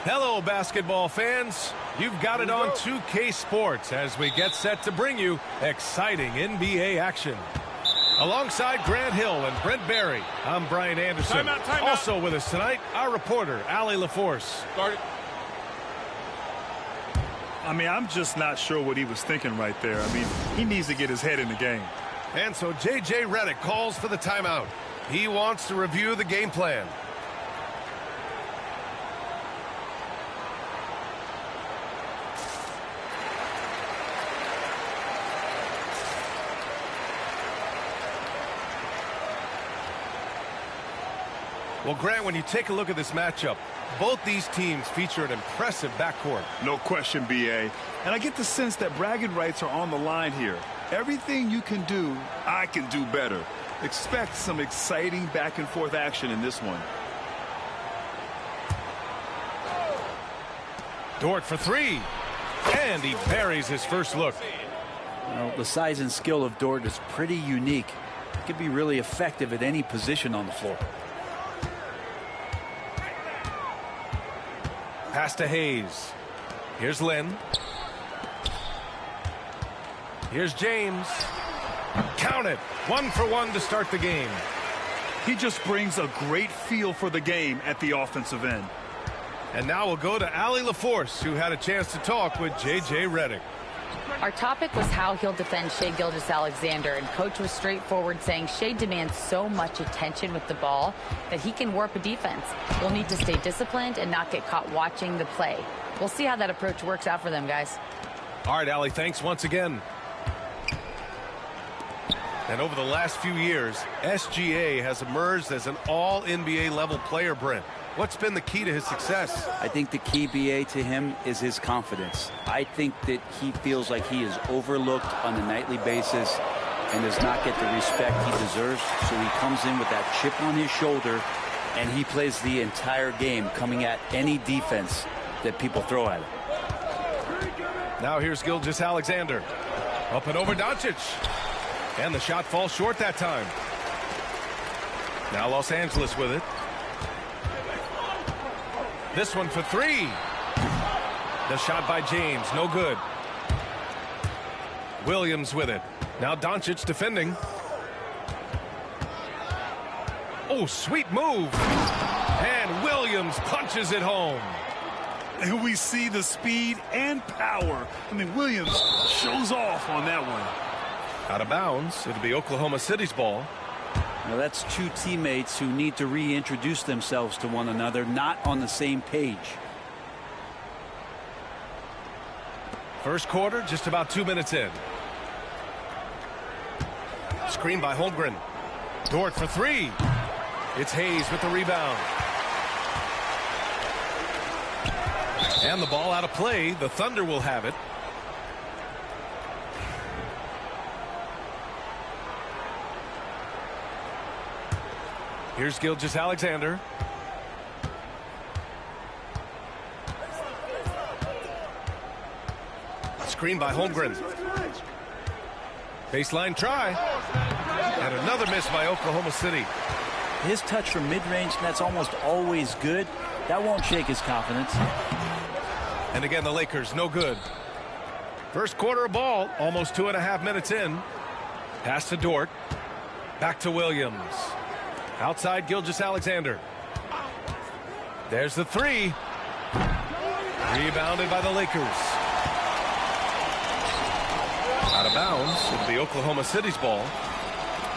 Hello, basketball fans. You've got it on 2K Sports as we get set to bring you exciting NBA action. Alongside Grant Hill and Brent Barry, I'm Brian Anderson. Timeout. Also with us tonight, our reporter, Allie LaForce. I mean, I'm just not sure what he was thinking right there. I mean, he needs to get his head in the game. And so J.J. Redick calls for the timeout. He wants to review the game plan. Well, Grant, when you take a look at this matchup, both these teams feature an impressive backcourt. No question, B.A. And I get the sense that bragging rights are on the line here. Everything you can do, I can do better. Expect some exciting back-and-forth action in this one. Dort for three. And he buries his first look. Well, the size and skill of Dort is pretty unique. He can be really effective at any position on the floor. Pass to Hayes. Here's Lynn. Here's James. Count it. 1 for 1 to start the game. He just brings a great feel for the game at the offensive end. And now we'll go to Allie LaForce, who had a chance to talk with J.J. Redick. Our topic was how he'll defend Shai Gilgeous-Alexander, and Coach was straightforward, saying Shai demands so much attention with the ball that he can warp a defense. We'll need to stay disciplined and not get caught watching the play. We'll see how that approach works out for them, guys. All right, Allie, thanks once again. And over the last few years, SGA has emerged as an all-NBA level player, Brent. What's been the key to his success? I think the key, BA, to him is his confidence. I think that he feels like he is overlooked on a nightly basis and does not get the respect he deserves. So he comes in with that chip on his shoulder, and he plays the entire game coming at any defense that people throw at him. Now here's Gilgeous-Alexander. Up and over Doncic. And the shot falls short that time. Now Los Angeles with it. This one for three. The shot by James, no good. Williams with it. Now Doncic defending. Oh, sweet move. And Williams punches it home. And we see the speed and power. I mean, Williams shows off on that one. Out of bounds. It'll be Oklahoma City's ball. Now that's two teammates who need to reintroduce themselves to one another, not on the same page. First quarter, just about 2 minutes in. Screen by Holmgren. Dort for three. It's Hayes with the rebound. And the ball out of play. The Thunder will have it. Here's Gilgeous-Alexander. Screen by Holmgren. Baseline try. And another miss by Oklahoma City. His touch from mid-range, that's almost always good. That won't shake his confidence. And again, the Lakers, no good. First quarter of ball, almost 2.5 minutes in. Pass to Dort. Back to Williams. Outside Gilgeous-Alexander. There's the three. Rebounded by the Lakers. Out of bounds. It'll be Oklahoma City's ball.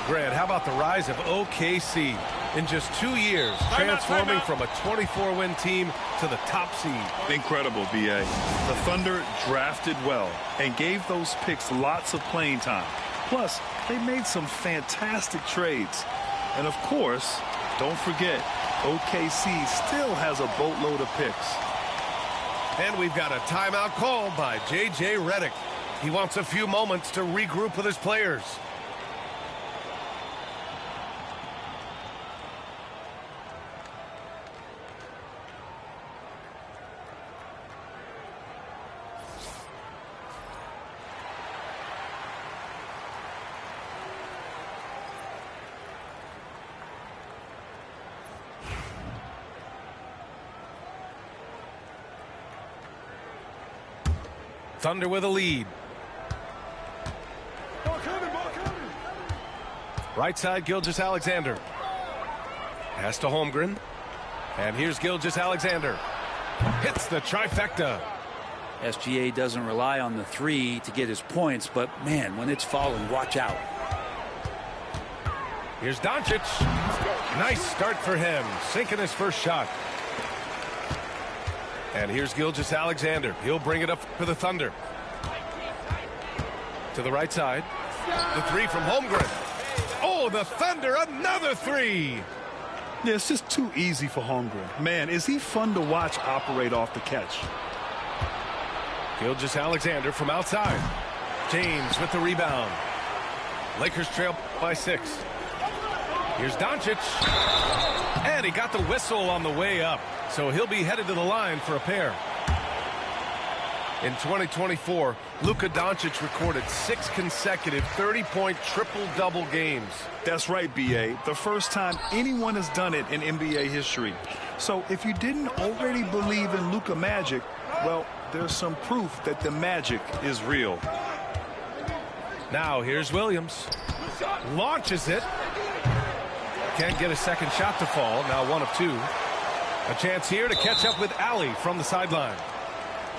Grant, how about the rise of OKC? In just 2 years, transforming from a 24-win team to the top seed. Incredible, BA. The Thunder drafted well and gave those picks lots of playing time. Plus, they made some fantastic trades. And of course, don't forget, OKC still has a boatload of picks. And we've got a timeout called by J.J. Redick. He wants a few moments to regroup with his players. Thunder with a lead. Right side, Gilgeous-Alexander. Pass to Holmgren. And here's Gilgeous-Alexander. Hits the trifecta. SGA doesn't rely on the three to get his points, but man, when it's falling, watch out. Here's Doncic. Nice start for him, sinking his first shot. And here's Gilgeous-Alexander. He'll bring it up for the Thunder. To the right side. The three from Holmgren. Oh, the Thunder, another three. Yeah, it's just too easy for Holmgren. Man, is he fun to watch operate off the catch. Gilgeous-Alexander from outside. James with the rebound. Lakers trail by 6. Here's Doncic. And he got the whistle on the way up. So he'll be headed to the line for a pair. In 2024, Luka Doncic recorded 6 consecutive 30-point triple-double games. That's right, B.A. The first time anyone has done it in NBA history. So if you didn't already believe in Luka magic, well, there's some proof that the magic is real. Now here's Williams. Launches it. Can't get a second shot to fall. Now 1 of 2. A chance here to catch up with Allie from the sideline.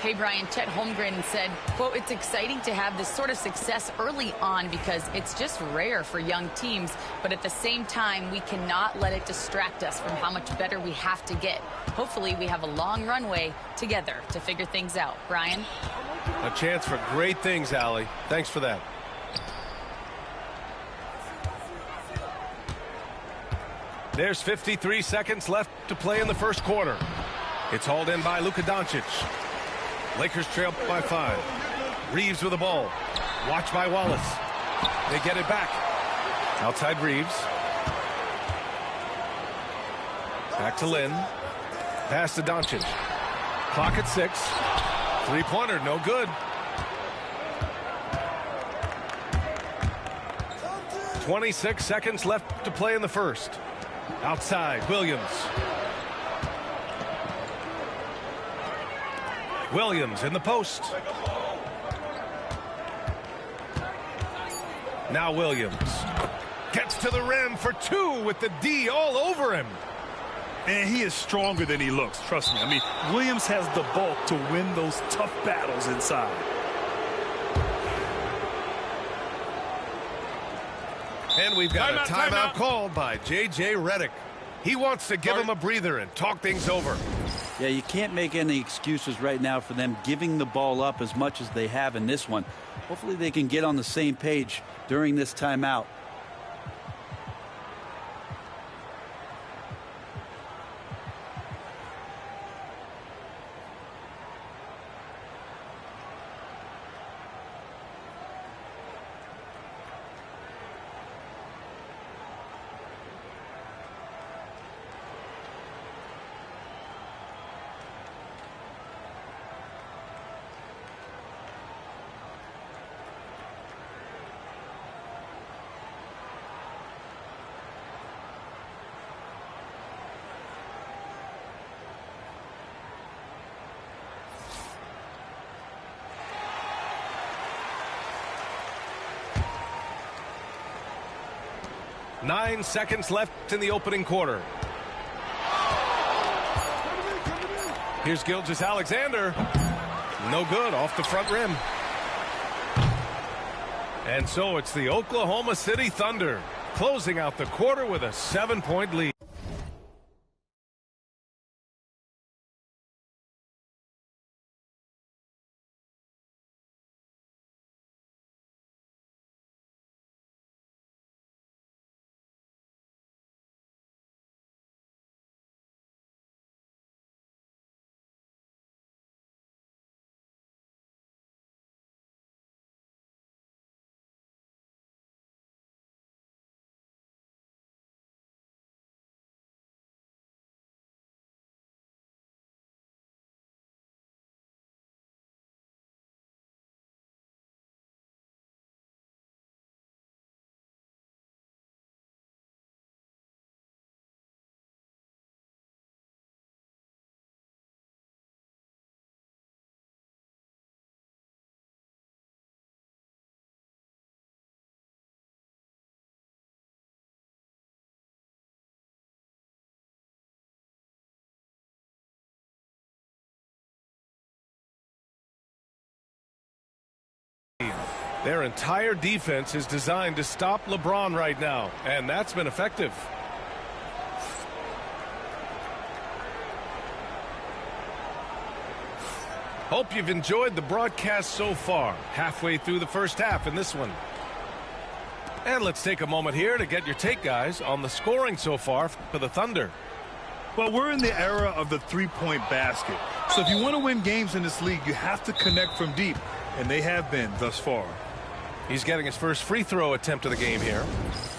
Hey, Brian, Chet Holmgren said, quote, it's exciting to have this sort of success early on because it's just rare for young teams. But at the same time, we cannot let it distract us from how much better we have to get. Hopefully, we have a long runway together to figure things out. Brian? A chance for great things, Allie. Thanks for that. There's 53 seconds left to play in the first quarter. It's hauled in by Luka Doncic. Lakers trail by 5. Reeves with the ball. Watched by Wallace. They get it back. Outside Reeves. Back to Lynn. Pass to Doncic. Clock at 6. Three-pointer, no good. 26 seconds left to play in the first. Outside, Williams. Williams in the post. Now Williams gets to the rim for 2 with the D all over him. And he is stronger than he looks, trust me. I mean, Williams has the bulk to win those tough battles inside. And we've got a timeout called by J.J. Redick. He wants to give him a breather and talk things over. Yeah, you can't make any excuses right now for them giving the ball up as much as they have in this one. Hopefully they can get on the same page during this timeout. Nine seconds left in the opening quarter. Here's Gilgeous-Alexander. No good, off the front rim. And so it's the Oklahoma City Thunder closing out the quarter with a 7-point lead. Their entire defense is designed to stop LeBron right now, and that's been effective. Hope you've enjoyed the broadcast so far. Halfway through the first half in this one. And let's take a moment here to get your take, guys, on the scoring so far for the Thunder. Well, we're in the era of the three-point basket. So if you want to win games in this league, you have to connect from deep, and they have been thus far. He's getting his first free throw attempt of the game here.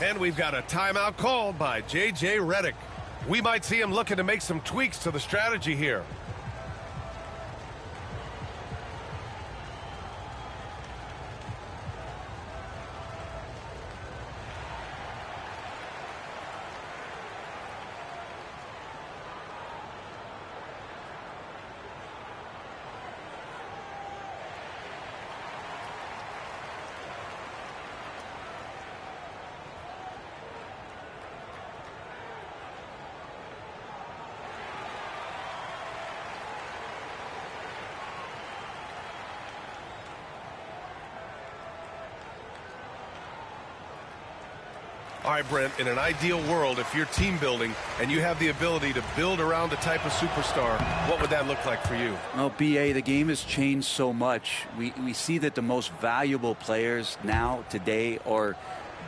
And we've got a timeout called by J.J. Redick. We might see him looking to make some tweaks to the strategy here. All right, Brent, in an ideal world, if you're team building and you have the ability to build around a type of superstar, what would that look like for you? Well, B.A., the game has changed so much. We see that the most valuable players now, today, are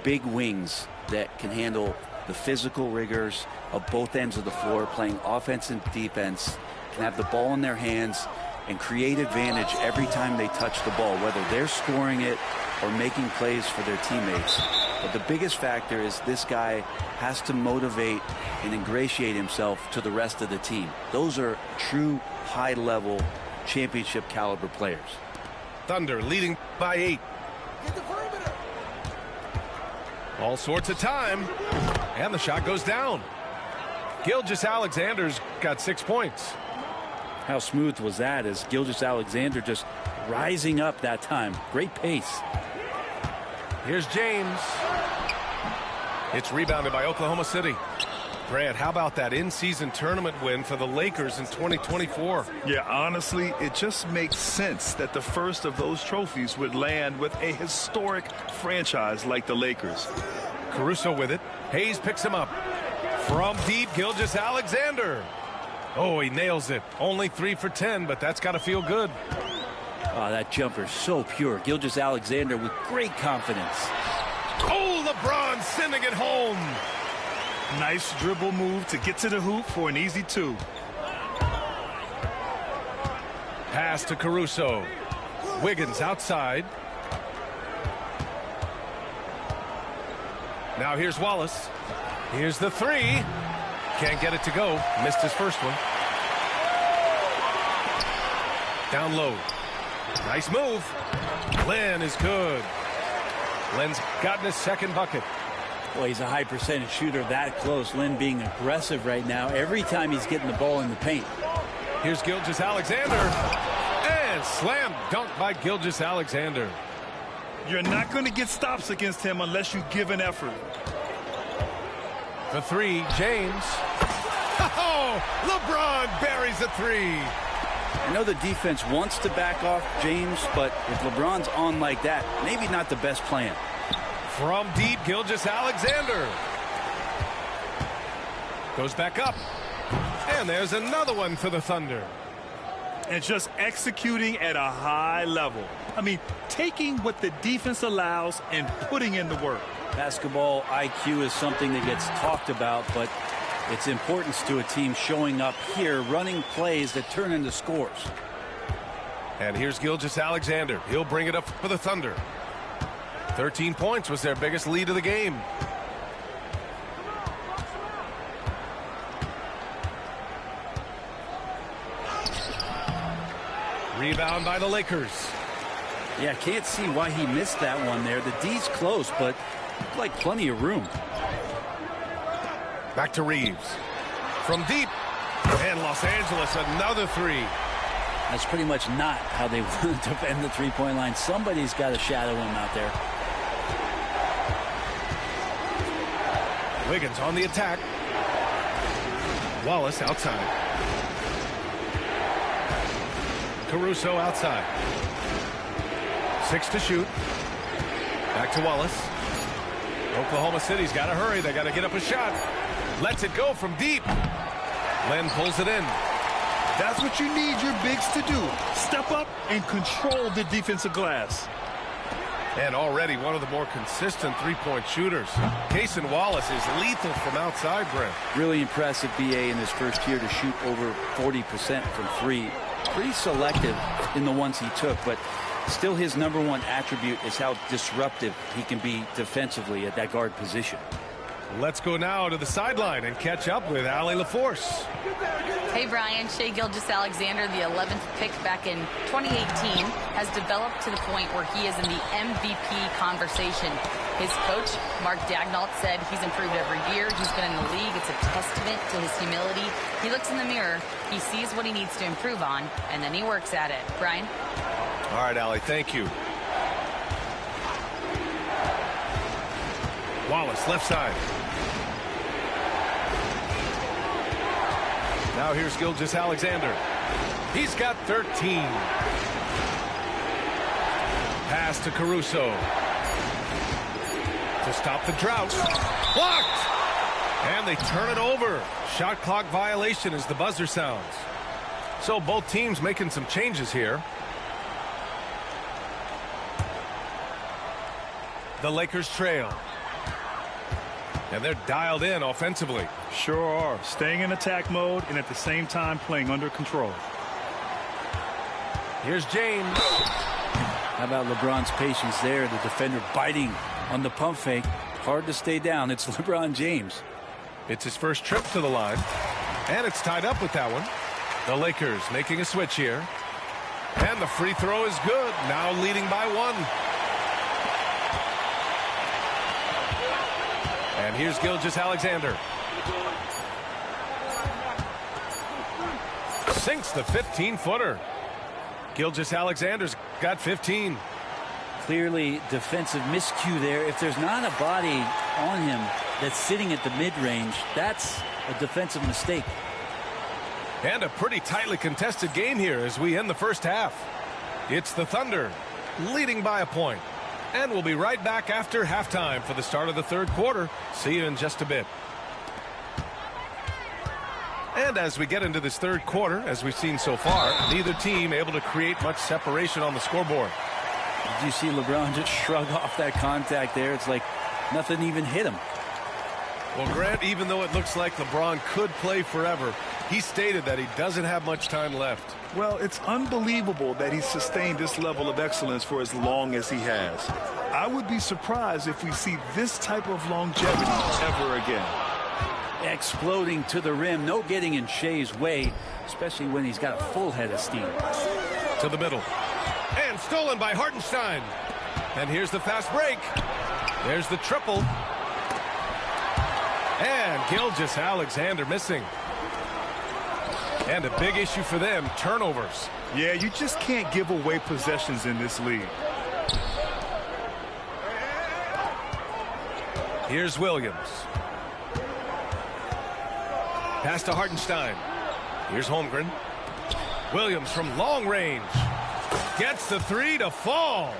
big wings that can handle the physical rigors of both ends of the floor, playing offense and defense, can have the ball in their hands and create advantage every time they touch the ball, whether they're scoring it or making plays for their teammates. But the biggest factor is this guy has to motivate and ingratiate himself to the rest of the team. Those are true high-level championship caliber players. Thunder leading by 8. All sorts of time, and the shot goes down. Gilgeous-Alexander's got 6 points. How smooth was that as Gilgeous-Alexander just rising up that time. Great pace. Here's James. It's rebounded by Oklahoma City. Grant, how about that in-season tournament win for the Lakers in 2024? Yeah, honestly, it just makes sense that the first of those trophies would land with a historic franchise like the Lakers. Caruso with it. Hayes picks him up. From deep, Gilgeous-Alexander. Oh, he nails it. Only 3 for 10, but that's got to feel good. Oh, that jumper so pure. Gilgeous-Alexander with great confidence. Oh, LeBron sending it home. Nice dribble move to get to the hoop for an easy 2. Pass to Caruso. Wiggins outside. Now here's Wallace. Here's the 3. Can't get it to go. Missed his first one. Down low. Nice move. Len is good. Len's gotten his second bucket. Well, he's a high percentage shooter that close. Len being aggressive right now every time he's getting the ball in the paint. Here's Gilgeous-Alexander. And slam dunk by Gilgeous-Alexander. You're not going to get stops against him unless you give an effort. The 3, James. Oh, LeBron buries a 3. I know the defense wants to back off James, but if LeBron's on like that, maybe not the best plan. From deep, Gilgeous-Alexander. Goes back up. And there's another one for the Thunder. And just executing at a high level. I mean, taking what the defense allows and putting in the work. Basketball IQ is something that gets talked about, but its importance to a team showing up here, running plays that turn into scores. And here's Gilgeous-Alexander. He'll bring it up for the Thunder. 13 points was their biggest lead of the game. Rebound by the Lakers. Yeah, can't see why he missed that one there. The D's close, but looked like plenty of room. Back to Reeves. From deep. And Los Angeles, another 3. That's pretty much not how they want to defend the three-point line. Somebody's got to shadow him out there. Wiggins on the attack. Wallace outside. Caruso outside. 6 to shoot. Back to Wallace. Oklahoma City's got to hurry. They got to get up a shot. Lets it go from deep. Len pulls it in. That's what you need your bigs to do. Step up and control the defensive glass. And already one of the more consistent three-point shooters. Cason Wallace is lethal from outside, Brent. Really impressive BA in his first year to shoot over 40% from 3. Pretty selective in the ones he took, but still his #1 attribute is how disruptive he can be defensively at that guard position. Let's go now to the sideline and catch up with Allie LaForce. Hey, Brian. Shai Gilgeous-Alexander, the 11th pick back in 2018, has developed to the point where he is in the MVP conversation. His coach, Mark Daigneault, said he's improved every year. He's been in the league. It's a testament to his humility. He looks in the mirror, he sees what he needs to improve on, and then he works at it. Brian? All right, Allie, thank you. Wallace, left side. Now here's Gilgeous-Alexander. He's got 13. Pass to Caruso. To stop the drought. Blocked! And they turn it over. Shot clock violation as the buzzer sounds. So both teams making some changes here. The Lakers trail. And they're dialed in offensively. Sure are. Staying in attack mode and at the same time playing under control. Here's James. How about LeBron's patience there? The defender biting on the pump fake. Hard to stay down. It's LeBron James. It's his first trip to the line. And it's tied up with that one. The Lakers making a switch here. And the free throw is good. Now leading by 1. And here's Gilgeous-Alexander. Sinks the 15-footer. Gilgeous-Alexander's got 15. Clearly defensive miscue there. If there's not a body on him that's sitting at the mid-range, that's a defensive mistake. And a pretty tightly contested game here as we end the first half. It's the Thunder leading by a point. And we'll be right back after halftime for the start of the third quarter. See you in just a bit. And as we get into this third quarter, as we've seen so far, neither team able to create much separation on the scoreboard. Did you see LeBron just shrug off that contact there? It's like nothing even hit him. Well, Grant, even though it looks like LeBron could play forever, he stated that he doesn't have much time left. Well, it's unbelievable that he's sustained this level of excellence for as long as he has. I would be surprised if we see this type of longevity ever again. Exploding to the rim. No getting in Shea's way, especially when he's got a full head of steam. To the middle. And stolen by Hartenstein. And here's the fast break. There's the triple. And Gilgeous-Alexander missing. And a big issue for them, turnovers. Yeah, you just can't give away possessions in this league. Here's Williams. Pass to Hartenstein. Here's Holmgren. Williams from long range. Gets the 3 to fall.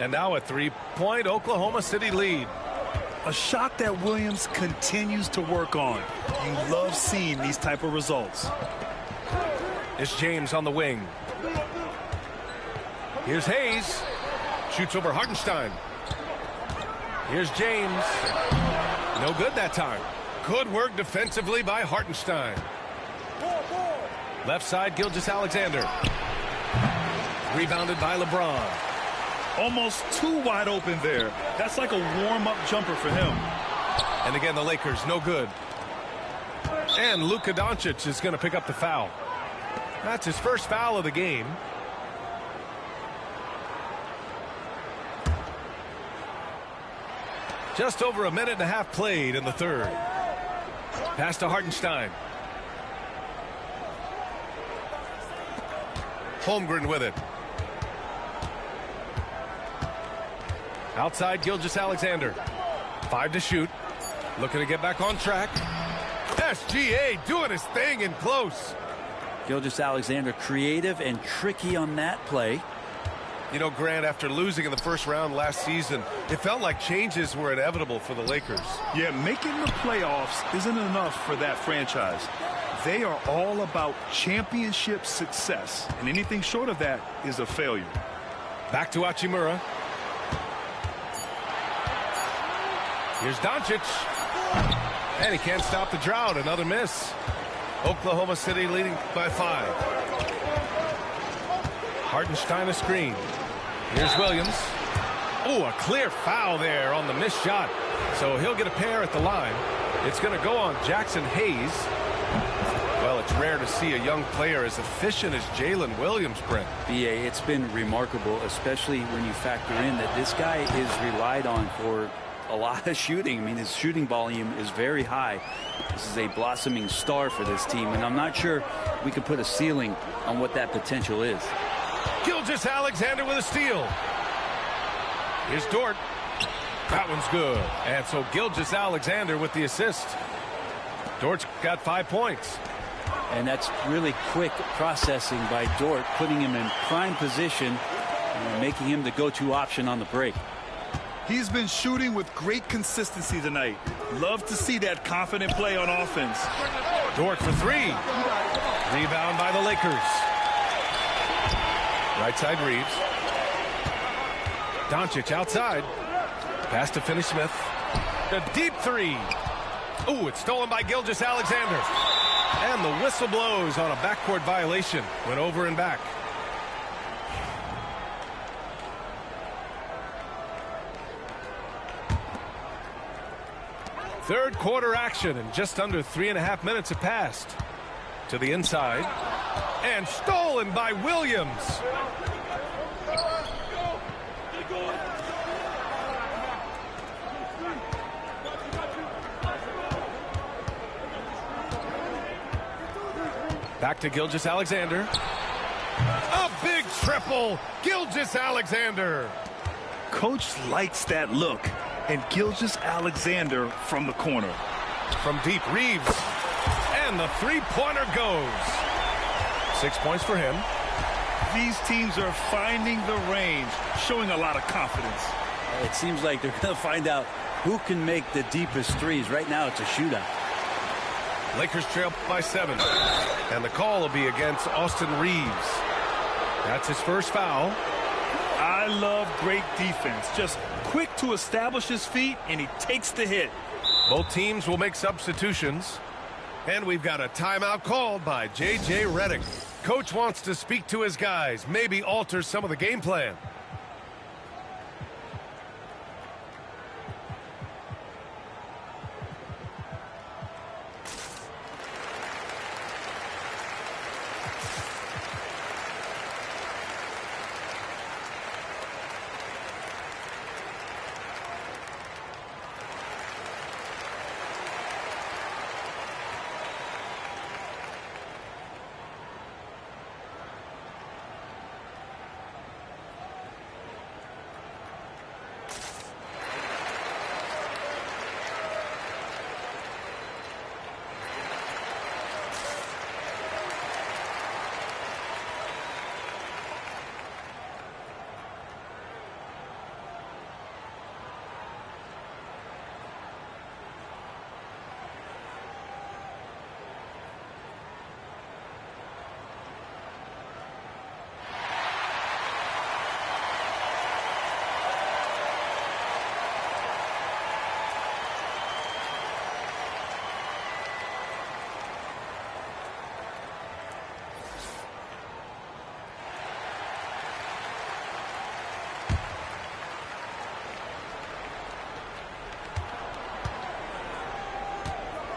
And now a 3-point Oklahoma City lead. A shot that Williams continues to work on. You love seeing these type of results. It's James on the wing. Here's Hayes. Shoots over Hartenstein. Here's James. No good that time. Good work defensively by Hartenstein. Left side, Gilgeous-Alexander. Rebounded by LeBron. Almost too wide open there. That's like a warm-up jumper for him. And again, the Lakers, no good. And Luka Doncic is going to pick up the foul. That's his first foul of the game. Just over a minute and a half played in the third. Pass to Hartenstein. Holmgren with it. Outside, Gilgeous-Alexander. 5 to shoot. Looking to get back on track. SGA doing his thing in close. Gilgeous-Alexander creative and tricky on that play. You know, Grant, after losing in the first round last season, it felt like changes were inevitable for the Lakers. Yeah, making the playoffs isn't enough for that franchise. They are all about championship success, and anything short of that is a failure. Back to Hachimura. Here's Doncic. And he can't stop the drought. Another miss. Oklahoma City leading by 5. Hartenstein a screen. Here's Williams. Oh, a clear foul there on the missed shot. So he'll get a pair at the line. It's going to go on Jackson Hayes. Well, it's rare to see a young player as efficient as Jalen Williams, Brent. B.A., it's been remarkable, especially when you factor in that this guy is relied on for a lot of shooting. I mean, his shooting volume is very high. This is a blossoming star for this team, and I'm not sure we could put a ceiling on what that potential is. Gilgeous-Alexander with a steal. Here's Dort. That one's good. And so Gilgeous-Alexander with the assist. Dort's got 5 points. And that's really quick processing by Dort, putting him in prime position and making him the go-to option on the break. He's been shooting with great consistency tonight. Love to see that confident play on offense. Dort for 3. Rebound by the Lakers. Right side, Reeves. Doncic outside. Pass to Finney-Smith. The deep three. Ooh, it's stolen by Gilgeous-Alexander. And the whistle blows on a backcourt violation. Went over and back. Third quarter action, and just under 3.5 minutes have passed. To the inside. And stolen by Williams. Back to Gilgeous-Alexander. A big triple. Gilgeous-Alexander. Coach likes that look. And Gilgeous-Alexander from the corner. From deep, Reeves. And the three-pointer goes. 6 points for him. These teams are finding the range, showing a lot of confidence. It seems like they're going to find out who can make the deepest threes. Right now, it's a shootout. Lakers trail by 7. And the call will be against Austin Reeves. That's his first foul. I love great defense. Just quick to establish his feet, and he takes the hit. Both teams will make substitutions. And we've got a timeout called by J.J. Redick. Coach wants to speak to his guys, maybe alter some of the game plan.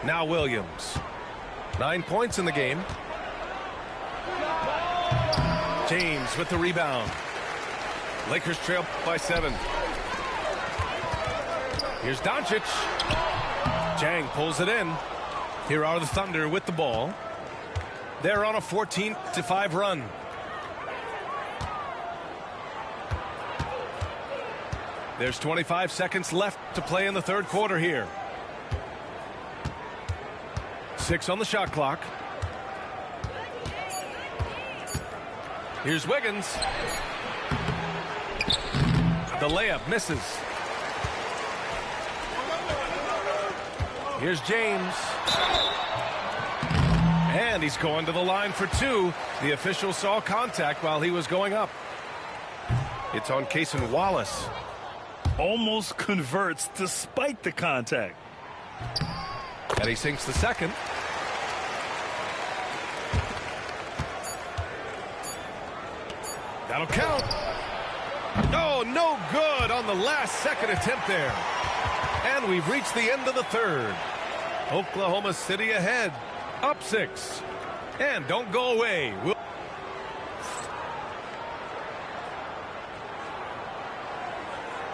Now Williams. 9 points in the game. James with the rebound. Lakers trail by 7. Here's Doncic. Jang pulls it in. Here are the Thunder with the ball. They're on a 14-5 run. There's 25 seconds left to play in the third quarter here. 6 on the shot clock. Here's Wiggins. The layup misses. Here's James. And he's going to the line for 2. The official saw contact while he was going up. It's on Cason Wallace. Almost converts despite the contact. And he sinks the second. That'll count. Oh, no good on the last second attempt there. And we've reached the end of the third. Oklahoma City ahead. Up 6. And don't go away.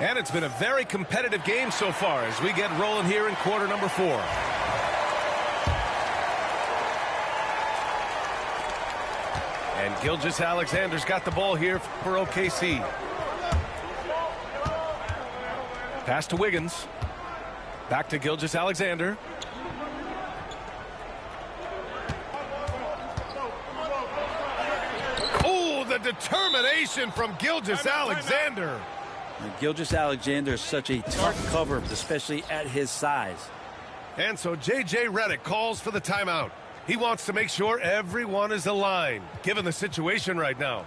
And it's been a very competitive game so far as we get rolling here in quarter number 4. And Gilgeous-Alexander's got the ball here for OKC. Pass to Wiggins. Back to Gilgeous-Alexander. Oh, the determination from Gilgeous-Alexander. Gilgeous-Alexander is such a tough cover, especially at his size. And so J.J. Redick calls for the timeout. He wants to make sure everyone is aligned, given the situation right now.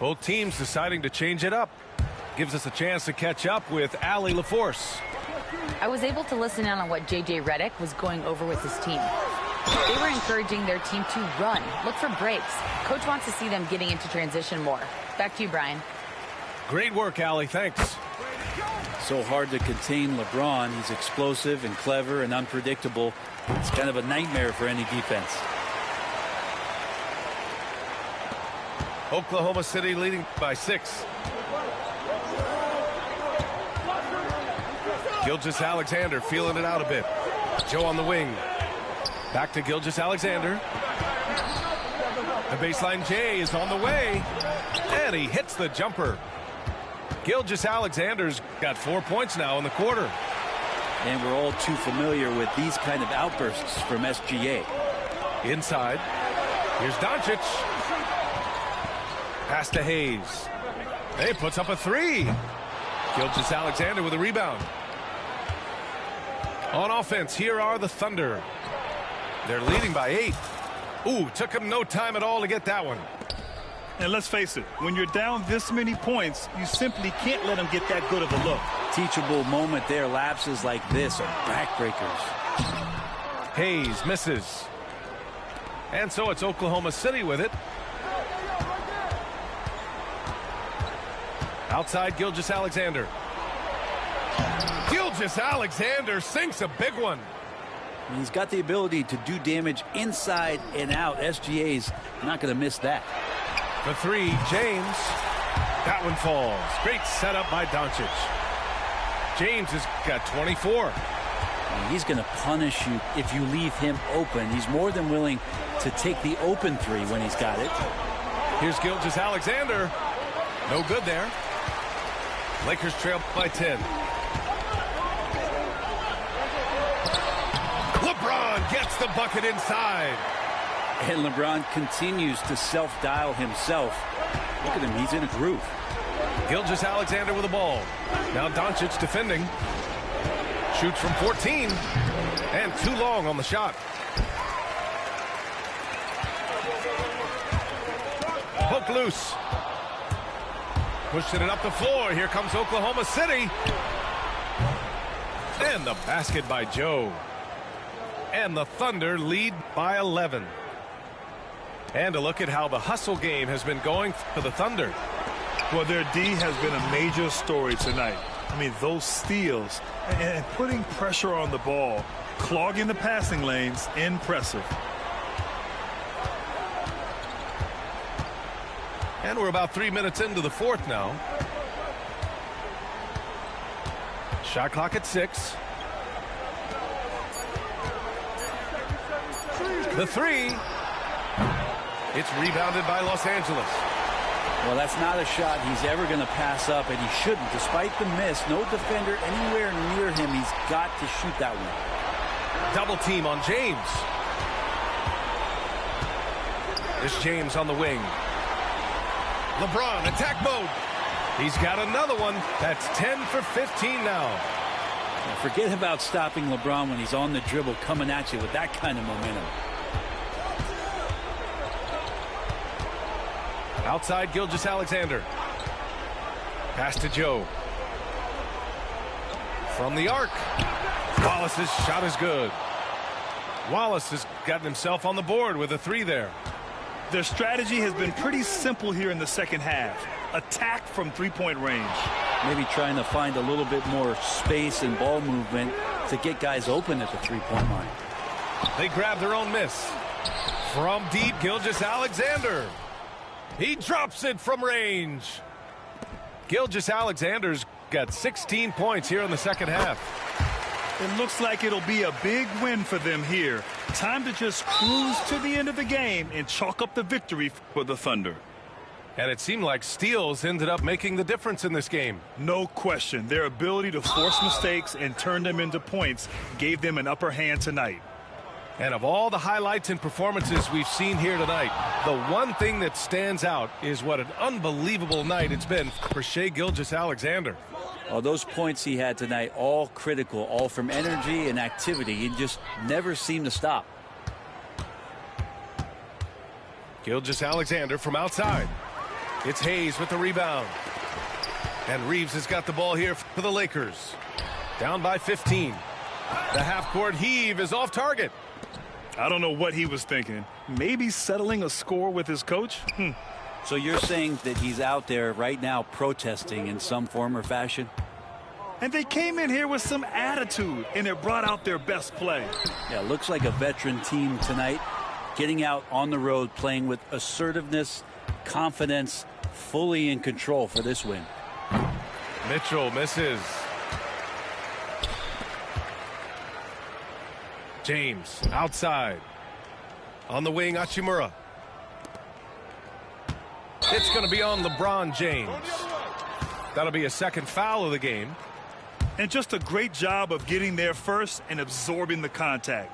Both teams deciding to change it up. Gives us a chance to catch up with Allie LaForce. I was able to listen in on what J.J. Redick was going over with his team. They were encouraging their team to run, look for breaks. Coach wants to see them getting into transition more. Back to you, Brian. Great work, Allie. Thanks. So hard to contain LeBron. He's explosive and clever and unpredictable. It's kind of a nightmare for any defense. Oklahoma City leading by 6. Gilgeous-Alexander feeling it out a bit. Joe on the wing. Back to Gilgeous-Alexander. The baseline J is on the way. And he hits the jumper. Gilgeous-Alexander's got 4 points now in the quarter. And we're all too familiar with these kind of outbursts from SGA. Inside. Here's Doncic. Pass to Hayes. He puts up a 3. Gilgeous-Alexander with a rebound. On offense, here are the Thunder. They're leading by 8. Ooh, took him no time at all to get that one. And let's face it, when you're down this many points, you simply can't let them get that good of a look. Teachable moment there. Lapses like this are backbreakers. Hayes misses. And so it's Oklahoma City with it. Outside Gilgeous-Alexander. Gilgeous-Alexander sinks a big one. He's got the ability to do damage inside and out. SGA's not going to miss that. The 3, James. That one falls. Great setup by Doncic. James has got 24. And he's going to punish you if you leave him open. He's more than willing to take the open 3 when he's got it. Here's Gilgeous-Alexander. No good there. Lakers trail by 10. LeBron gets the bucket inside. And LeBron continues to self-dial himself. Look at him. He's in a groove. Gilgeous-Alexander with the ball. Now Doncic defending. Shoots from 14. And too long on the shot. Poke loose. Pushing it up the floor. Here comes Oklahoma City. And the basket by Joe. And the Thunder lead by 11. And a look at how the hustle game has been going for the Thunder. Well, their D has been a major story tonight. I mean, those steals and putting pressure on the ball, clogging the passing lanes, impressive. And we're about 3 minutes into the fourth now. Shot clock at 6. The 3. It's rebounded by Los Angeles. Well, that's not a shot he's ever going to pass up, and he shouldn't. Despite the miss, no defender anywhere near him. He's got to shoot that one. Double team on James. This James on the wing. LeBron, attack mode. He's got another one. That's 10 for 15 now. Forget about stopping LeBron when he's on the dribble coming at you with that kind of momentum. Outside Gilgeous-Alexander. Pass to Joe. From the arc. Wallace's shot is good. Wallace has gotten himself on the board with a 3 there. Their strategy has been pretty simple here in the second half. Attack from three-point range. Maybe trying to find a little bit more space and ball movement to get guys open at the three-point line. They grab their own miss. From deep, Gilgeous-Alexander. He drops it from range. Gilgeous-Alexander's got 16 points here in the second half. It looks like it'll be a big win for them here. Time to just cruise to the end of the game and chalk up the victory for the Thunder. And it seemed like steals ended up making the difference in this game. No question. Their ability to force mistakes and turn them into points gave them an upper hand tonight. And of all the highlights and performances we've seen here tonight, the one thing that stands out is what an unbelievable night it's been for Shai Gilgeous-Alexander. Oh, those points he had tonight, all critical, all from energy and activity. He just never seemed to stop. Gilgeous-Alexander from outside. It's Hayes with the rebound. And Reeves has got the ball here for the Lakers. Down by 15. The half-court heave is off target. I don't know what he was thinking. Maybe settling a score with his coach? So you're saying that he's out there right now protesting in some form or fashion? And they came in here with some attitude, and it brought out their best play. Yeah, looks like a veteran team tonight. Getting out on the road, playing with assertiveness, confidence, fully in control for this win. Mitchell misses. James outside. On the wing, Hachimura. It's going to be on LeBron James. That'll be a second foul of the game. And just a great job of getting there first and absorbing the contact.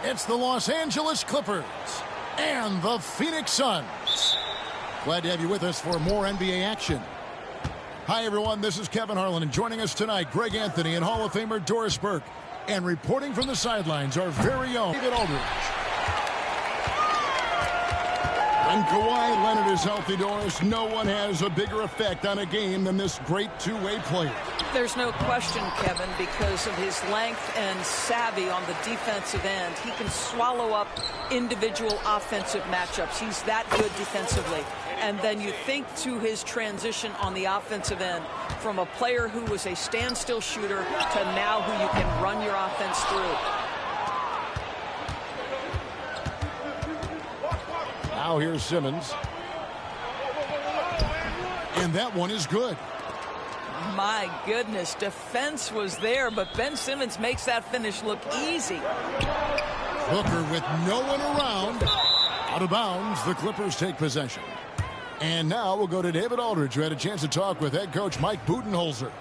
It's the Los Angeles Clippers and the Phoenix Suns. Glad to have you with us for more NBA action. Hi, everyone. This is Kevin Harlan, and joining us tonight, Greg Anthony and Hall of Famer Doris Burke. And reporting from the sidelines, our very own David Aldridge. When Kawhi Leonard is healthy, Doris, no one has a bigger effect on a game than this great two-way player. There's no question, Kevin, because of his length and savvy on the defensive end. He can swallow up individual offensive matchups. He's that good defensively. And then you think to his transition on the offensive end from a player who was a standstill shooter to now who you can run your offense through. Now here's Simmons. And that one is good. My goodness, defense was there, but Ben Simmons makes that finish look easy. Booker with no one around. Out of bounds, the Clippers take possession. And now we'll go to David Aldridge, who had a chance to talk with head coach Mike Budenholzer.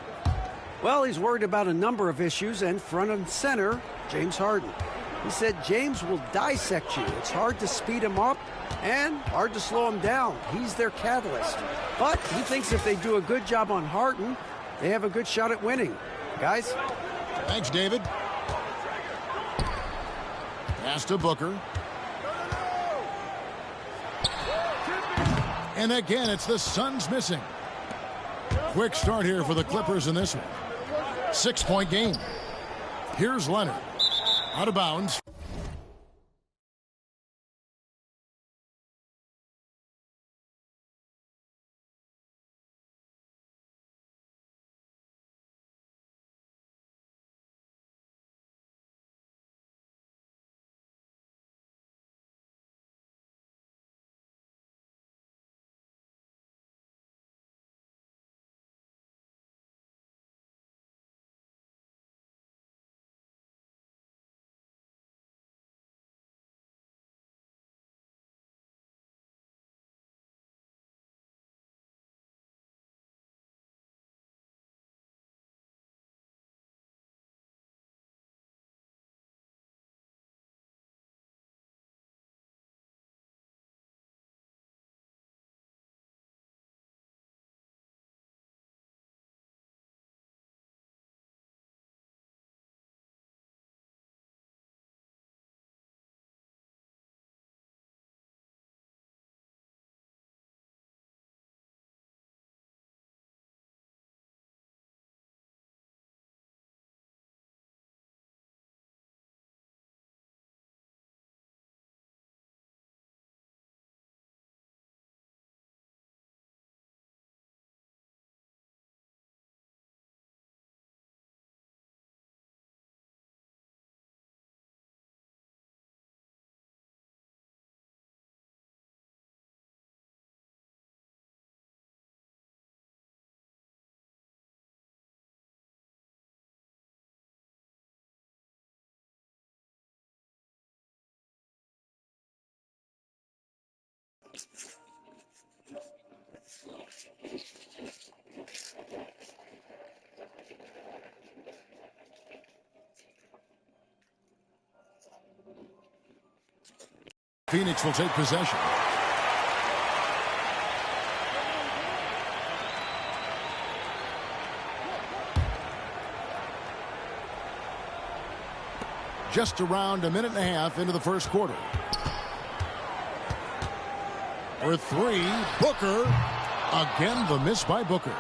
Well, he's worried about a number of issues, and front and center, James Harden. He said James will dissect you. It's hard to speed him up and hard to slow him down. He's their catalyst. But he thinks if they do a good job on Harden, they have a good shot at winning. Guys? Thanks, David. Pass to Booker. And again, it's the Suns missing. Quick start here for the Clippers in this one. 6-point game. Here's Leonard. Out of bounds. Phoenix will take possession. Just around a minute and a half into the first quarter. For three, Booker. Again, the miss by Booker.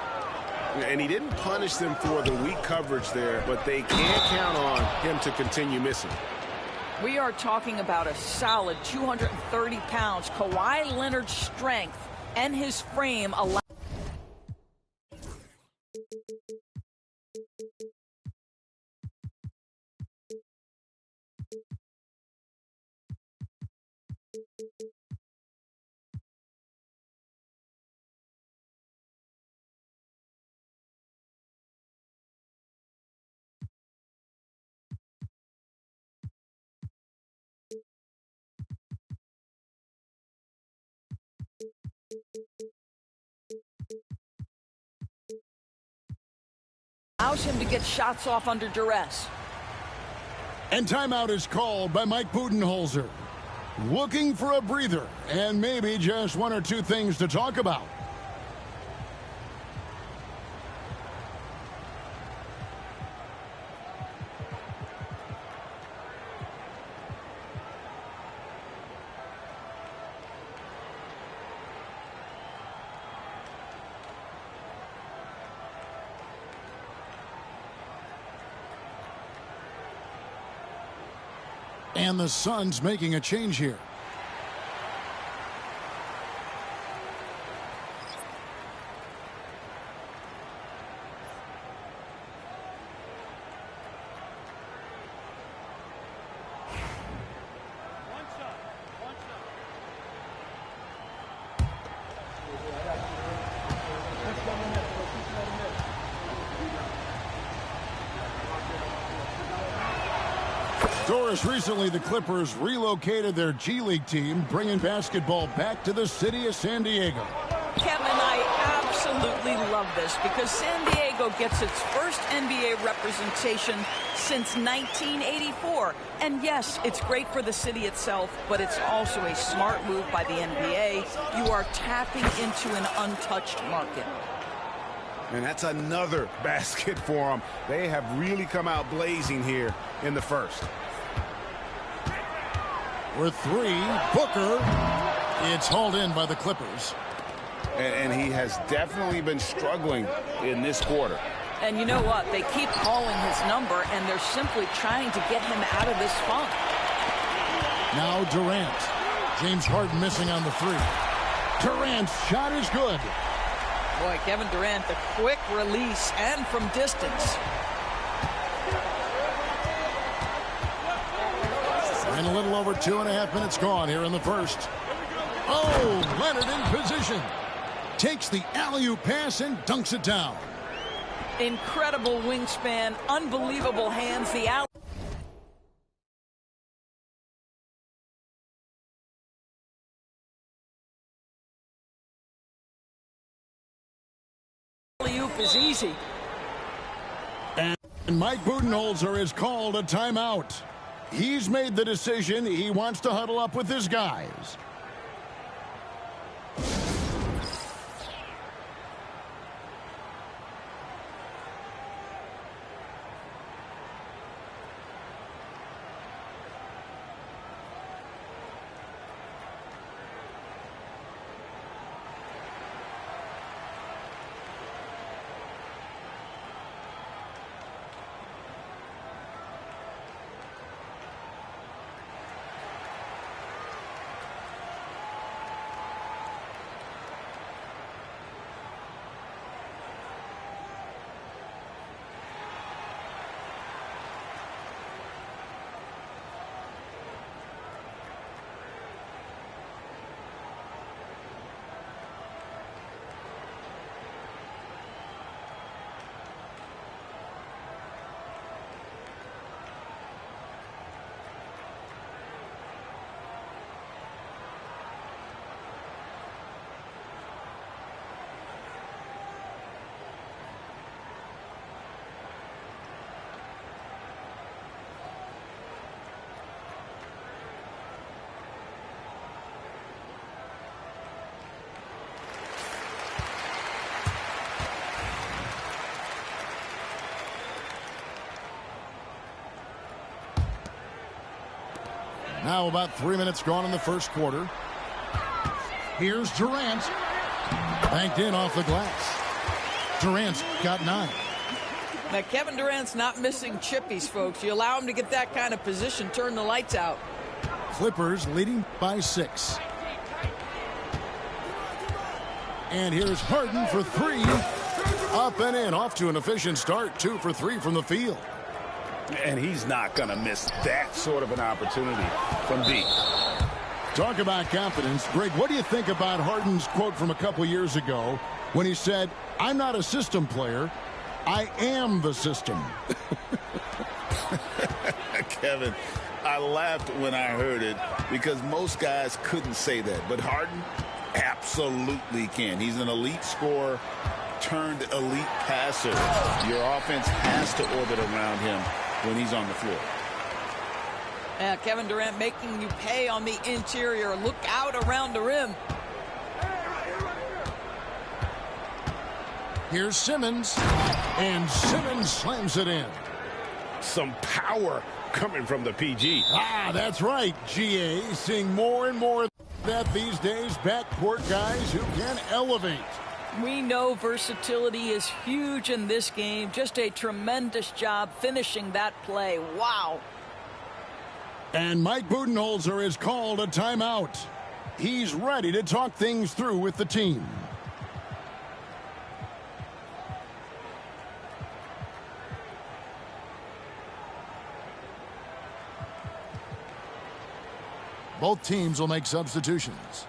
And he didn't punish them for the weak coverage there, but they can't count on him to continue missing. We are talking about a solid 230 pounds. Kawhi Leonard's strength and his frame allow. Allows him to get shots off under duress. And timeout is called by Mike Budenholzer. Looking for a breather and maybe just one or two things to talk about. And the Suns making a change here. Doris, recently the Clippers relocated their G League team, bringing basketball back to the city of San Diego. Kevin, I absolutely love this because San Diego gets its first NBA representation since 1984. And yes, it's great for the city itself, but it's also a smart move by the NBA. You are tapping into an untouched market. And that's another basket for them. They have really come out blazing here in the first. For three, Booker. It's hauled in by the Clippers. And he has definitely been struggling in this quarter. And you know what? They keep calling his number, and they're simply trying to get him out of this funk. Now Durant. James Harden missing on the three. Durant's shot is good. Boy, Kevin Durant, the quick release and from distance. And a little over 2.5 minutes gone here in the first. Oh, Leonard in position. Takes the alley-oop pass and dunks it down. Incredible wingspan, unbelievable hands. The alley-oop is easy. And Mike Budenholzer has called a timeout. He's made the decision. He wants to huddle up with his guys. Now about 3 minutes gone in the first quarter. Here's Durant. Banked in off the glass. Durant's got 9. Now, Kevin Durant's not missing chippies, folks. You allow him to get that kind of position, turn the lights out. Clippers leading by 6. And here's Harden for 3. Up and in, off to an efficient start. 2 for 3 from the field. And he's not going to miss that sort of an opportunity from deep. Talk about confidence. Greg, what do you think about Harden's quote from a couple years ago when he said, "I'm not a system player, I am the system"? Kevin, I laughed when I heard it because most guys couldn't say that. But Harden absolutely can. He's an elite scorer turned elite passer. Your offense has to orbit around him when he's on the floor. Kevin Durant making you pay on the interior. Look out around the rim. Here's Simmons. And Simmons slams it in. Some power coming from the PG. Ah, that's right. GA seeing more and more of that these days. Backcourt guys who can elevate. We know versatility is huge in this game. Just a tremendous job finishing that play. Wow. And Mike Budenholzer has called a timeout. He's ready to talk things through with the team. Both teams will make substitutions.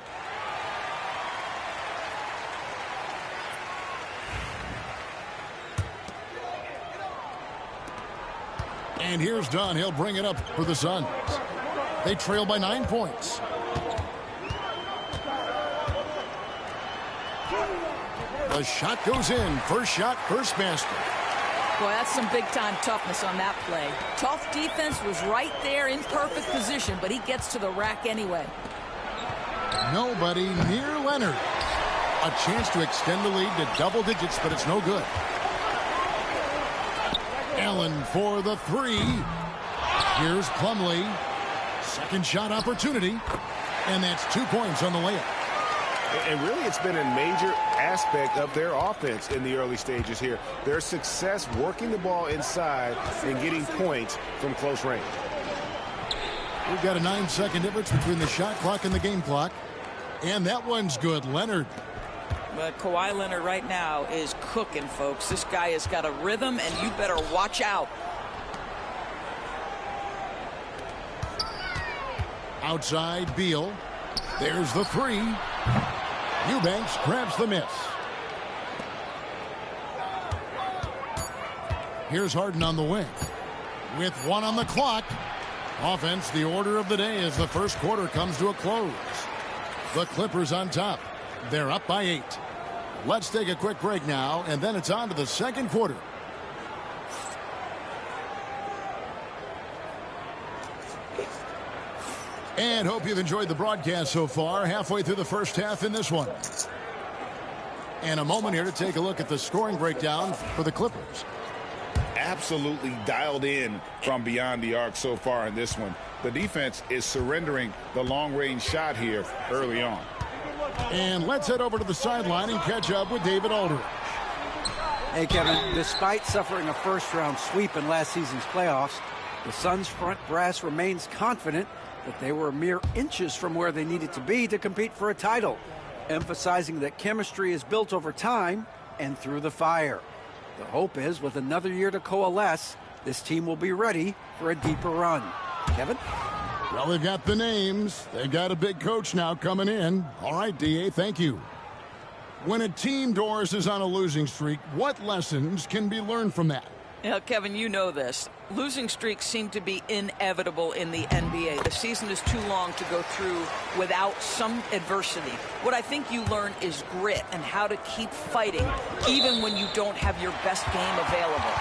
And here's Dunn. He'll bring it up for the Suns. They trail by 9 points. The shot goes in. First shot, first basket. Boy, that's some big-time toughness on that play. Tough defense was right there in perfect position, but he gets to the rack anyway. Nobody near Leonard. A chance to extend the lead to double digits, but it's no good. Allen for the 3. Here's Plumlee. Second shot opportunity. And that's 2 points on the layup. And really, it's been a major aspect of their offense in the early stages here. Their success working the ball inside and getting points from close range. We've got a 9-second difference between the shot clock and the game clock. And that one's good. Leonard. But Kawhi Leonard right now is cooking, folks. This guy has got a rhythm, and you better watch out. Outside, Beal. There's the 3. Eubanks grabs the miss. Here's Harden on the wing. With 1 on the clock. Offense, the order of the day as the first quarter comes to a close. The Clippers on top. They're up by 8. Let's take a quick break now, and then it's on to the second quarter. And hope you've enjoyed the broadcast so far. Halfway through the first half in this one. And a moment here to take a look at the scoring breakdown for the Clippers. Absolutely dialed in from beyond the arc so far in this one. The defense is surrendering the long-range shot here early on. And let's head over to the sideline and catch up with David Aldridge. Hey, Kevin, despite suffering a first-round sweep in last season's playoffs, the Suns' front brass remains confident that they were mere inches from where they needed to be to compete for a title, emphasizing that chemistry is built over time and through the fire. The hope is, with another year to coalesce, this team will be ready for a deeper run. Kevin? Well, they've got the names. They've got a big coach now coming in. All right, D.A., thank you. When a team, Doris, is on a losing streak, what lessons can be learned from that? Yeah, Kevin, you know this. Losing streaks seem to be inevitable in the NBA. The season is too long to go through without some adversity. What I think you learn is grit and how to keep fighting even when you don't have your best game available.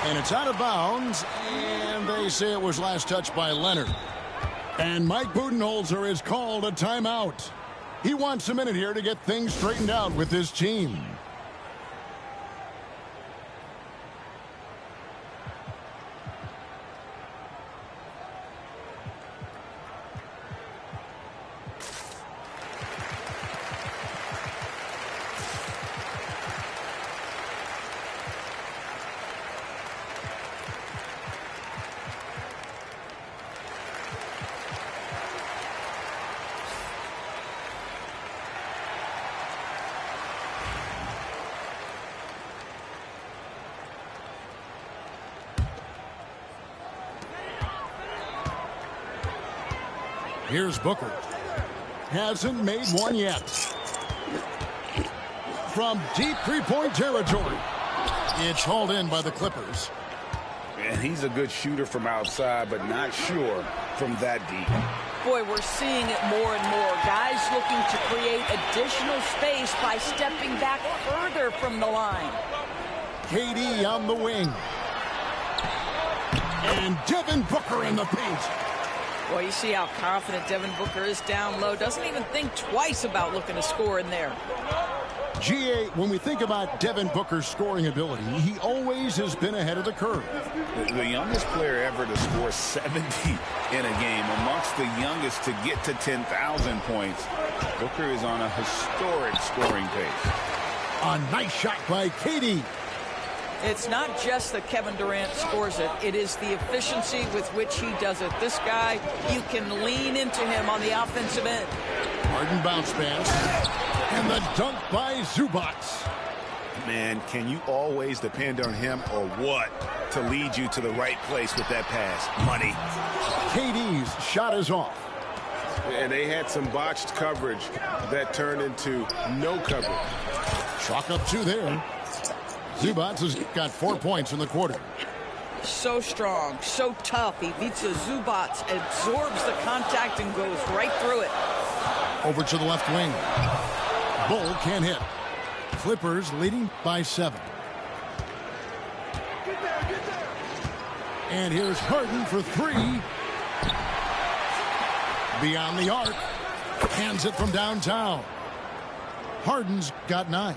And it's out of bounds, and they say it was last touched by Leonard. And Mike Budenholzer has called a timeout. He wants a minute here to get things straightened out with his team. Here's Booker. Hasn't made one yet. From deep three-point territory. It's hauled in by the Clippers. And he's a good shooter from outside, but not sure from that deep. Boy, we're seeing it more and more. Guys looking to create additional space by stepping back further from the line. KD on the wing. And Devin Booker in the paint. Well, you see how confident Devin Booker is down low. Doesn't even think twice about looking to score in there. GA, when we think about Devin Booker's scoring ability, he always has been ahead of the curve. The youngest player ever to score 70 in a game, amongst the youngest to get to 10,000 points. Booker is on a historic scoring pace. A nice shot by KD. It's not just that Kevin Durant scores it. It is the efficiency with which he does it. This guy, you can lean into him on the offensive end. Harden bounce pass. And the dunk by Zubac. Man, can you always depend on him or what to lead you to the right place with that pass? Money. KD's shot is off. And they had some botched coverage that turned into no coverage. Chalk up 2 there. Zubac has got 4 points in the quarter. So strong, so tough. Ivica Zubac absorbs the contact and goes right through it. Over to the left wing. Bull can't hit. Clippers leading by 7. And here's Harden for 3. Beyond the arc. Hands it from downtown. Harden's got 9.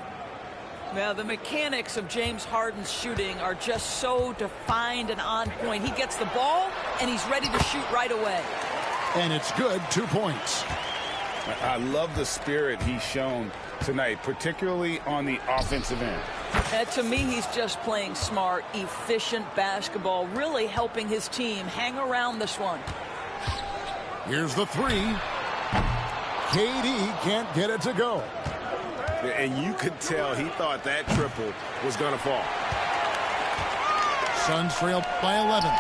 Now, the mechanics of James Harden's shooting are just so defined and on point. He gets the ball, and he's ready to shoot right away. And it's good, 2 points. I love the spirit he's shown tonight, particularly on the offensive end. And to me, he's just playing smart, efficient basketball, really helping his team hang around this one. Here's the 3. KD can't get it to go. And you could tell he thought that triple was going to fall. Suns trail by 11.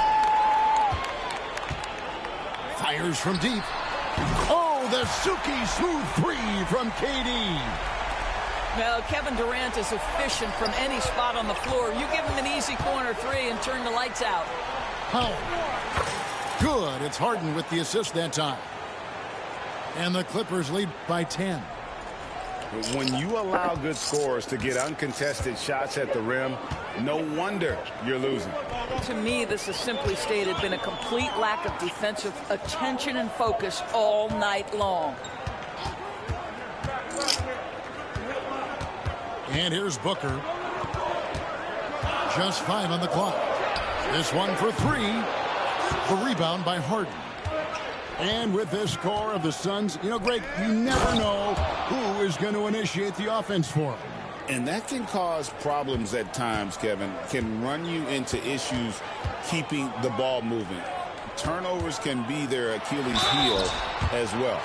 Fires from deep. Oh, the silky smooth 3 from KD. Well, Kevin Durant is efficient from any spot on the floor. You give him an easy corner 3 and turn the lights out. Oh, good. It's Harden with the assist that time. And the Clippers lead by 10. When you allow good scorers to get uncontested shots at the rim, no wonder you're losing. To me, this has simply stated been a complete lack of defensive attention and focus all night long. And here's Booker. Just 5 on the clock. This one for 3. The rebound by Harden. And with this score of the Suns, you know, Greg, you never know who is going to initiate the offense for them. And that can cause problems at times, Kevin. Can run you into issues keeping the ball moving. Turnovers can be their Achilles heel as well.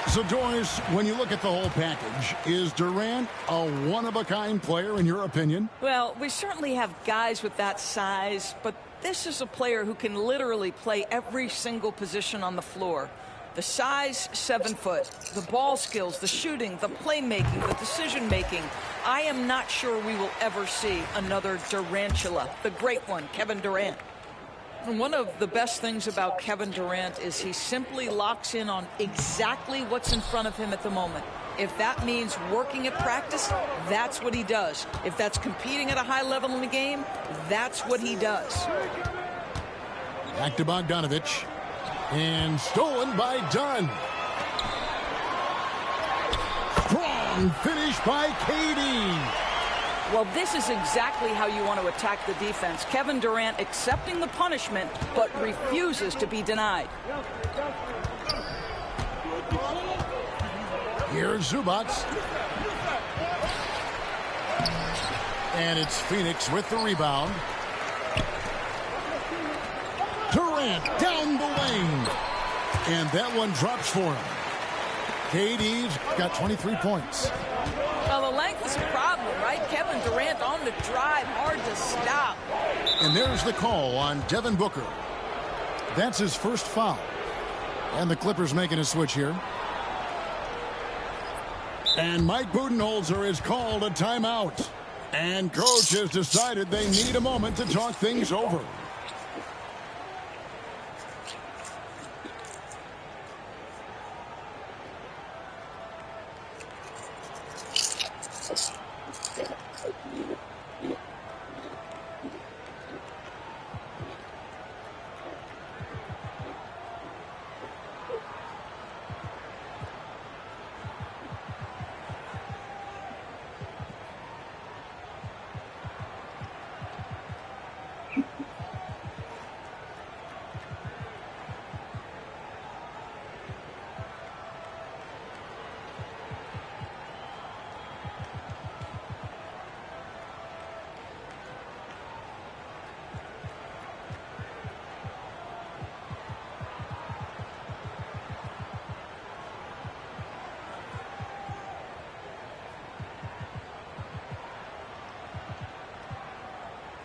So, Doris, when you look at the whole package, is Durant a one-of-a-kind player in your opinion? Well, we certainly have guys with that size, but this is a player who can literally play every single position on the floor. The size, 7 foot. The ball skills, the shooting, the playmaking, the decision-making. I am not sure we will ever see another Durantula, the great one, Kevin Durant. And one of the best things about Kevin Durant is he simply locks in on exactly what's in front of him at the moment. If that means working at practice, that's what he does. If that's competing at a high level in the game, that's what he does. Back to Bogdanovich. And stolen by Dunn. Strong finish by KD. Well, this is exactly how you want to attack the defense. Kevin Durant accepting the punishment, but refuses to be denied. Here's Zubac. And it's Phoenix with the rebound. Durant down the lane. And that one drops for him. KD's got 23 points. Well, the length is a problem, right? Kevin Durant on the drive, hard to stop. And there's the call on Devin Booker. That's his first foul. And the Clippers making a switch here. And Mike Budenholzer has called a timeout. And coach has decided they need a moment to talk things over.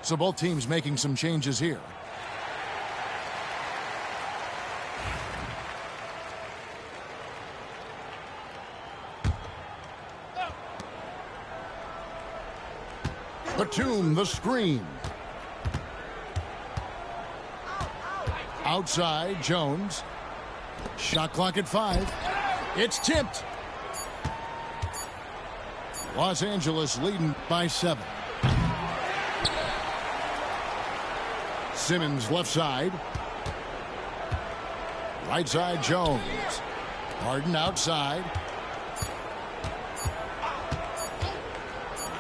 So both teams making some changes here. Batum, the screen. Outside, Jones. Shot clock at 5. It's tipped. Los Angeles leading by 7. Simmons left side. Right side, Jones. Harden outside.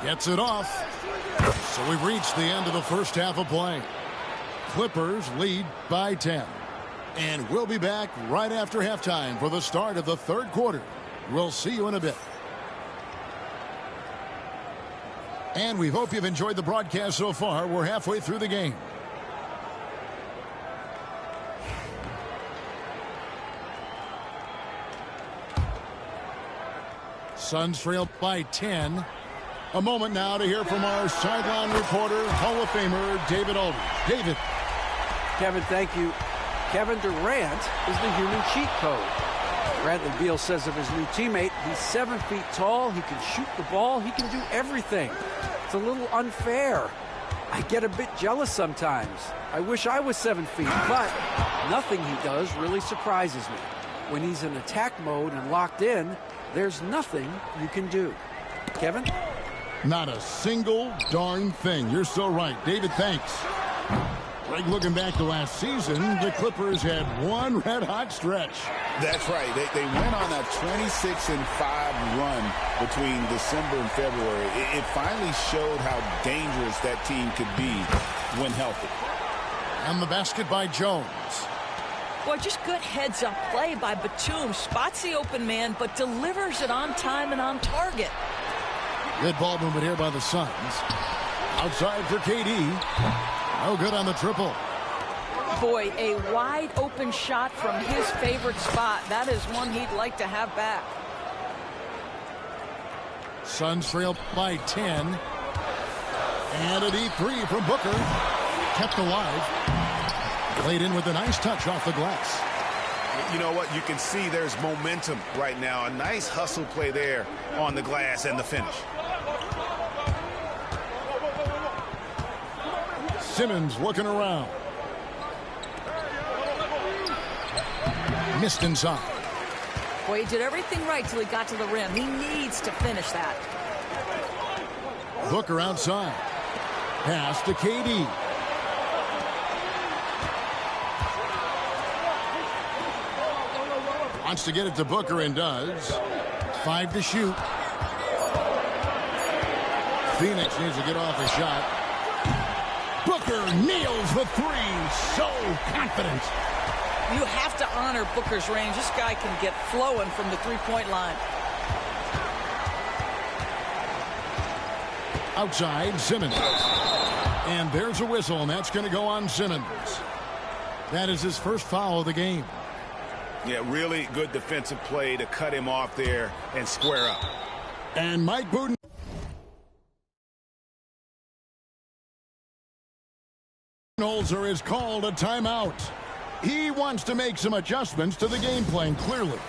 Gets it off. So we've reached the end of the first half of play. Clippers lead by 10. And we'll be back right after halftime for the start of the third quarter. We'll see you in a bit. And we hope you've enjoyed the broadcast so far. We're halfway through the game. Suns trail by 10. A moment now to hear from our sideline reporter, Hall of Famer David Aldridge. David. Kevin, thank you. Kevin Durant is the human cheat code. Bradley Beal says of his new teammate, he's 7 feet tall, he can shoot the ball, he can do everything. It's a little unfair. I get a bit jealous sometimes. I wish I was 7 feet, but nothing he does really surprises me. When he's in attack mode and locked in, there's nothing you can do. Kevin? Not a single darn thing. You're so right. David, thanks. Greg, looking back to last season, the Clippers had one red-hot stretch. That's right. They went on a 26-5 run between December and February. It finally showed how dangerous that team could be when healthy. And the basket by Jones. Boy, just good heads-up play by Batum. Spots the open man, but delivers it on time and on target. Good ball movement here by the Suns. Outside for KD. No good on the triple. Boy, a wide-open shot from his favorite spot. That is one he'd like to have back. Suns trail by 10. And a deep three from Booker. Kept alive. Played in with a nice touch off the glass. You know what? You can see there's momentum right now. A nice hustle play there on the glass and the finish. Simmons looking around. Missed inside. Boy, he did everything right till he got to the rim. He needs to finish that. Booker outside. Pass to KD. Wants to get it to Booker and does. 5 to shoot. Phoenix needs to get off a shot. Booker nails the three. So confident. You have to honor Booker's range. This guy can get flowing from the three-point line. Outside, Simmons. And there's a whistle, and that's going to go on Simmons. That is his first foul of the game. Yeah, really good defensive play to cut him off there and square up. And Mike Budenholzer is called a timeout. He wants to make some adjustments to the game plan, clearly.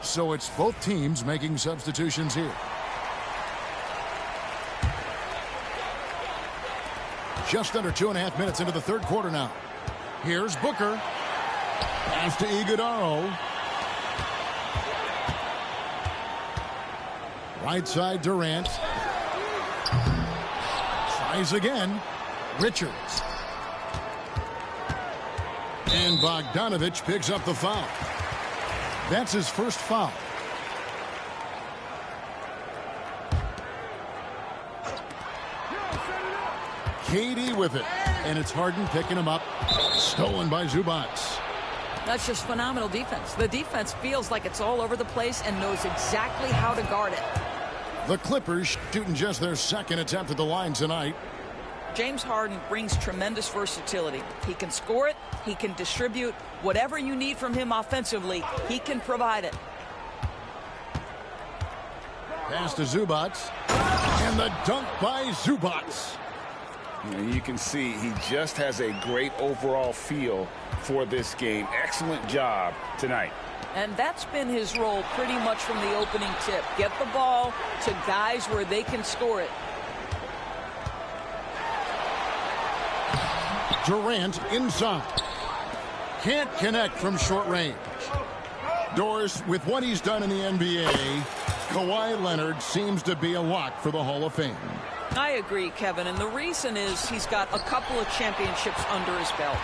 So it's both teams making substitutions here. Just under 2.5 minutes into the third quarter now. Here's Booker. Pass to Iguodala. Right side Durant. Tries again. Richards. And Bogdanovich picks up the foul. That's his first foul. KD with it. And it's Harden picking him up. Stolen by Zubac. That's just phenomenal defense. The defense feels like it's all over the place and knows exactly how to guard it. The Clippers shooting just their second attempt at the line tonight. James Harden brings tremendous versatility. He can score it. He can distribute. Whatever you need from him offensively, he can provide it. Pass to Zubac. And the dunk by Zubac. You can see he just has a great overall feel for this game. Excellent job tonight. And that's been his role pretty much from the opening tip. Get the ball to guys where they can score it. Durant inside. Can't connect from short range. Doris, with what he's done in the NBA, Kawhi Leonard seems to be a lock for the Hall of Fame. I agree, Kevin, and the reason is he's got a couple of championships under his belt.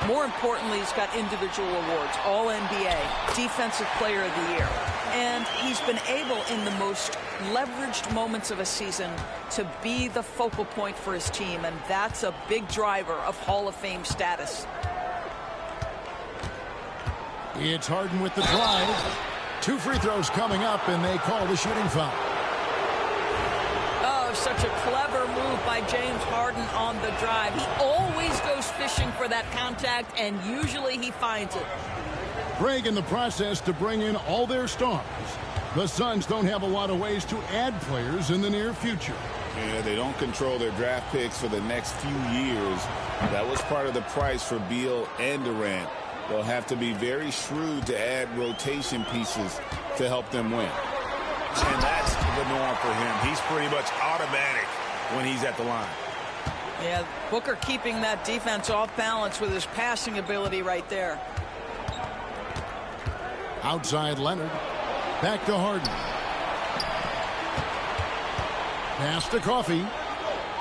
More importantly, he's got individual awards, All-NBA, Defensive Player of the Year. And he's been able, in the most leveraged moments of a season, to be the focal point for his team, and that's a big driver of Hall of Fame status. It's Harden with the drive. 2 free throws coming up, and they call the shooting foul. Such a clever move by James Harden on the drive. He always goes fishing for that contact, and usually he finds it. Greg, in the process to bring in all their stars, the Suns don't have a lot of ways to add players in the near future. Yeah, they don't control their draft picks for the next few years. That was part of the price for Beal and Durant. They'll have to be very shrewd to add rotation pieces to help them win. And that's the norm for him. He's pretty much automatic when he's at the line. Yeah, Booker keeping that defense off balance with his passing ability right there. Outside Leonard. Back to Harden. Pass to Coffey.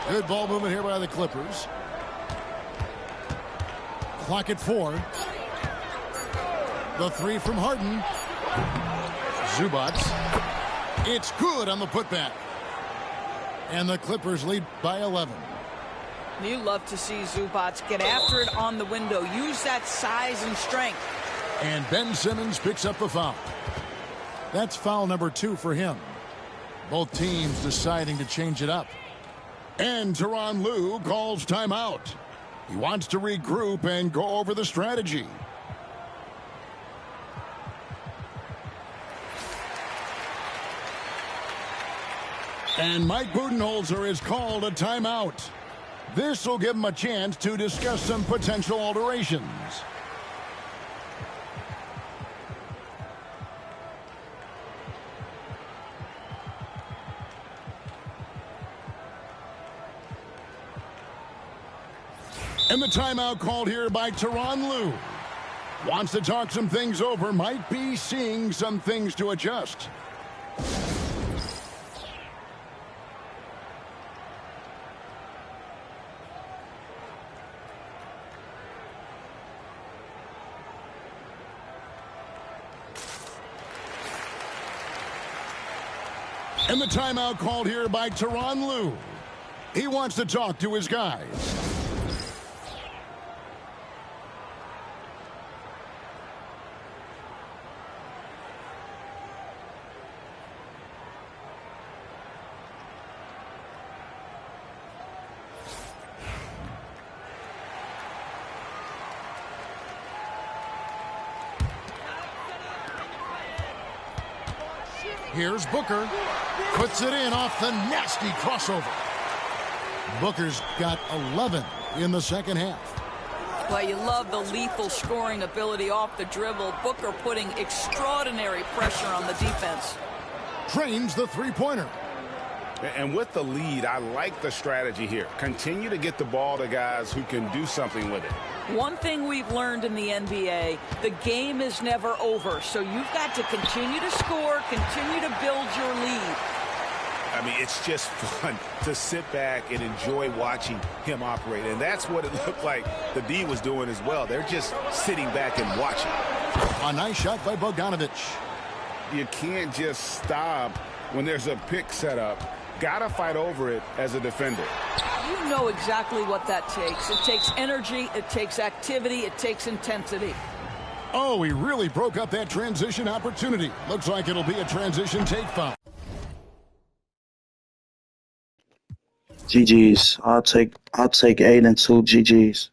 Good ball movement here by the Clippers. Clock at 4. The 3 from Harden. Zubac. It's good on the putback. And the Clippers lead by 11. You love to see Zubac get after it on the window. Use that size and strength. And Ben Simmons picks up the foul. That's foul number 2 for him. Both teams deciding to change it up. And Tyronn Lue calls timeout. He wants to regroup and go over the strategy. And Mike Budenholzer is called a timeout. This will give him a chance to discuss some potential alterations. And the timeout called here by Tyronn Lue. Wants to talk some things over, might be seeing some things to adjust. And the timeout called here by Tyronn Lue. He wants to talk to his guys. Here's Booker. Puts it in off the nasty crossover. Booker's got 11 in the second half. Well, you love the lethal scoring ability off the dribble. Booker putting extraordinary pressure on the defense. Drains the three-pointer. And with the lead, I like the strategy here. Continue to get the ball to guys who can do something with it. One thing we've learned in the NBA, the game is never over. So you've got to continue to score, continue to build your lead. I mean, it's just fun to sit back and enjoy watching him operate. And that's what it looked like the D was doing as well. They're just sitting back and watching. A nice shot by Bogdanovic. You can't just stop when there's a pick set up. Gotta fight over it as a defender. You know exactly what that takes. It takes energy, it takes activity, it takes intensity. Oh, he really broke up that transition opportunity. Looks like it'll be a transition take foul. GG's. I'll take 8 and 2 GG's.